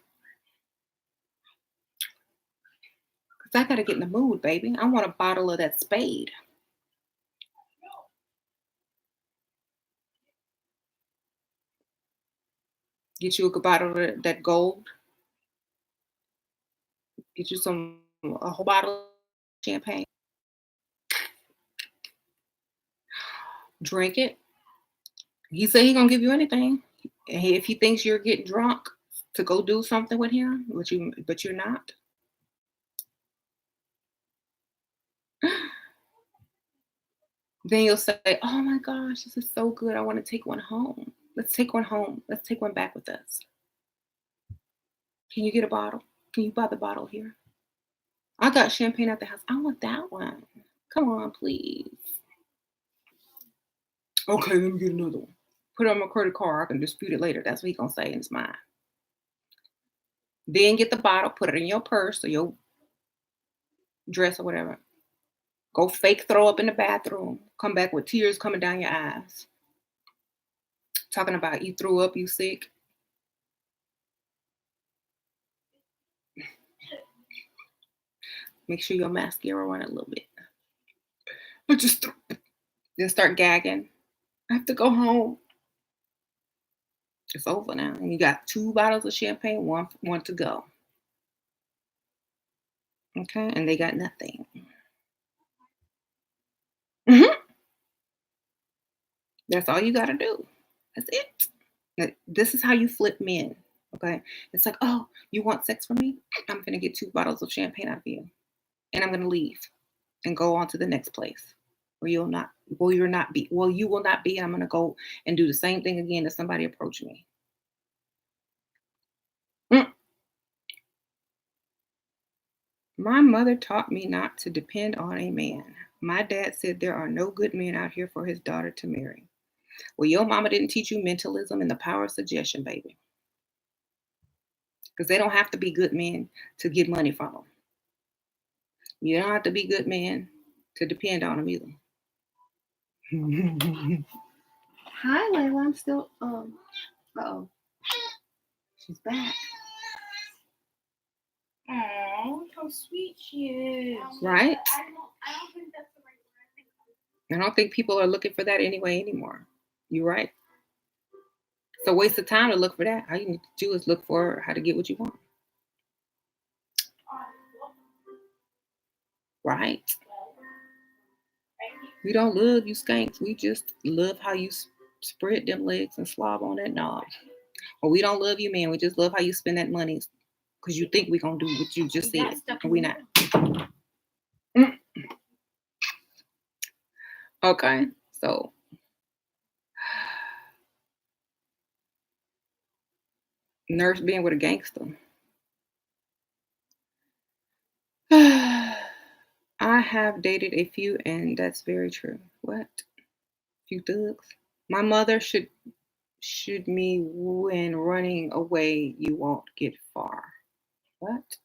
I got to get in the mood, baby. I want a bottle of that Spade. Get you a bottle of that gold. Get you a whole bottle of champagne. Drink it. He said he gonna give you anything. If he thinks you're getting drunk to go do something with him, but you're not. Then you'll say, "Oh my gosh, this is so good. I want to take one home. Let's take one home. Let's take one back with us. Can you get a bottle? Can you buy the bottle here? I got champagne at the house. I want that one. Come on, please." Okay, let me get another one. Put it on my credit card. I can dispute it later. That's what he's gonna say in his mind. Then get the bottle, put it in your purse or your dress or whatever. Go fake throw up in the bathroom. Come back with tears coming down your eyes. Talking about you threw up, you sick. Make sure your mascara run a little bit. But just then start gagging. I have to go home. It's over now. And you got 2 bottles of champagne, one to go. Okay, and they got nothing. Mhm. That's all you gotta do. That's it. This is how you flip men. Okay. It's like, oh, you want sex from me? I'm gonna get 2 bottles of champagne out of you. And I'm gonna leave and go on to the next place where you will not be. Well, you will not be, and I'm gonna go and do the same thing again to somebody approaching me. Mm. My mother taught me not to depend on a man. My dad said there are no good men out here for his daughter to marry. Well, your mama didn't teach you mentalism and the power of suggestion, baby. Because they don't have to be good men to get money from them. You don't have to be good men to depend on them either. Hi, Layla. I'm still. Uh-oh. She's back. Oh, how sweet she is. Right? I don't think that's the right word. I don't think people are looking for that anymore. You're right. It's a waste of time to look for that. All you need to do is look for how to get what you want. Right? We don't love you skanks. We just love how you spread them legs and slob on that knob. Or we don't love you, man. We just love how you spend that money because you think we're going to do what you just said. And we're not. Mm. Okay. So. Nurse being with a gangster. I have dated a few, and that's very true. What? Few thugs? My mother should me when running away you won't get far. What?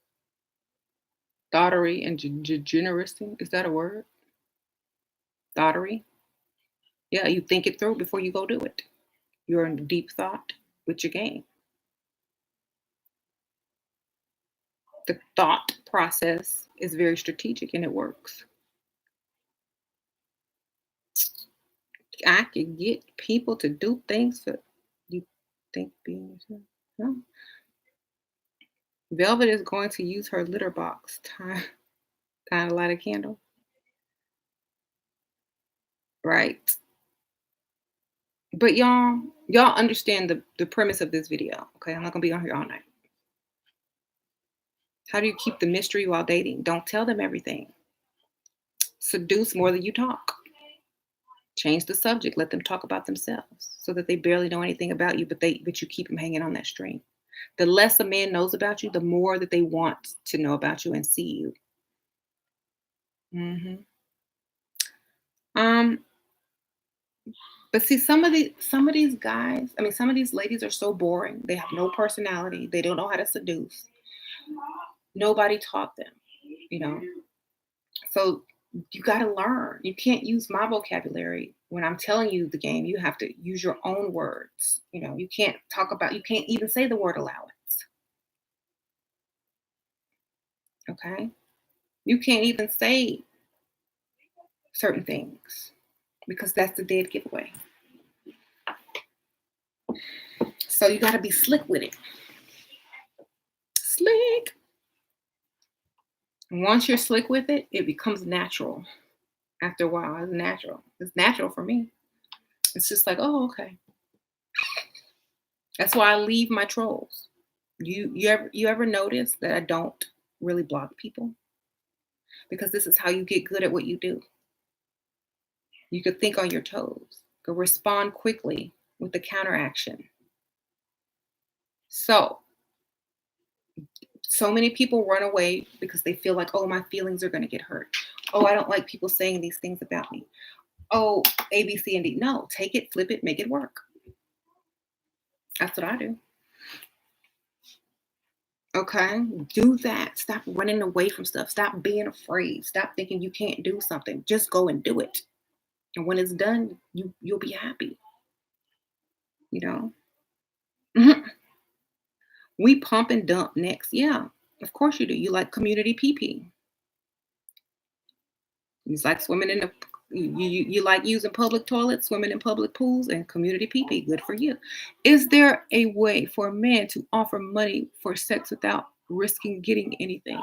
Thoughterly and degeneracy? Is that a word? Thoughterly? Yeah, you think it through before you go do it. You're in deep thought with your game. The thought process is very strategic and it works. I can get people to do things for you think being no. Velvet is going to use her litter box. Time to light a candle. Right. But y'all understand the premise of this video. Okay, I'm not gonna be on here all night. How do you keep the mystery while dating? Don't tell them everything. Seduce more than you talk. Change the subject. Let them talk about themselves so that they barely know anything about you, but you keep them hanging on that string. The less a man knows about you, the more that they want to know about you and see you. Mm-hmm. But see, some of these guys, I mean, some of these ladies are so boring. They have no personality. They don't know how to seduce. Nobody taught them, you know. So you got to learn. You can't use my vocabulary when I'm telling you the game. You have to use your own words. You know, you can't even say the word allowance. Okay? You can't even say certain things because that's the dead giveaway. So So you got to be slick with it. Slick. And once you're slick with it, it becomes natural. After a while, it's natural. It's natural for me. It's just like, oh, okay. That's why I leave my trolls. You ever notice that I don't really block people? Because this is how you get good at what you do. You could think on your toes. You could respond quickly with the counteraction. So many people run away because they feel like, oh, my feelings are going to get hurt. Oh, I don't like people saying these things about me. Oh, A, B, C, and D. No, take it, flip it, make it work. That's what I do. Okay, do that. Stop running away from stuff. Stop being afraid. Stop thinking you can't do something. Just go and do it. And when it's done, you'll be happy. You know. We pump and dump next. Yeah, of course you do. You like community pee. You like swimming in the. You like using public toilets, swimming in public pools, and community pee. Good for you. Is there a way for a man to offer money for sex without risking getting anything?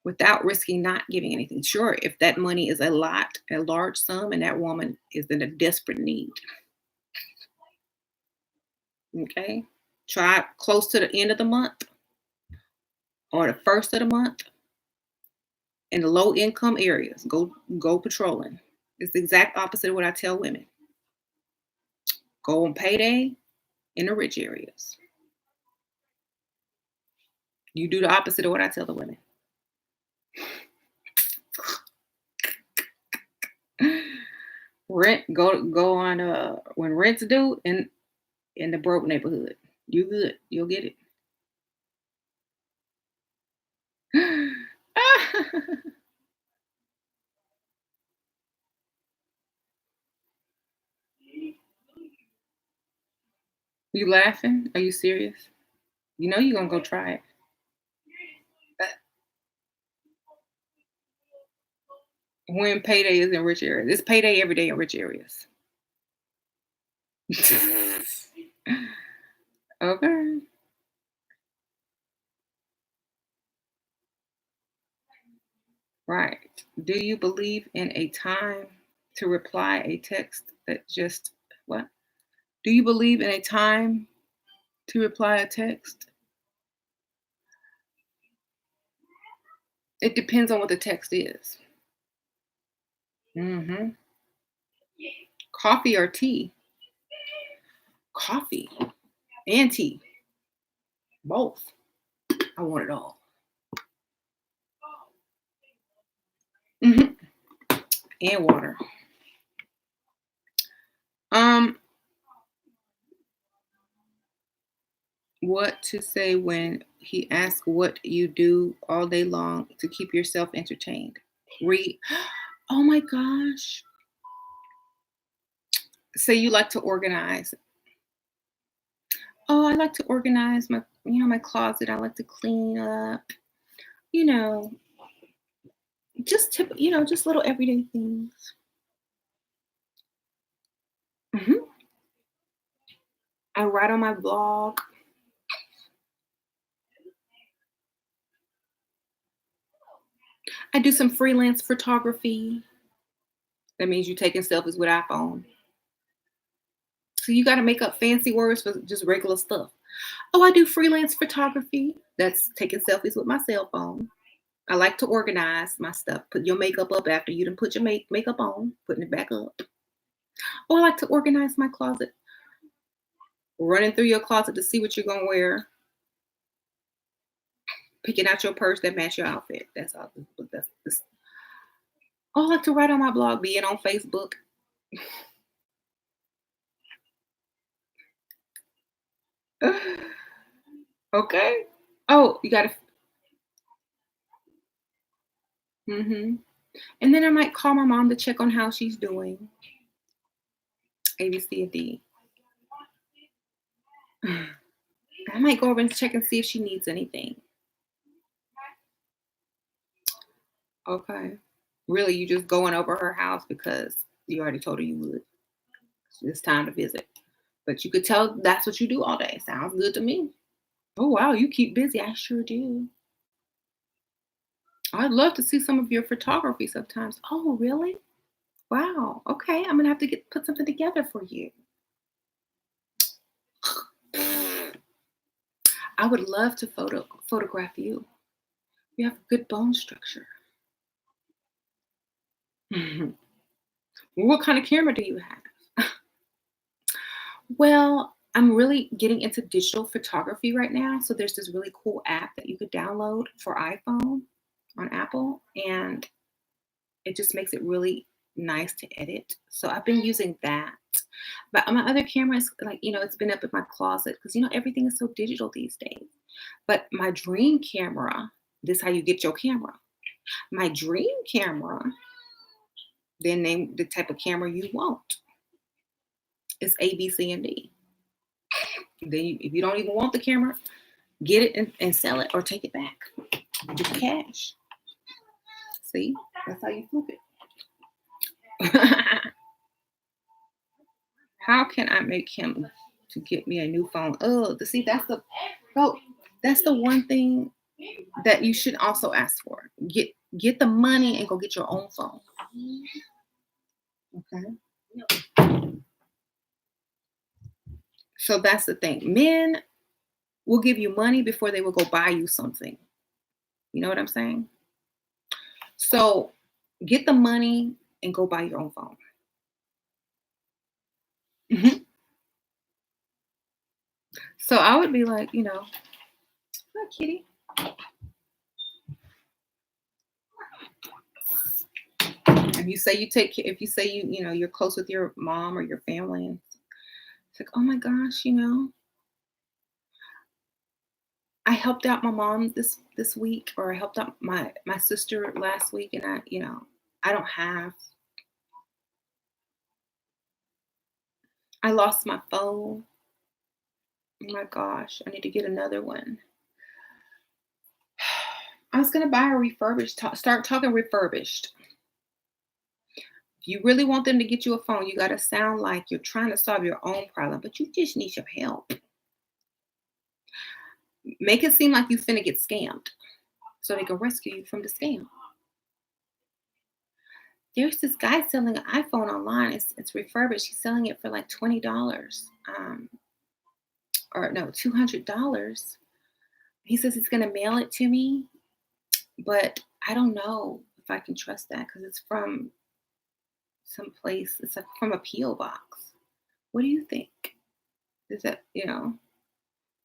Without risking not giving anything. Sure, if that money is a large sum, and that woman is in a desperate need. Okay. Try close to the end of the month or the first of the month in the low income areas. Go patrolling. It's the exact opposite of what I tell women. Go on payday in the rich areas. You do the opposite of what I tell the women. Rent, go on when rent's due in the broke neighborhood. You good. You'll get it. You laughing? Are you serious? You know you're gonna go try it. When payday is in rich areas. It's payday every day in rich areas. Okay. Right. Do you believe in a time to reply a text that just what? Do you believe in a time to reply a text? It depends on what the text is. Hmm. Coffee or tea? Coffee and tea. Both. I want it all. Hmm. And water. Um, what to say when he asks what you do all day long to keep yourself entertained? Read. Oh my gosh. Say you like to organize. Oh, I like to organize my closet. I like to clean up. You know, just little everyday things. Hmm. I write on my blog. I do some freelance photography. That means you taking selfies with iPhone. So you got to make up fancy words for just regular stuff. Oh, I do freelance photography. That's taking selfies with my cell phone. I like to organize my stuff. Put your makeup up after you done put your makeup on, putting it back up. Oh, I like to organize my closet. Running through your closet to see what you're gonna wear. Picking out your purse that match your outfit. That's all. That's. Oh, I like to write on my blog, being on Facebook. Okay. Oh, you gotta. Mm-hmm. And then I might call my mom to check on how she's doing. A, B, C, and D. I might go over and check and see if she needs anything. Okay. Really, you just going over her house because you already told her you would. It's time to visit. But you could tell that's what you do all day. Sounds good to me. Oh, wow, you keep busy. I sure do. I'd love to see some of your photography sometimes. Oh, really? Wow. Okay, I'm gonna have to put something together for you. I would love to photograph you. You have good bone structure. Mhm. What kind of camera do you have? Well, I'm really getting into digital photography right now. So there's this really cool app that you could download for iPhone on Apple, and it just makes it really nice to edit. So I've been using that. But my other camera is like, it's been up in my closet because everything is so digital these days. But my dream camera, this is how you get your camera. My dream camera, then name the type of camera you want. It's A, B, C, and D. Then if you don't even want the camera, get it and sell it or take it back. Get the cash. See, that's how you flip it. How can I make him to get me a new phone? Oh, see, that's the one thing that you should also ask for. Get the money and go get your own phone. Okay. So that's the thing. Men will give you money before they will go buy you something. You know what I'm saying? So get the money and go buy your own phone. Mhm. So I would be like, hi, kitty. If you say you're close with your mom or your family, and it's like, oh my gosh, I helped out my mom this week, or I helped out my sister last week, and I don't have. I lost my phone. Oh my gosh, I need to get another one. I was gonna buy a refurbished. Start talking refurbished. If you really want them to get you a phone, you gotta sound like you're trying to solve your own problem, but you just need some help. Make it seem like you finna get scammed, so they can rescue you from the scam. There's this guy selling an iPhone online. It's refurbished. He's selling it for like $20, or no, $200. He says he's gonna mail it to me, but I don't know if I can trust that because it's from some place. It's like from a PO box. What do you think? Is that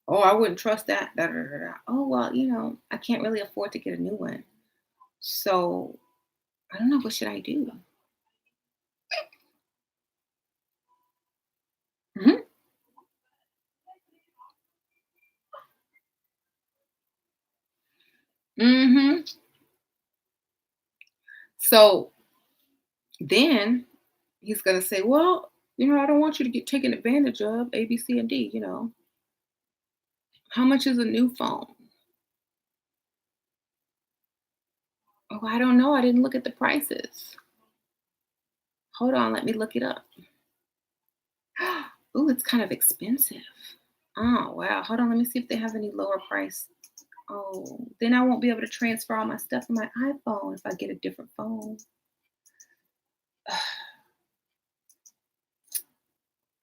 Oh, I wouldn't trust that. Da, da, da, da. Oh well, I can't really afford to get a new one. So I don't know. What should I do? Hmm. Hmm. So then he's gonna say, well, I don't want you to get taken advantage of. A, B, C, and D. How much is a new phone? Oh, I don't know. I didn't look at the prices. Hold on, let me look it up. Oh, it's kind of expensive. Oh, wow. Hold on, let me see if they have any lower price. Oh, then I won't be able to transfer all my stuff from my iPhone if I get a different phone.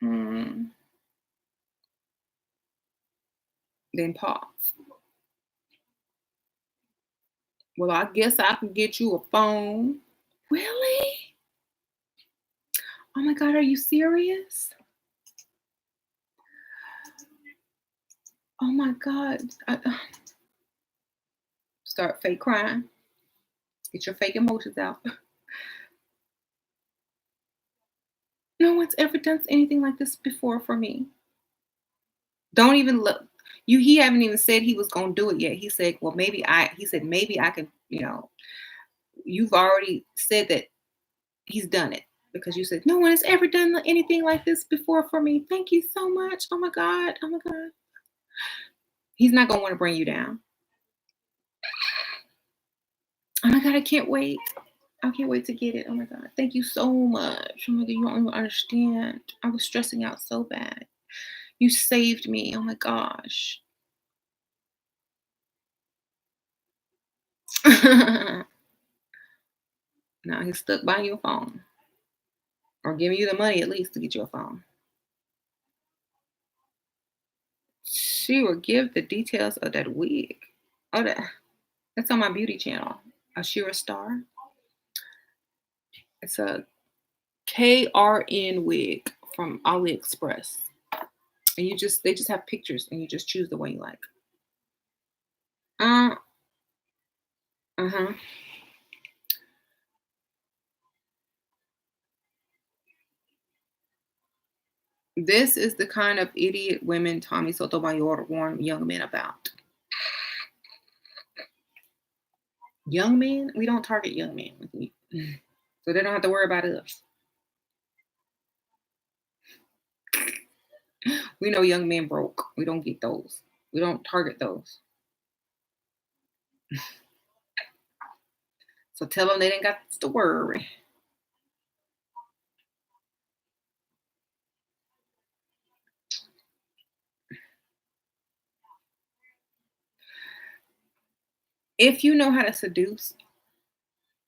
Hmm. Then pause. Well, I guess I can get you a phone. Really? Oh my God, are you serious? Oh my God. Start fake crying. Get your fake emotions out. No one's ever done anything like this before for me. Don't even look. He haven't even said he was gonna do it yet. He said, well, maybe I could, you've already said that he's done it because you said no one has ever done anything like this before for me. Thank you so much. Oh my God. Oh my God. He's not gonna want to bring you down. Oh my God, I can't wait. I can't wait to get it. Oh my God. Thank you so much. Oh my God, you don't even understand. I was stressing out so bad. You saved me. Oh my gosh. Now he's stuck buying you a phone or giving you the money at least to get you a phone. She will give the details of that wig. Oh, that's on my beauty channel. Ashira Star. It's a KRN wig from AliExpress. And they just have pictures and you just choose the one you like. Uh-huh. This is the kind of idiot women Tommy Sotomayor warned young men about. Young men? We don't target young men. So they don't have to worry about us. We know young men broke. We don't get those. We don't target those. So tell them they didn't got to worry. If you know how to seduce,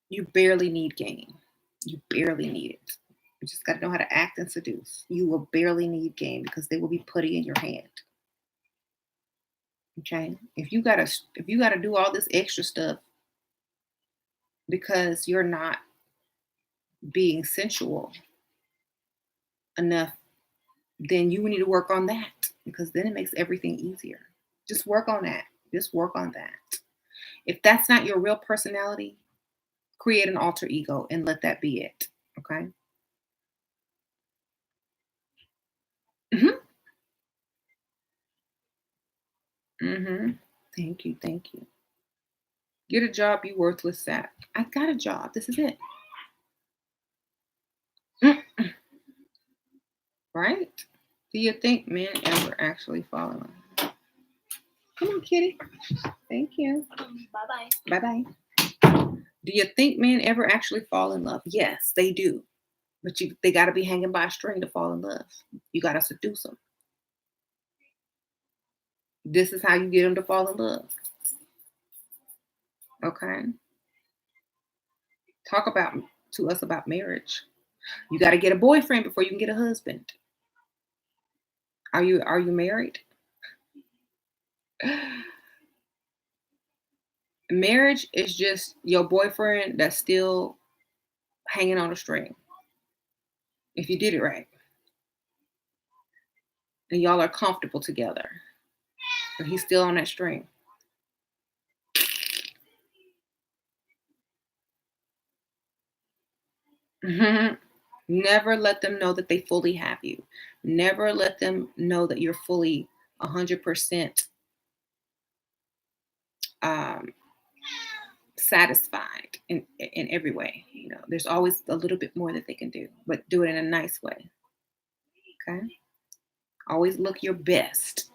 you barely need game. You barely need it. You just got to know how to act and seduce. You will barely need game because they will be putty in your hand. Okay? If you gotta do all this extra stuff because you're not being sensual enough, then you need to work on that because then it makes everything easier. Just work on that. Just work on that. If that's not your real personality, create an alter ego and let that be it. Okay? Mm-hmm. Mm-hmm. Thank you. Thank you. Get a job, you worthless sap. I got a job. This is it. Mm. Right? Do you think men ever actually fall in love? Come on, kitty. Thank you. Bye-bye. Bye-bye. Do you think men ever actually fall in love? Yes, they do. But they got to be hanging by a string to fall in love. You got to seduce them. This is how you get them to fall in love. Okay? Talk to us about marriage. You got to get a boyfriend before you can get a husband. Are you married? Marriage is just your boyfriend that's still hanging on a string. If you did it right. And y'all are comfortable together. But he's still on that string. Mhm. Never let them know that they fully have you. Never let them know that you're fully 100% um, satisfied in every way. You know, there's always a little bit more that they can do, but do it in a nice way. Okay. Always look your best.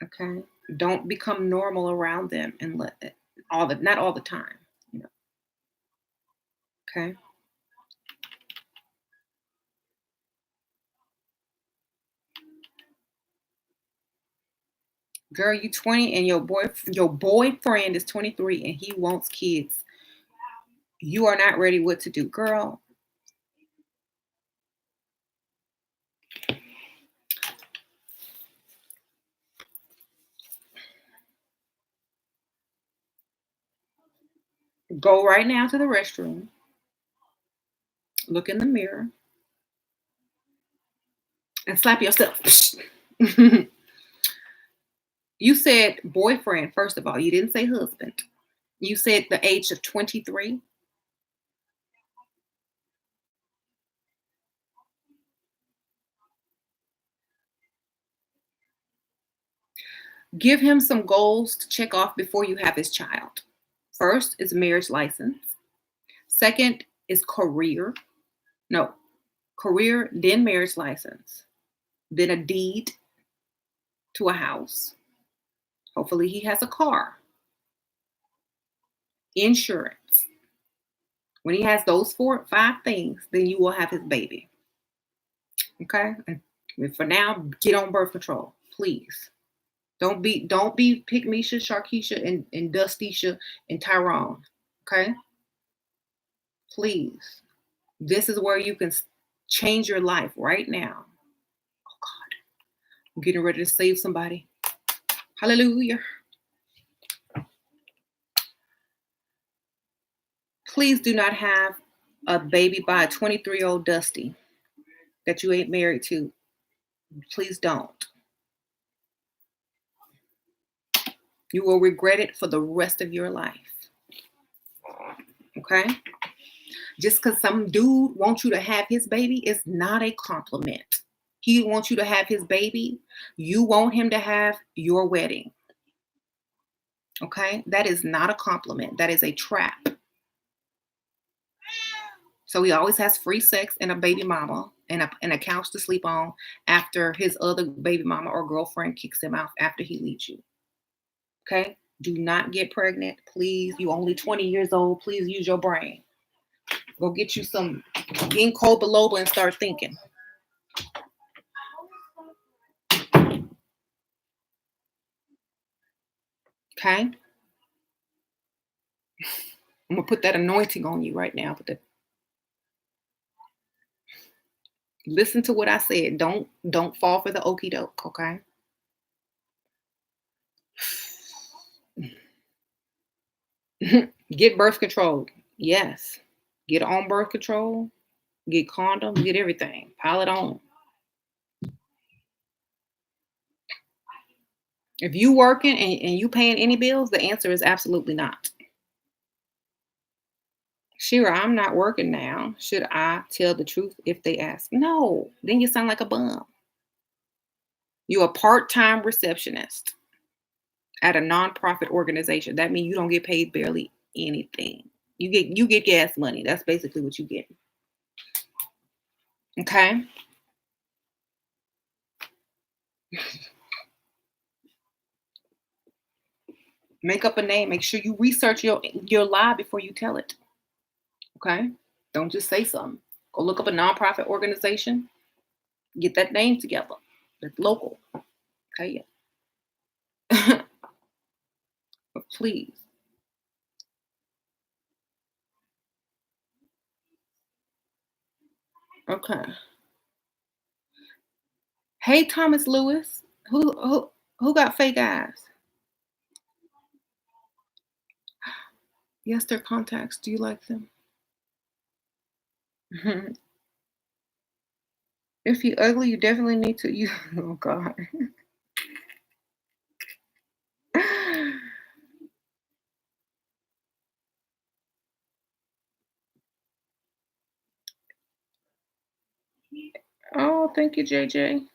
Okay. Don't become normal around them and let it not all the time. You know. Okay. Girl, you 20 and your boyfriend is 23 and he wants kids. You are not ready what to do. Girl, go right now to the restroom. Look in the mirror and slap yourself. You said boyfriend, first of all. You didn't say husband. You said the age of 23. Give him some goals to check off before you have his child. First is marriage license. Second is career. No, career, then marriage license, then a deed to a house. Hopefully, he has a car, insurance. When he has those 4 5 things, then you will have his baby. Okay? And for now, get on birth control, please. Don't be Pick Misha, Sharkeisha, and Dustisha and Tyrone. Okay? Please. This is where you can change your life right now. Oh God. I'm getting ready to save somebody. Hallelujah. Please do not have a baby by a 23-year-old Dusty that you ain't married to. Please don't. You will regret it for the rest of your life. Okay? Just because some dude wants you to have his baby is not a compliment. He wants you to have his baby. You want him to have your wedding. Okay? That is not a compliment. That is a trap. So he always has free sex and a baby mama and a couch to sleep on after his other baby mama or girlfriend kicks him out after he leaves you. Okay? Do not get pregnant. Please. You only 20 years old. Please use your brain. Go get you some ginkgo biloba and start thinking. Okay? I'm going to put that anointing on you right now. Listen to what I said. Don't fall for the okie doke, okay? Get birth control. Yes. Get on birth control. Get condoms. Get everything. Pile it on. If you working and you paying any bills, the answer is absolutely not. Shira, I'm not working now. Should I tell the truth if they ask? No. Then you sound like a bum. You're a part-time receptionist at a nonprofit organization. That means you don't get paid barely anything. You get gas money. That's basically what you get. Okay? Make up a name. Make sure you research your lie before you tell it. Okay? Don't just say something. Go look up a nonprofit organization. Get that name together. That's local. Okay? Yeah. But please. Okay. Hey, Thomas Lewis. Who got fake eyes? Yes, they're contacts. Do you like them? If you ugly, you definitely need to use. Oh God. Oh, thank you, JJ.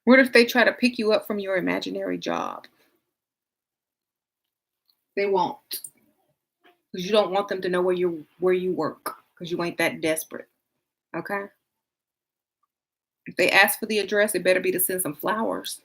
What if they try to pick you up from your imaginary job? They won't, because you don't want them to know where you work, because you ain't that desperate. Okay. If they ask for the address, it better be to send some flowers.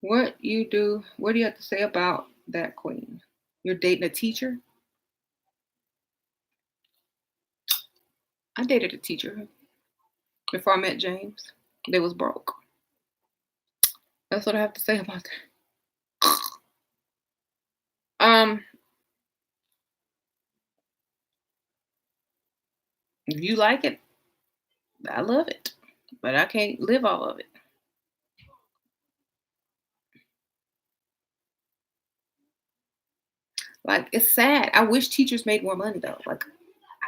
What do you have to say about that, Queen? You're dating a teacher? I dated a teacher before I met James. They was broke. That's what I have to say about that. If you like it, I love it. But I can't live all of it. Like, it's sad. I wish teachers made more money though. Like,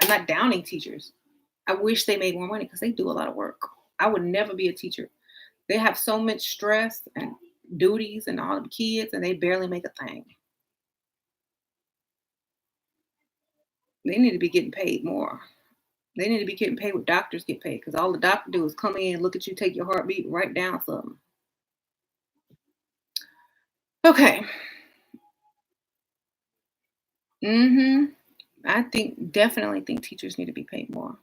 I'm not downing teachers. I wish they made more money because they do a lot of work. I would never be a teacher. They have so much stress and duties and all the kids, and they barely make a thing. They need to be getting paid more. They need to be getting paid what doctors get paid, because all the doctor do is come in, look at you, take your heartbeat, write down something. Okay. I definitely think teachers need to be paid more.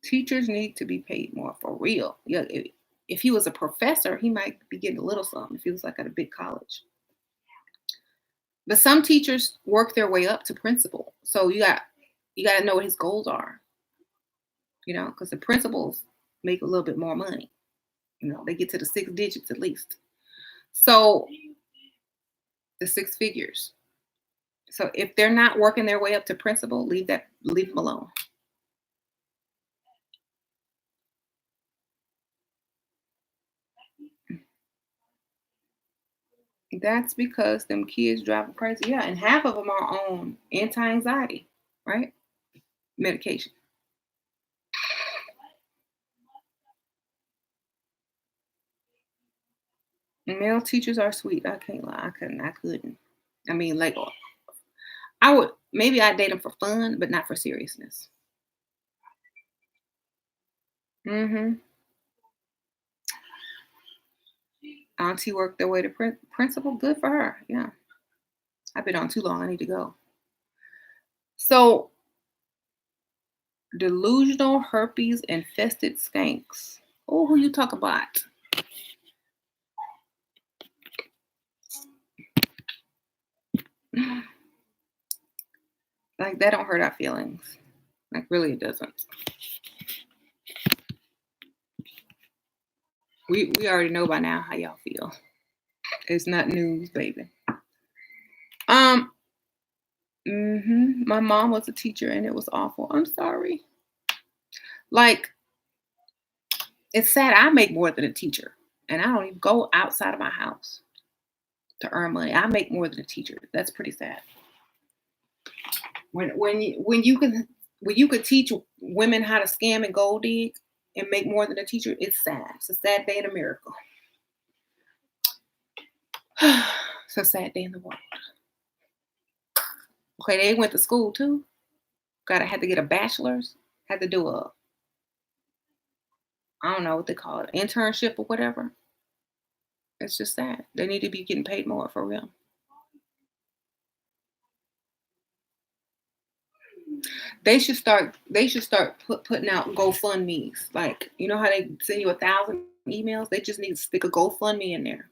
Teachers need to be paid more for real. Yeah, if he was a professor, he might be getting a little something if he was like at a big college. But some teachers work their way up to principal. So you got to know what his goals are, because the principals make a little bit more money. They get to the six digits at least. So the six figures. So if they're not working their way up to principal, leave them alone. That's because them kids drive them crazy. Yeah, and half of them are on anti-anxiety, right? Medication. Male teachers are sweet. I can't lie. I couldn't. I couldn't. I mean, like, I would maybe I'd date them for fun, but not for seriousness. Hmm. Auntie worked their way to principal. Good for her. Yeah, I've been on too long. I need to go. So, delusional herpes infested skanks. Oh, who you talk about? Like that don't hurt our feelings. Like really, it doesn't. We already know by now how y'all feel. It's not news, baby. Um. My mom was a teacher, and it was awful. I'm sorry. Like it's sad. I make more than a teacher, and I don't even go outside of my house to earn money. I make more than a teacher. That's pretty sad. When you could teach women how to scam and gold dig and make more than a teacher, it's sad. It's a sad day in America. It's a sad day in the world. Okay, they went to school too. Had to get a bachelor's. Had to do a I don't know what they call it, internship or whatever. It's just sad. They need to be getting paid more for real. They should start putting out GoFundMe's. Like, you know how they send you 1,000 emails? They just need to stick a GoFundMe in there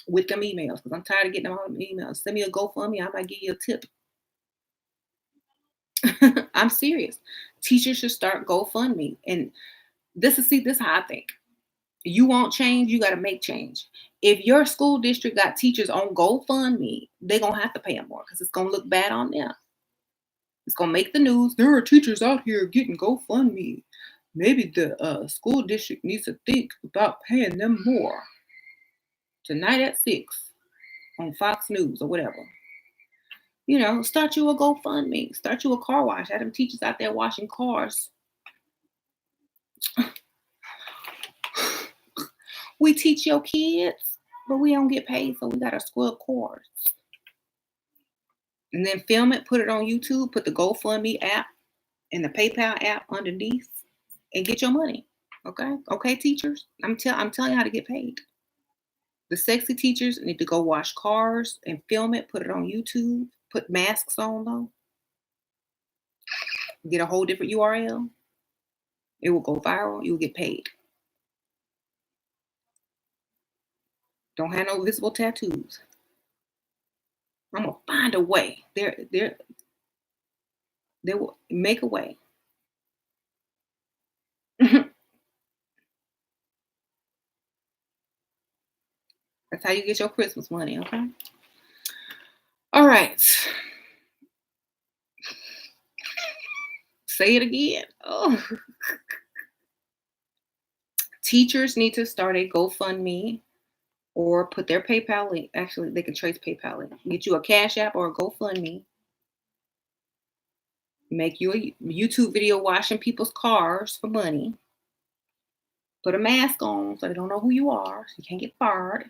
with them emails because I'm tired of getting all them emails. Send me a GoFundMe, I might give you a tip. I'm serious. Teachers should start GoFundMe. And this is how I think. You want change, you got to make change. If your school district got teachers on GoFundMe, they're going to have to pay them more because it's going to look bad on them. It's going to make the news. There are teachers out here getting GoFundMe. Maybe the school district needs to think about paying them more. Tonight at 6 on Fox News or whatever. Start you a GoFundMe. Start you a car wash. Have them teachers out there washing cars. We teach your kids, but we don't get paid, so we got to scrub cars. And then film it, put it on YouTube, put the GoFundMe app and the PayPal app underneath, and get your money. Okay, teachers. I'm telling you how to get paid. The sexy teachers need to go wash cars and film it, put it on YouTube, put masks on though, get a whole different URL. It will go viral. You will get paid. Don't have no visible tattoos. I'm gonna find a way. They will make a way. That's how you get your Christmas money, okay? All right. Say it again. Oh. Teachers need to start a GoFundMe or put their PayPal link. Actually, they can trace PayPal link. Get you a Cash App or a GoFundMe. Make you a YouTube video washing people's cars for money. Put a mask on so they don't know who you are. So you can't get fired.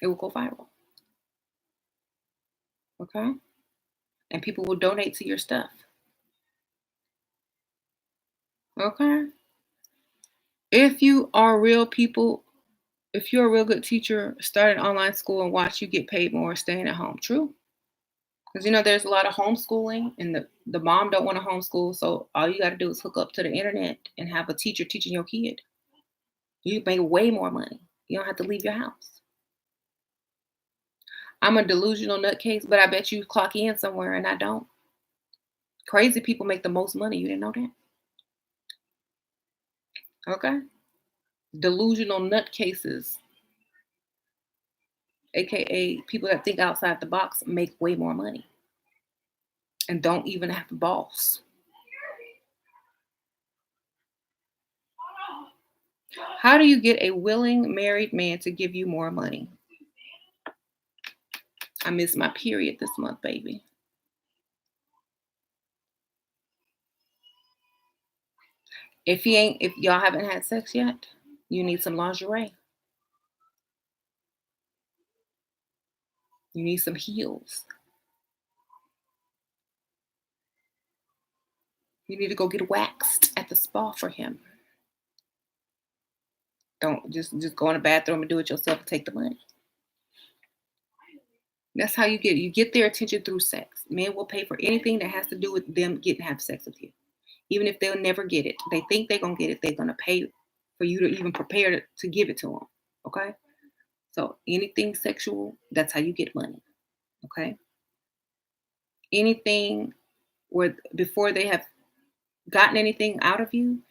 It will go viral. Okay? And people will donate to your stuff. Okay? If you are real people, If you're a real good teacher, start an online school and watch you get paid more staying at home. True. Because there's a lot of homeschooling and the mom don't want to homeschool. So all you got to do is hook up to the internet and have a teacher teaching your kid. You make way more money. You don't have to leave your house. I'm a delusional nutcase, but I bet you clock in somewhere and I don't. Crazy people make the most money. You didn't know that? Okay. Delusional nutcases, aka people that think outside the box, make way more money and don't even have a boss. How do you get a willing married man to give you more money? I missed my period this month, baby. If y'all haven't had sex yet, you need some lingerie. You need some heels. You need to go get waxed at the spa for him. Don't just go in the bathroom and do it yourself and take the money. That's how you get their attention through sex. Men will pay for anything that has to do with them getting to have sex with you. Even if they'll never get it. They think they're gonna get it, they're gonna pay for you to even prepare to give it to them. Okay? So anything sexual, that's how you get money. Okay? Anything where before they have gotten anything out of you,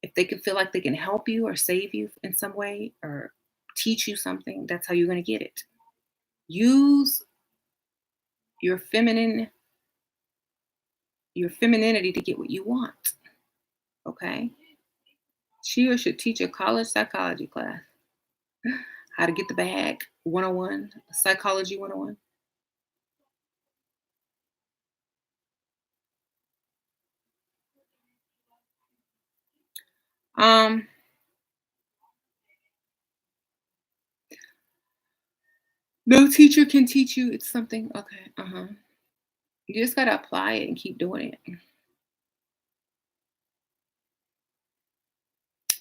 if they can feel like they can help you or save you in some way or teach you something, that's how you're gonna get it. Use your femininity to get what you want. Okay? She or should teach a college psychology class. How to get the bag 101, psychology 101. Um, no teacher can teach you. It's something. Okay. Uh-huh. You just gotta apply it and keep doing it.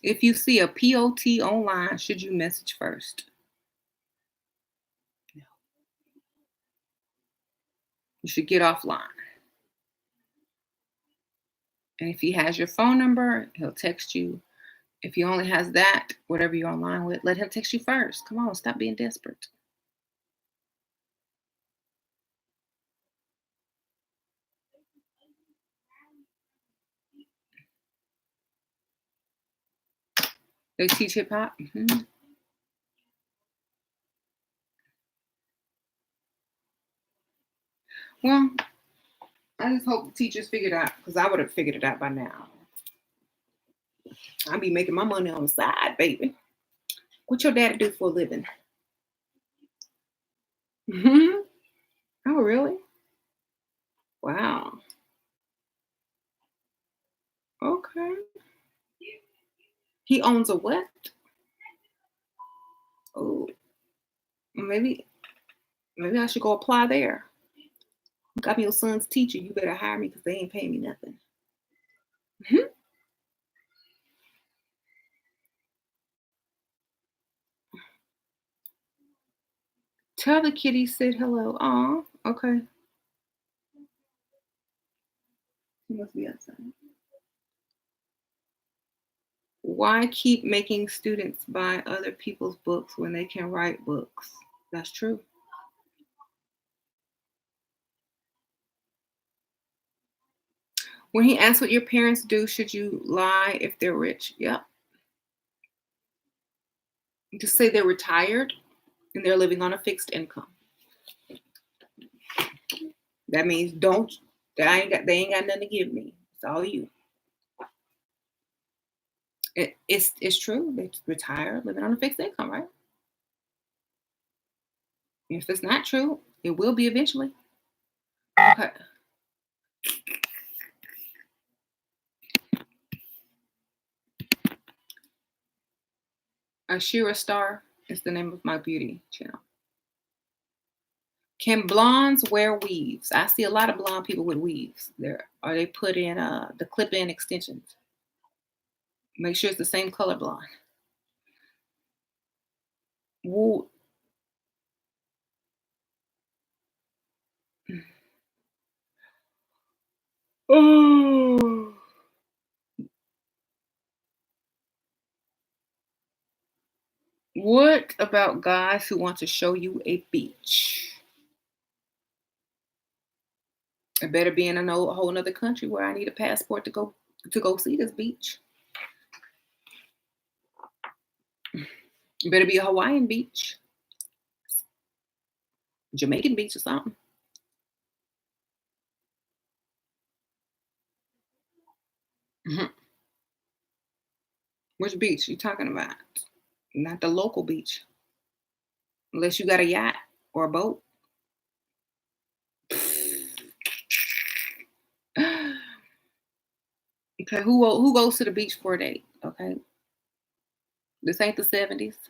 If you see a POT online, should you message first? No. You should get offline. And if he has your phone number, he'll text you. If he only has that, whatever you're online with, let him text you first. Come on, stop being desperate. They teach hip hop. Well, I just hope the teachers figured out because I would have figured it out by now. I'd be making my money on the side, baby. What your daddy do for a living? Oh, really? Wow. Okay. He owns a what? Oh, maybe I should go apply there. Look, I'm your son's teacher. You better hire me because they ain't paying me nothing. Mhm. Tell the kitty said hello. Aw, okay. He must be outside. Why keep making students buy other people's books when they can write books? That's true. When he asks what your parents do, should you lie if they're rich? Yep. Just say they're retired and they're living on a fixed income. That means don't. They ain't got nothing to give me. It's all you. It's true. They retire living on a fixed income, right? If it's not true, it will be eventually. Okay. Ashira Star is the name of my beauty channel. Can blondes wear weaves? I see a lot of blonde people with weaves. There, or they put in the clip-in extensions. Make sure it's the same color blonde. Wo- Oh. What about guys who want to show you a beach? It better be in a whole nother country where I need a passport to go see this beach. It better be a Hawaiian beach, Jamaican beach or something. Mhm. Which beach you talking about? Not the local beach, unless you got a yacht or a boat. Okay, who goes to the beach for a date? Okay, this ain't the 70s.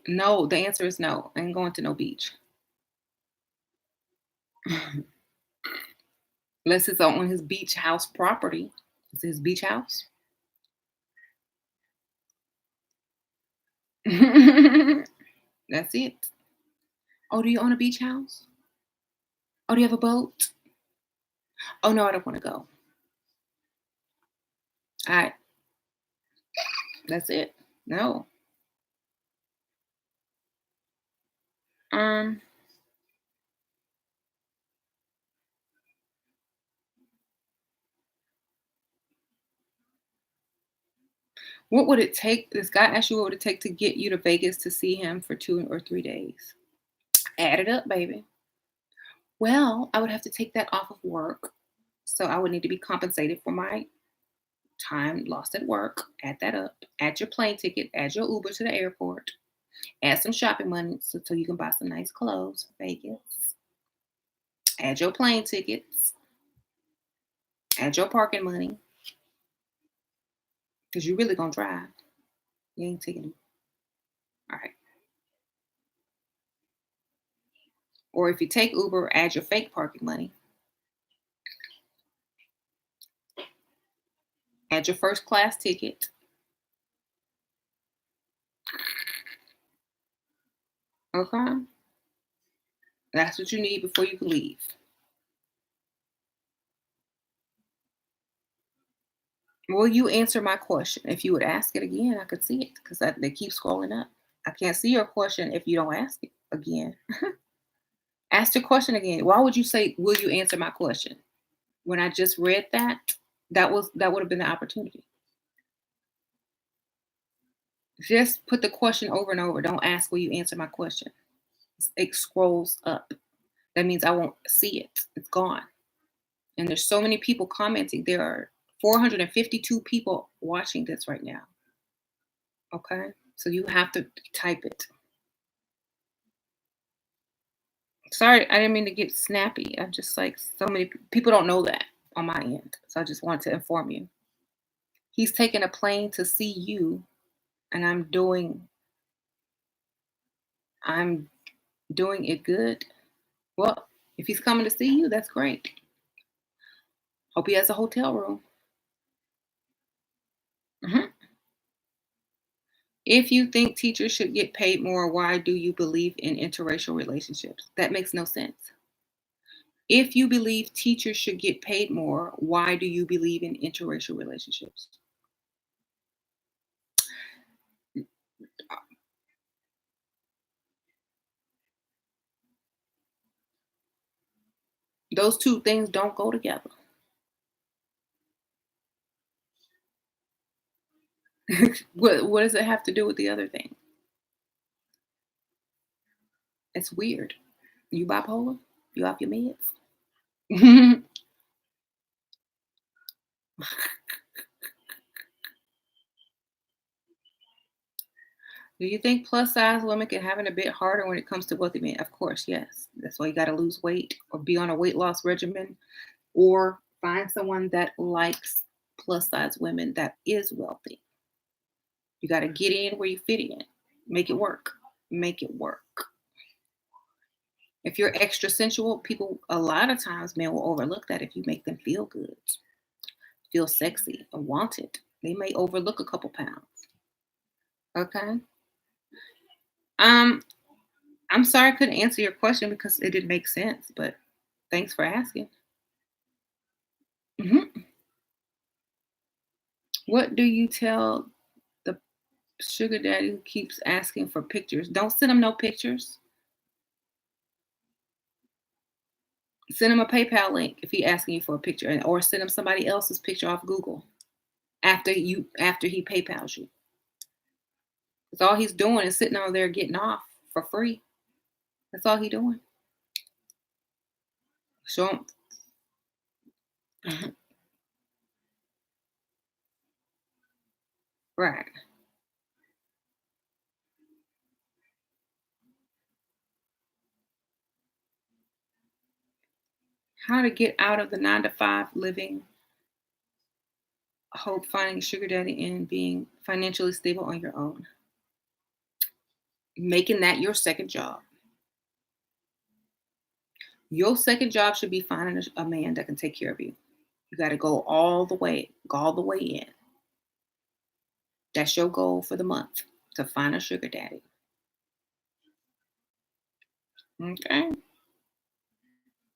No, the answer is no. I ain't going to no beach. Unless it's on his beach house property. It's his beach house. That's it. Oh, do you own a beach house? Oh, do you have a boat? Oh no, I don't want to go. All right, that's it. No. Um, what would it take? This guy asked you what would it take to get you to Vegas to see him for 2 or 3 days. Add it up, baby. Well, I would have to take that off of work. So I would need to be compensated for my time lost at work. Add that up. Add your plane ticket. Add your Uber to the airport. Add some shopping money so you can buy some nice clothes for Vegas. Add your plane tickets. Add your parking money. Because you really gonna drive. You ain't taking it. All right. Or if you take Uber, add your fake parking money. Add your first class ticket. Okay. That's what you need before you can leave. Will you answer my question? If you would ask it again, I could see it because they keep scrolling up. I can't see your question if you don't ask it again. Ask the question again. Why would you say, "Will you answer my question?" When I just read that, that would have been the opportunity. Just put the question over and over. Don't ask, "Will you answer my question?" It scrolls up. That means I won't see it. It's gone. And there's so many people commenting. There are 452 people watching this right now. Okay, so you have to type it. Sorry, I didn't mean to get snappy. I'm just like so many people don't know that on my end. So I just wanted to inform you. He's taking a plane to see you, and I'm doing it good. Well, if he's coming to see you, that's great. Hope he has a hotel room. Mhm. If you think teachers should get paid more, why do you believe in interracial relationships? That makes no sense. If you believe teachers should get paid more, why do you believe in interracial relationships? Those two things don't go together. What does it have to do with the other thing? It's weird. You bipolar? You off your meds? Do you think plus size women can have it a bit harder when it comes to wealthy men? Of course, yes. That's why you got to lose weight or be on a weight loss regimen or find someone that likes plus size women that is wealthy. You got to get in where you fit in. Make it work. Make it work. If you're extra sensual, people a lot of times men will overlook that if you make them feel good, feel sexy, or wanted. They may overlook a couple pounds. Okay. Um, I'm sorry I couldn't answer your question because it didn't make sense, but thanks for asking. Mhm. What do you tell the sugar daddy who keeps asking for pictures? Don't send him no pictures. Send him a PayPal link if he asking you for a picture, or send him somebody else's picture off Google after he PayPal's you. Because all he's doing is sitting on there getting off for free. That's all he doing. Show him. Mhm. Right. How to get out of the 9 to 5 living, hope finding a sugar daddy and being financially stable on your own. Making that your second job. Your second job should be finding a man that can take care of you. You got to go all the way in. That's your goal for the month, to find a sugar daddy. Okay.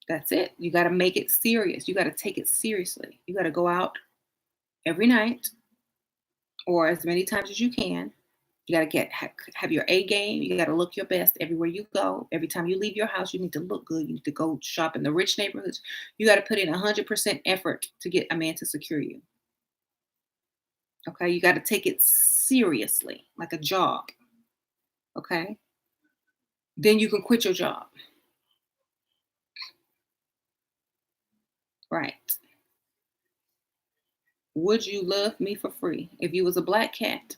That's it. You got to make it serious. You got to take it seriously. You got to go out every night or as many times as you can. You got to have your A game. You got to look your best everywhere you go. Every time you leave your house, you need to look good. You need to go shop in the rich neighborhoods. You got to put in 100% effort to get a man to secure you. Okay. You got to take it seriously, like a job. Okay. Then you can quit your job. Right. Would you love me for free if you was a black cat?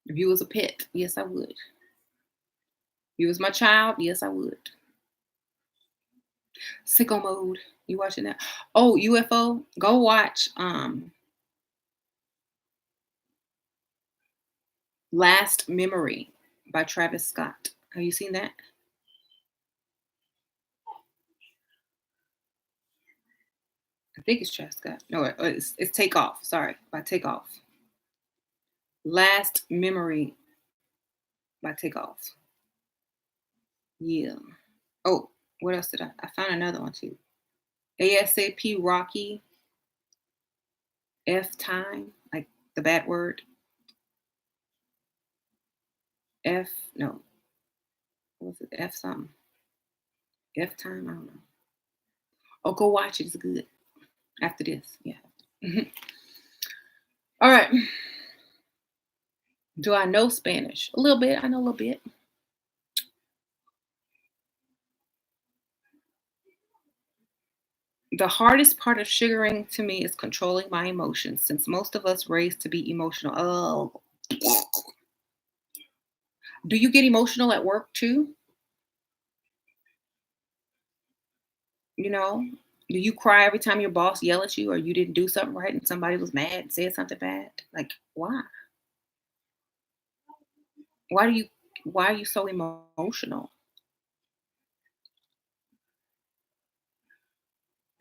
If you was a pet? Yes, I would. If you was my child? Yes, I would. Sicko mode. You watching that? Oh, UFO. Go watch Last Memory by Travis Scott. Have you seen that? I think it's Travis Scott. No, it's Take Off. Sorry, by Take Off. Last Memory by Take Off. Yeah. Oh, what else did I found another one too. ASAP Rocky F time, like the bad word. F no, what was it? F something. F time. I don't know. Oh, go watch it. It's good. After this, yeah. Mhm. All right. Do I know Spanish? A little bit. I know a little bit. The hardest part of sugaring to me is controlling my emotions, since most of us raised to be emotional. Oh, do you get emotional at work too? You know, do you cry every time your boss yell at you or you didn't do something right and somebody was mad and said something bad? Like, why? Why do you? Why are you so emotional?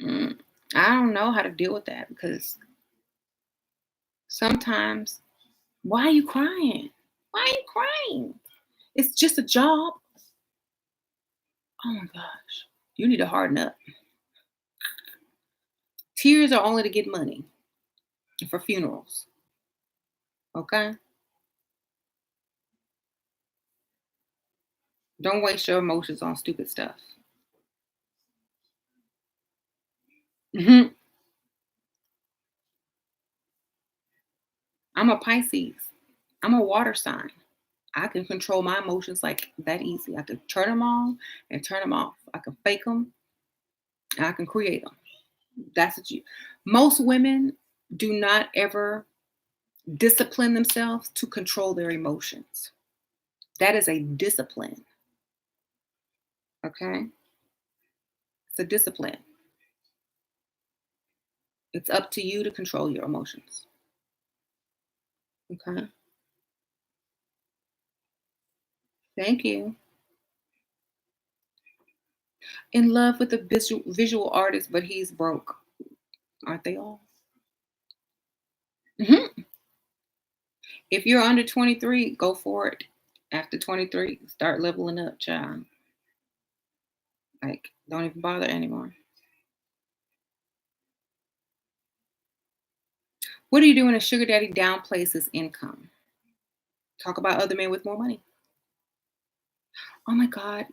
Mm, I don't know how to deal with that because sometimes, why are you crying? Why are you crying? It's just a job. Oh my gosh. You need to harden up. Tears are only to get money for funerals. Okay? Don't waste your emotions on stupid stuff. Mhm. I'm a Pisces. I'm a water sign. I can control my emotions like that easy. I can turn them on and turn them off. I can fake them and I can create them. That's what you. Most women do not ever discipline themselves to control their emotions. That is a discipline. Okay? It's a discipline. It's up to you to control your emotions. Okay? Thank you. In love with a visual artist, but he's broke. Aren't they all? Mhm. If you're under 23, go for it. After 23, start leveling up, child. Like, don't even bother anymore. What do you do when a sugar daddy downplays his income? Talk about other men with more money. Oh my God,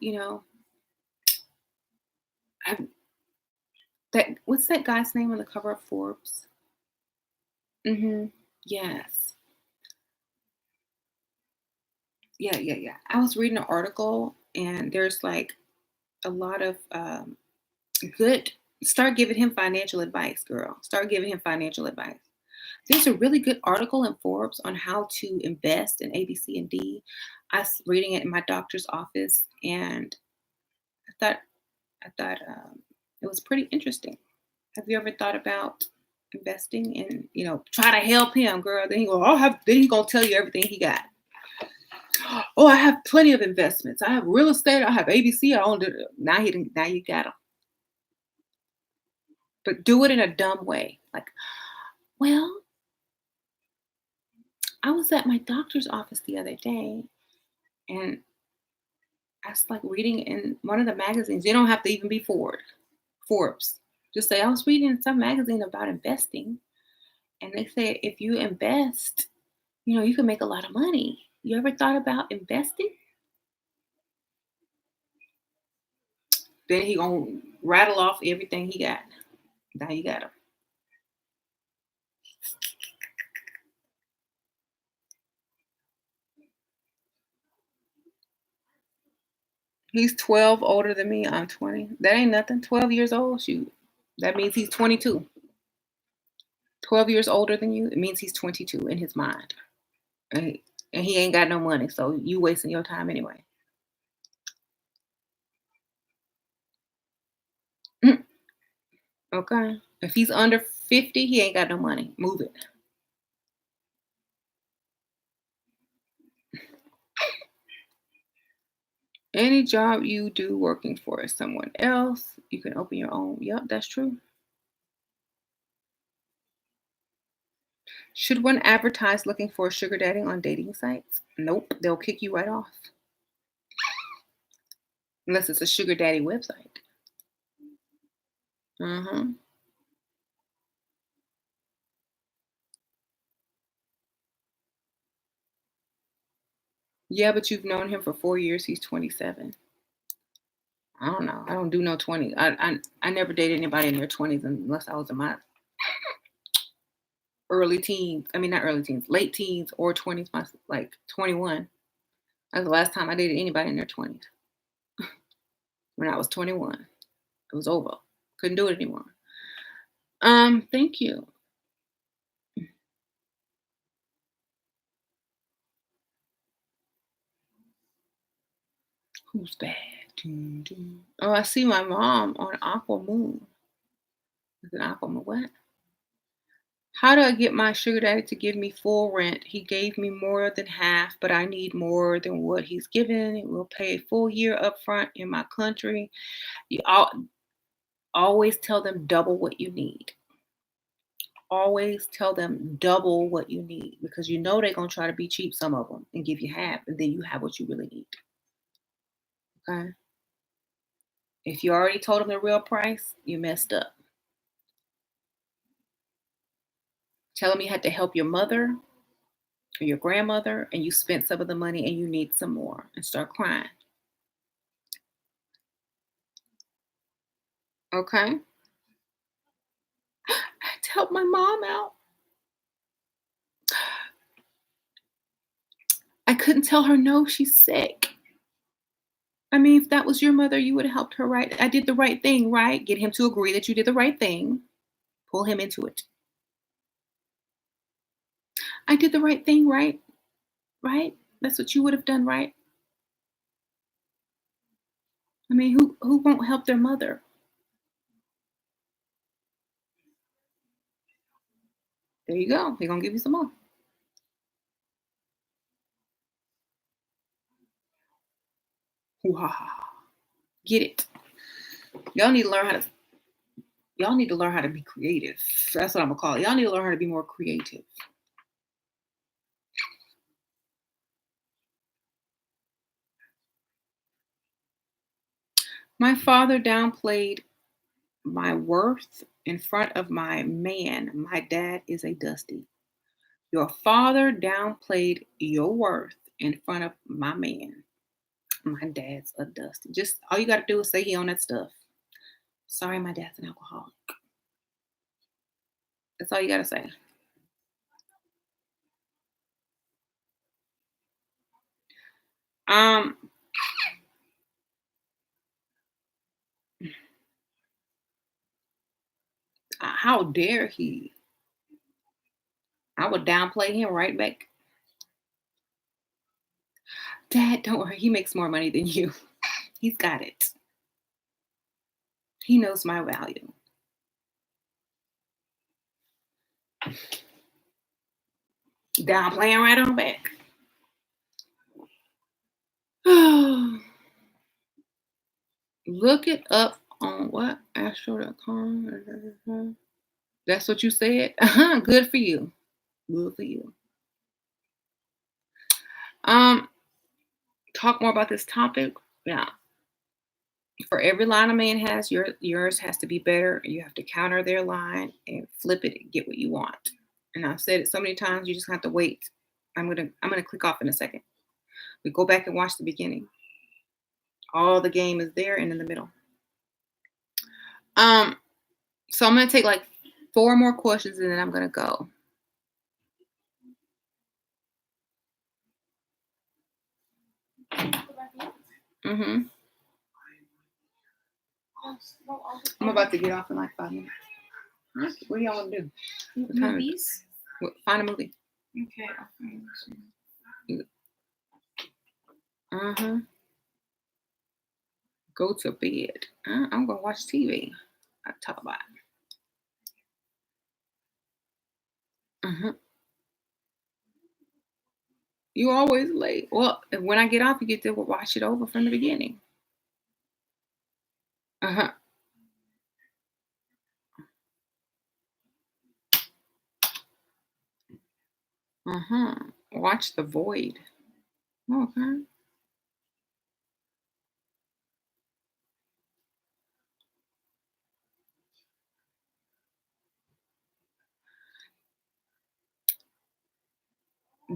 I, that what's that guy's name on the cover of Forbes? Yes. Yeah, yeah, yeah. I was reading an article, and there's like a lot of good. Start giving him financial advice, girl. Start giving him financial advice. There's a really good article in Forbes on how to invest in A, B, C, and D. I was reading it in my doctor's office, and I thought I thought it was pretty interesting. Have you ever thought about investing and try to help him, girl? Then he go, oh, then he gonna tell you everything he got. Oh, I have plenty of investments. I have real estate. I have ABC. I own it. Now he didn't. Now you got him. But do it in a dumb way. Like, well, I was at my doctor's office the other day, and I was like reading in one of the magazines. You don't have to even be Forbes. Just say I was reading in some magazine about investing, and they say if you invest, you can make a lot of money. You ever thought about investing? Then he gonna rattle off everything he got. Now you got him. He's 12 older than me. I'm 20. That ain't nothing. 12 years old. Shoot. That means he's 22. 12 years older than you. It means he's 22 in his mind. And he ain't got no money. So you wasting your time anyway. Okay. If he's under 50, he ain't got no money. Move it. Any job you do working for someone else, you can open your own. Yep, that's true. Should one advertise looking for a sugar daddy on dating sites? Nope, they'll kick you right off. Unless it's a sugar daddy website. Uh-huh. Yeah, but you've known him for 4 years. He's 27. I don't know. I don't do no 20. I never dated anybody in their 20s unless I was in my early teens. I mean, not early teens, late teens or 20s, like 21. That's the last time I dated anybody in their 20s. When I was 21. It was over. Couldn't do it anymore. Thank you. Who's bad? Dun, dun. Oh, I see my mom on Aqua Moon. Is it Aqua Moon? What? How do I get my sugar daddy to give me full rent? He gave me more than half, but I need more than what he's given. We'll pay a full year upfront in my country. You always tell them double what you need. Always tell them double what you need because they're gonna try to be cheap, some of them, and give you half, and then you have what you really need. Okay. If you already told them the real price, you messed up. Tell them you had to help your mother or your grandmother and you spent some of the money and you need some more and start crying. Okay. I had to help my mom out. I couldn't tell her no, she's sick. I mean, if that was your mother, you would have helped her, right? I did the right thing, right? Get him to agree that you did the right thing. Pull him into it. I did the right thing, right? Right? That's what you would have done, right? I mean, who won't help their mother? There you go. They're gonna give you some more. Hoo-ha. Get it. Y'all need to learn how to be creative. That's what I'm gonna call it. Y'all need to learn how to be more creative. My father downplayed my worth in front of my man. My dad is a dusty. Your father downplayed your worth in front of my man. My dad's a dusty. Just all you gotta do is say he on that stuff. Sorry, my dad's an alcoholic. That's all you gotta say. Um, how dare he? I would downplay him right back. Dad, don't worry. He makes more money than you. He's got it. He knows my value. Downplaying right on back. Look it up on what? Astro.com. That's what you said? Good for you. Good for you. Talk more about this topic. Yeah. For every line a man has, yours has to be better. You have to counter their line and flip it and get what you want. And I've said it so many times, you just have to wait. I'm gonna click off in a second. We go back and watch the beginning. All the game is there and in the middle. So I'm gonna take like 4 more questions and then I'm gonna go. Mm-hmm. I'm about to get off in like 5 minutes. Huh? What do y'all want to do? Movies? Find a movie. Okay, I'll find this one. Go to bed. I'm gonna watch TV. I'll talk about it. You always late. Well, when I get off, you get to watch it over from the beginning. Watch The Void. Okay.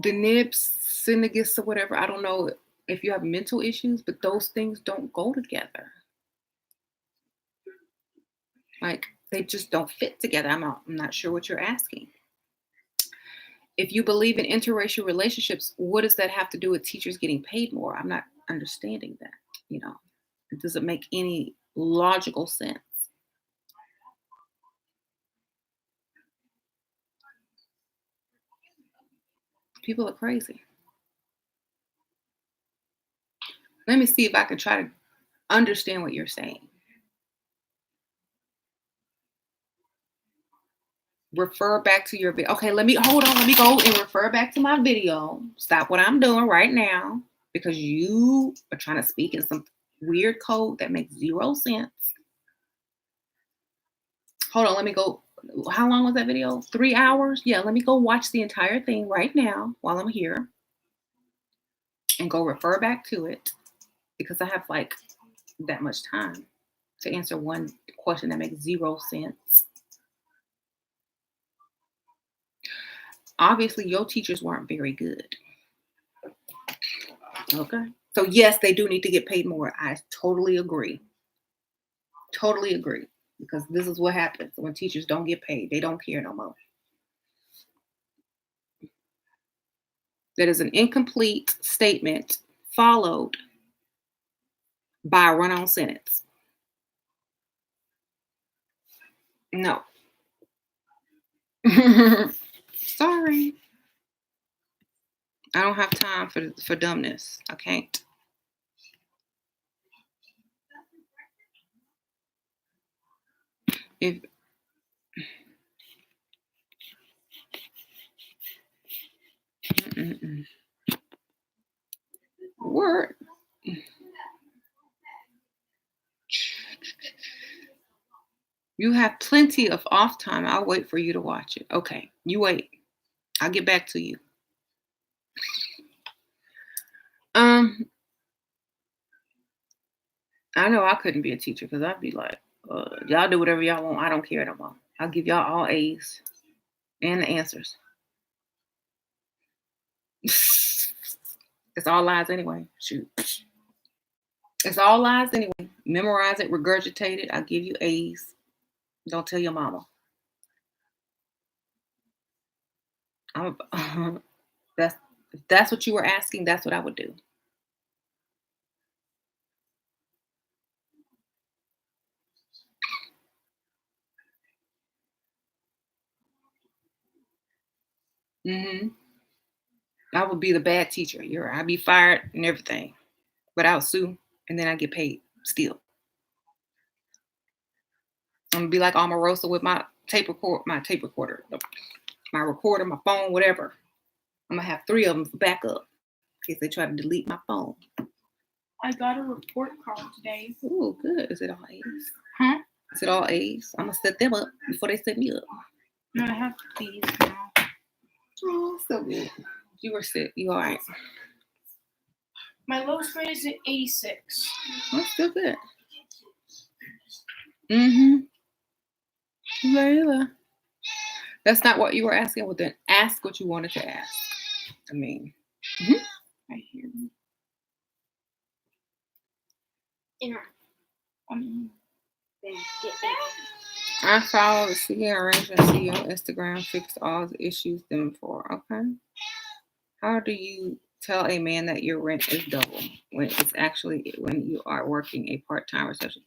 The nibs, synagus, or whatever. I don't know if you have mental issues, but those things don't go together. Like they just don't fit together. I'm not sure what you're asking. If you believe in interracial relationships, what does that have to do with teachers getting paid more? I'm not understanding that. It doesn't make any logical sense. People are crazy. Let me see if I can try to understand what you're saying. Refer back to your video. Okay, let me go and refer back to my video. Stop what I'm doing right now because you are trying to speak in some weird code that makes 0 sense. Hold on, let me go. How long was that video? 3 hours? Yeah, let me go watch the entire thing right now while I'm here and go refer back to it because I have like that much time to answer one question that makes 0 sense. Obviously, your teachers weren't very good. Okay. So yes, they do need to get paid more. I totally agree. Totally agree. Because this is what happens when teachers don't get paid. They don't care no more. That is an incomplete statement followed by a run-on sentence. No. Sorry. I don't have time for dumbness. I can't. If word. You have plenty of off time. I'll wait for you to watch it. Okay, you wait. I'll get back to you. I know I couldn't be a teacher because I'd be like, y'all do whatever y'all want. I don't care no more. I'll give y'all all A's and the answers. It's all lies anyway. Shoot. It's all lies anyway. Memorize it, regurgitate it. I'll give you A's. Don't tell your mama. If that's what you were asking, that's what I would do. I would be the bad teacher. I'd be fired and everything, but I'll sue and then I get paid still. I'm gonna be like Omarosa with my recorder, my recorder, my phone, whatever. I'm gonna have 3 of them for backup in case they try to delete my phone. I got a report card today. Oh, good. Is it all A's? Huh? Is it all A's? I'm gonna set them up before they set me up. No, I have these now. Oh, so good. You were sick. You all right? My lowest grade is at 86. That's still good. Layla. That's not what you were asking. Well, then ask what you wanted to ask. I mean, I hear you. I follow the seeking arrangement CEO Instagram, fixed all the issues them for. Okay. How do you tell a man that your rent is double when it's actually when you are working a part-time reception?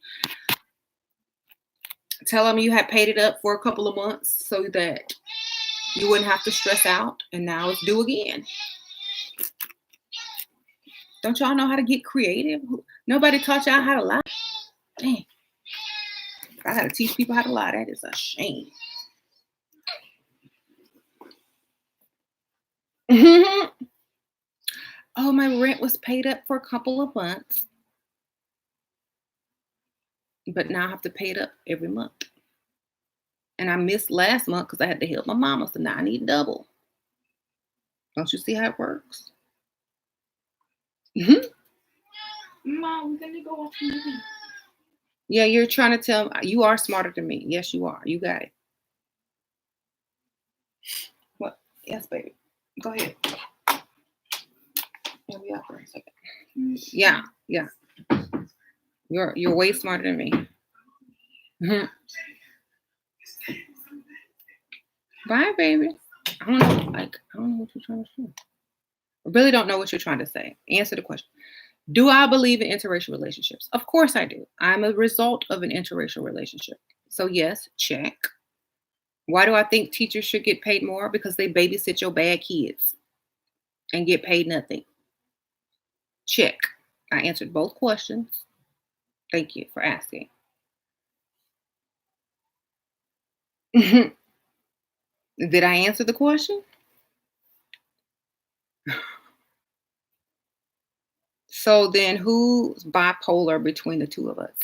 Tell him you had paid it up for a couple of months so that you wouldn't have to stress out, and now it's due again. Don't y'all know how to get creative? Nobody taught y'all how to lie. Dang. I gotta teach people how to lie. That is a shame. Oh, my rent was paid up for a couple of months, but now I have to pay it up every month. And I missed last month because I had to help my mama, so now I need double. Don't you see how it works? Mom, we're gonna go watch a movie. Yeah, you're trying to tell me you are smarter than me. Yes, you are. You got it. What? Yes, baby. Go ahead. Yeah, we out for a second. Yeah. You're way smarter than me. Bye, baby. I don't know what you're trying to say. I really don't know what you're trying to say. Answer the question. Do I believe in interracial relationships? Of course I do. I'm a result of an interracial relationship. So yes, check. Why do I think teachers should get paid more? Because they babysit your bad kids and get paid nothing. Check. I answered both questions. Thank you for asking. Did I answer the question? So then who's bipolar between the two of us?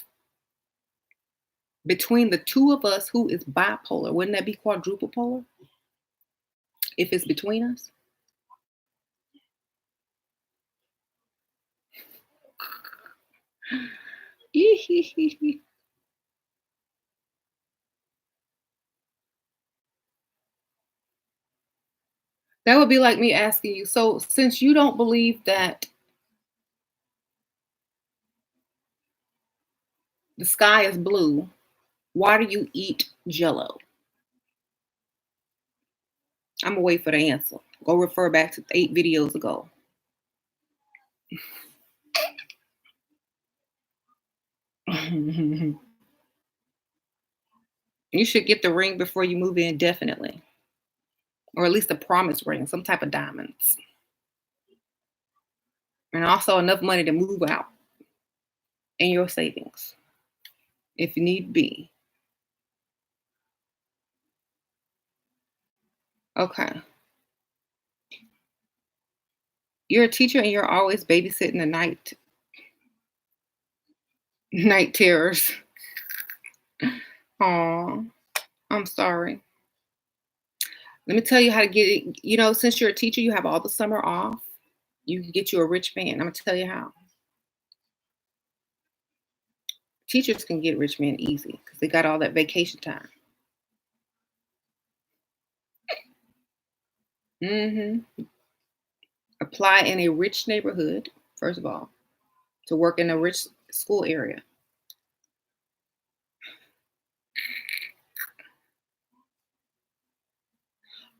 Between the two of us, who is bipolar? Wouldn't that be quadruple polar? If it's between us? That would be like me asking you, so since you don't believe that the sky is blue, why do you eat Jell-O? I'm gonna wait for the answer. Go refer back to 8 videos ago. You should get the ring before you move in, definitely. Or at least a promise ring, some type of diamonds. And also enough money to move out in your savings, if need be. Okay. You're a teacher and you're always babysitting the night terrors. Aw, I'm sorry. Let me tell you how to get it. Since you're a teacher, you have all the summer off. You can get you a rich man. I'm gonna tell you how. Teachers can get rich men easy because they got all that vacation time. hmm Apply in a rich neighborhood, first of all, to work in a rich school area.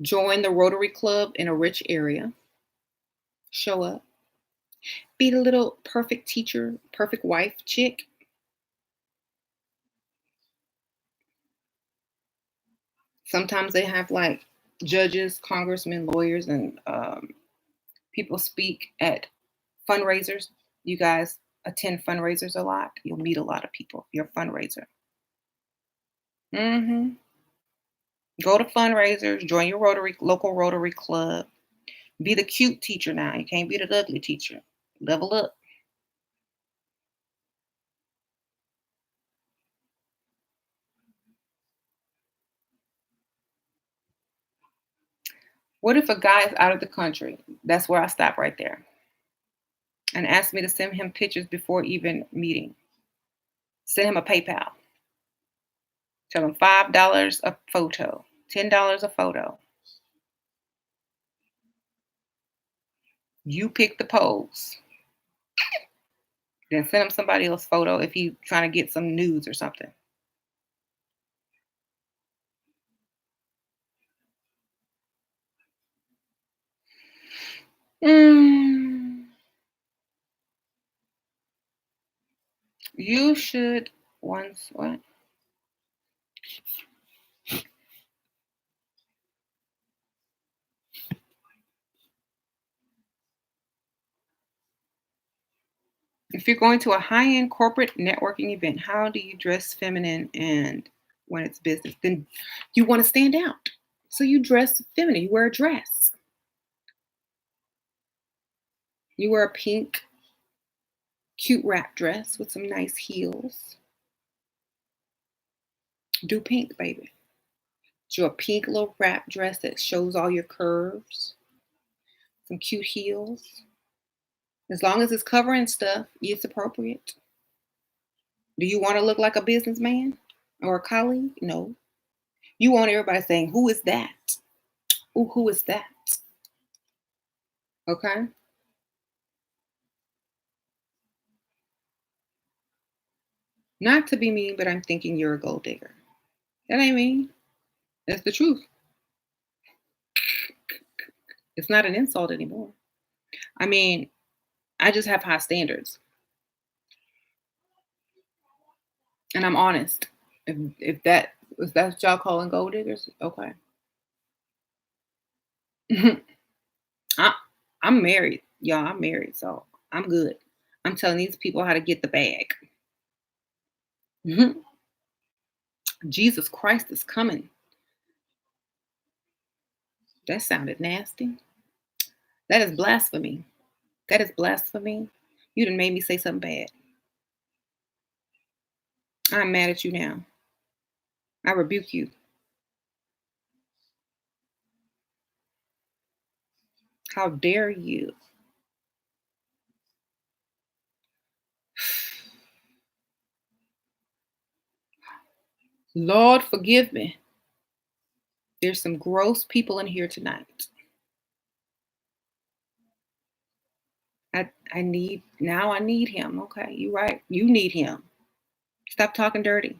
Join the Rotary Club in a rich area. Show up. Be the little perfect teacher, perfect wife chick. Sometimes they have like judges, congressmen, lawyers, and people speak at fundraisers. You guys attend fundraisers a lot. You'll meet a lot of people. You're a fundraiser. hmm Go to fundraisers. Join your local Rotary club. Be the cute teacher now. You can't be the ugly teacher. Level up. What if a guy is out of the country? That's where I stop right there. And ask me to send him pictures before even meeting. Send him a PayPal. Tell him $5 a photo, $10 a photo. You pick the pose. Then send him somebody else's photo if he's trying to get some news or something. Mm, you should once what? If you're going to a high-end corporate networking event, how do you dress feminine and when it's business? Then you want to stand out. So you dress feminine. You wear a dress. You wear a pink, cute wrap dress with some nice heels. Do pink, baby. Do a pink little wrap dress that shows all your curves. Some cute heels. As long as it's covering stuff, it's appropriate. Do you want to look like a businessman or a colleague? No. You want everybody saying, "Who is that? Ooh, who is that?" Okay. Not to be mean, but I'm thinking you're a gold digger. That ain't mean. That's the truth. It's not an insult anymore. I mean, I just have high standards and I'm honest. If that's what y'all calling gold diggers, okay. I, I'm married, y'all. I'm married, so I'm good. I'm telling these people how to get the bag. Mhm. Jesus Christ is coming. That sounded nasty. That is blasphemy. That is blasphemy. You done made me say something bad. I'm mad at you now. I rebuke you. How dare you? Lord, forgive me. There's some gross people in here tonight. I need him. Okay, you right. You need him. Stop talking dirty.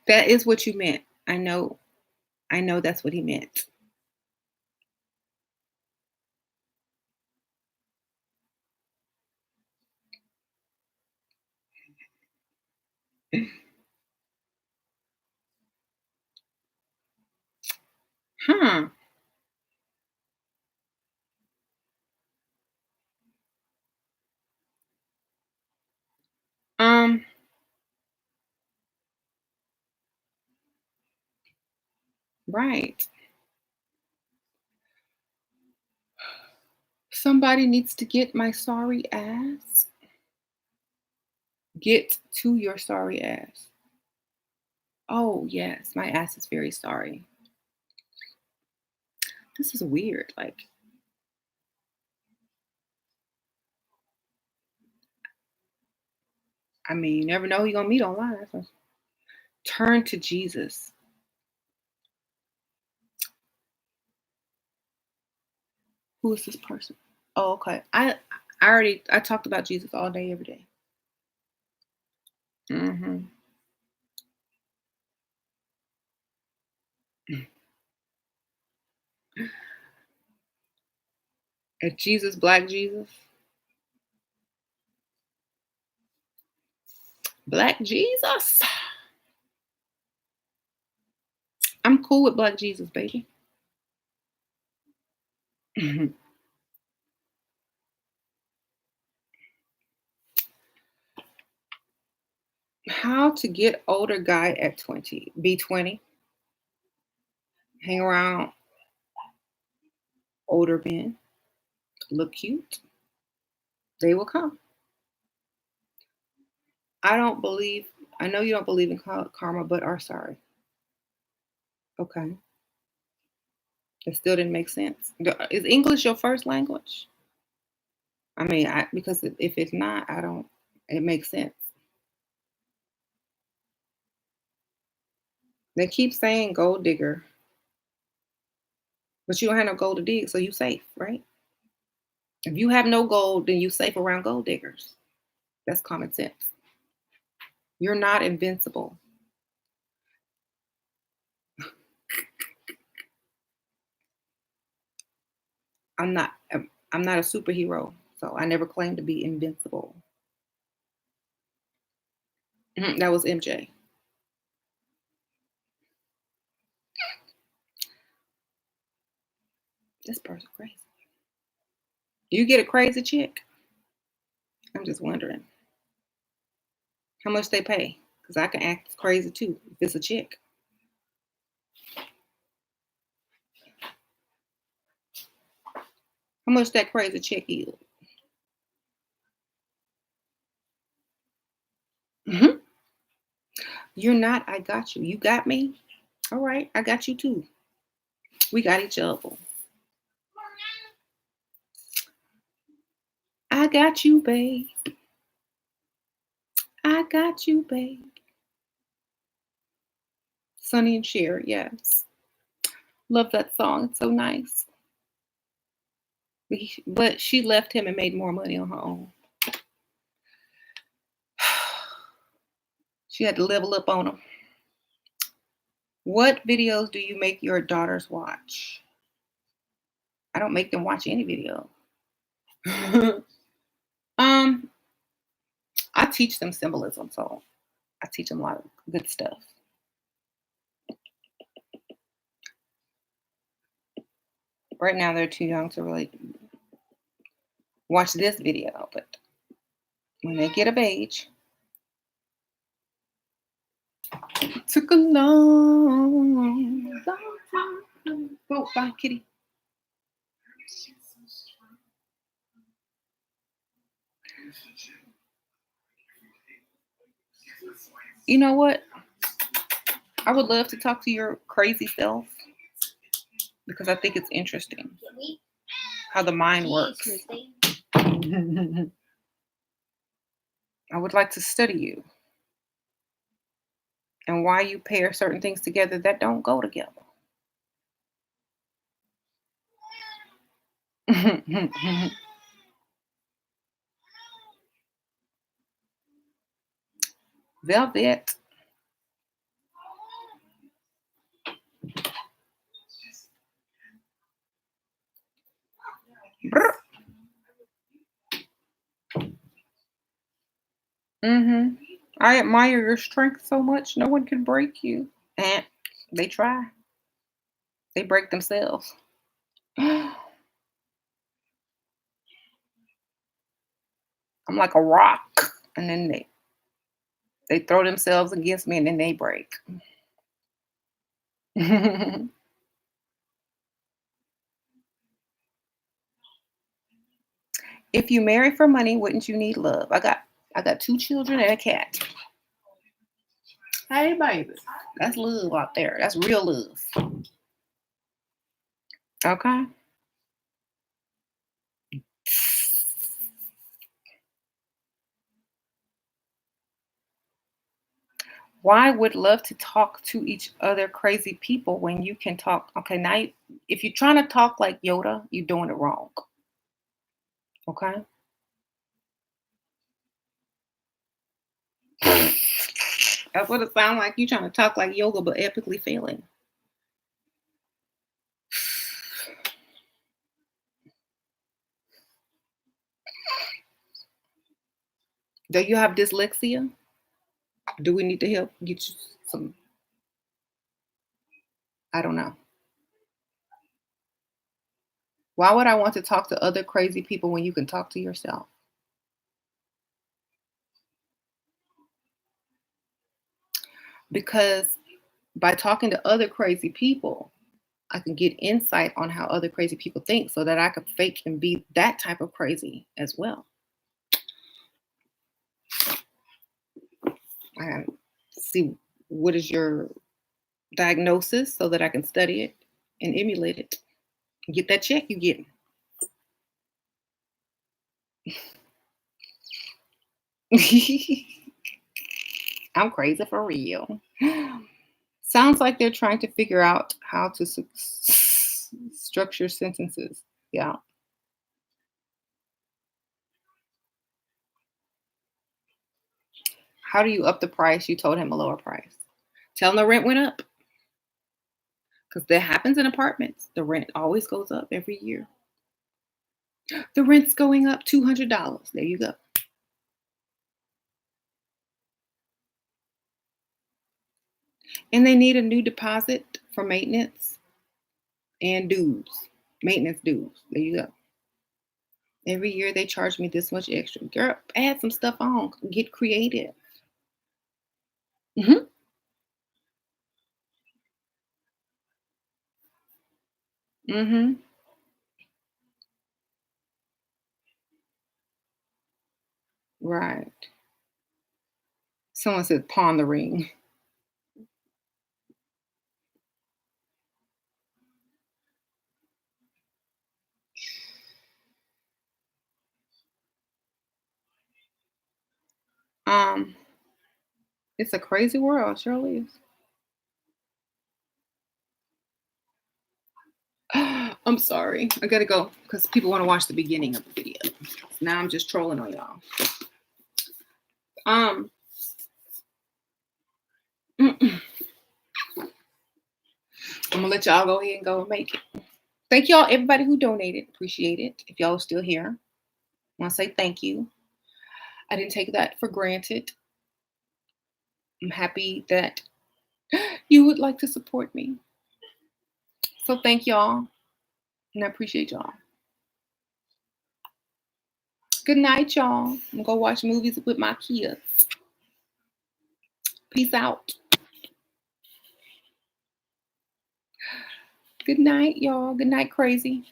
That is what you meant. I know that's what he meant. Huh. Um, right. Somebody needs to get my sorry ass. Get to your sorry ass. Oh, yes, my ass is very sorry. This is weird. Like, I mean, you never know who you're going to meet online. So. Turn to Jesus. Who is this person? Oh, okay. I talked about Jesus all day, every day. Mm-hmm. At Jesus, Black Jesus. Black Jesus. I'm cool with Black Jesus, baby. How to get older guy at 20. Be 20. Hang around older men. Look cute. They will come. I know you don't believe in karma, but are sorry. Okay. It still didn't make sense. Is English your first language? I mean, because if it's not, it makes sense. They keep saying gold digger, but you don't have no gold to dig, so you safe, right? If you have no gold, then you safe around gold diggers. That's common sense. You're not invincible. I'm not a superhero, so I never claimed to be invincible. That was MJ. This person crazy. You get a crazy chick? I'm just wondering how much they pay, because I can act crazy too if it's a chick. How much that crazy chick is? Mm-hmm. You're not. I got you. You got me. All right. I got you too. We got each other. I got you, babe. I got you, babe. Sonny and Cher. Yes. Love that song. It's so nice. But she left him and made more money on her own. She had to level up on him. What videos do you make your daughters watch? I don't make them watch any video. I teach them symbolism, so I teach them a lot of good stuff. Right now, they're too young to really watch this video, but when they get of age, it took a long time. Go, bye, kitty. You know what? I would love to talk to your crazy self because I think it's interesting how the mind works. I would like to study you and why you pair certain things together that don't go together. Velvet. I admire your strength so much. No one can break you. And they try. They break themselves. I'm like a rock. And then they throw themselves against me and then they break. If you marry for money, wouldn't you need love? I got 2 children and a cat. Hey, baby. That's love out there. That's real love. Okay. Why would love to talk to each other crazy people when you can talk? Okay, now if you're trying to talk like Yoda, you're doing it wrong. Okay. That's what it sounds like. You trying to talk like yoga, but epically failing. Do you have dyslexia? Do we need to help get you some? I don't know. Why would I want to talk to other crazy people when you can talk to yourself? Because by talking to other crazy people, I can get insight on how other crazy people think so that I could fake and be that type of crazy as well. I gotta see what is your diagnosis so that I can study it and emulate it. Get that check you getting. I'm crazy for real. Sounds like they're trying to figure out how to structure sentences. Yeah. How do you up the price? You told him a lower price. Tell him the rent went up. Because that happens in apartments. The rent always goes up every year. The rent's going up $200. There you go. And they need a new deposit for maintenance and dues. Maintenance dues. There you go. Every year they charge me this much extra. Girl, add some stuff on. Get creative. Hmm. Hmm. Right. Someone said pawn the ring. Um, it's a crazy world, surely is. I'm sorry. I gotta go because people want to watch the beginning of the video. Now I'm just trolling on y'all. Um, I'm gonna let y'all go ahead and go and make it. Thank y'all, everybody who donated. Appreciate it. If y'all are still here, I want to say thank you. I didn't take that for granted. I'm happy that you would like to support me. So thank y'all, and I appreciate y'all. Good night, y'all. I'm gonna go watch movies with my kids. Peace out. Good night, y'all. Good night, crazy.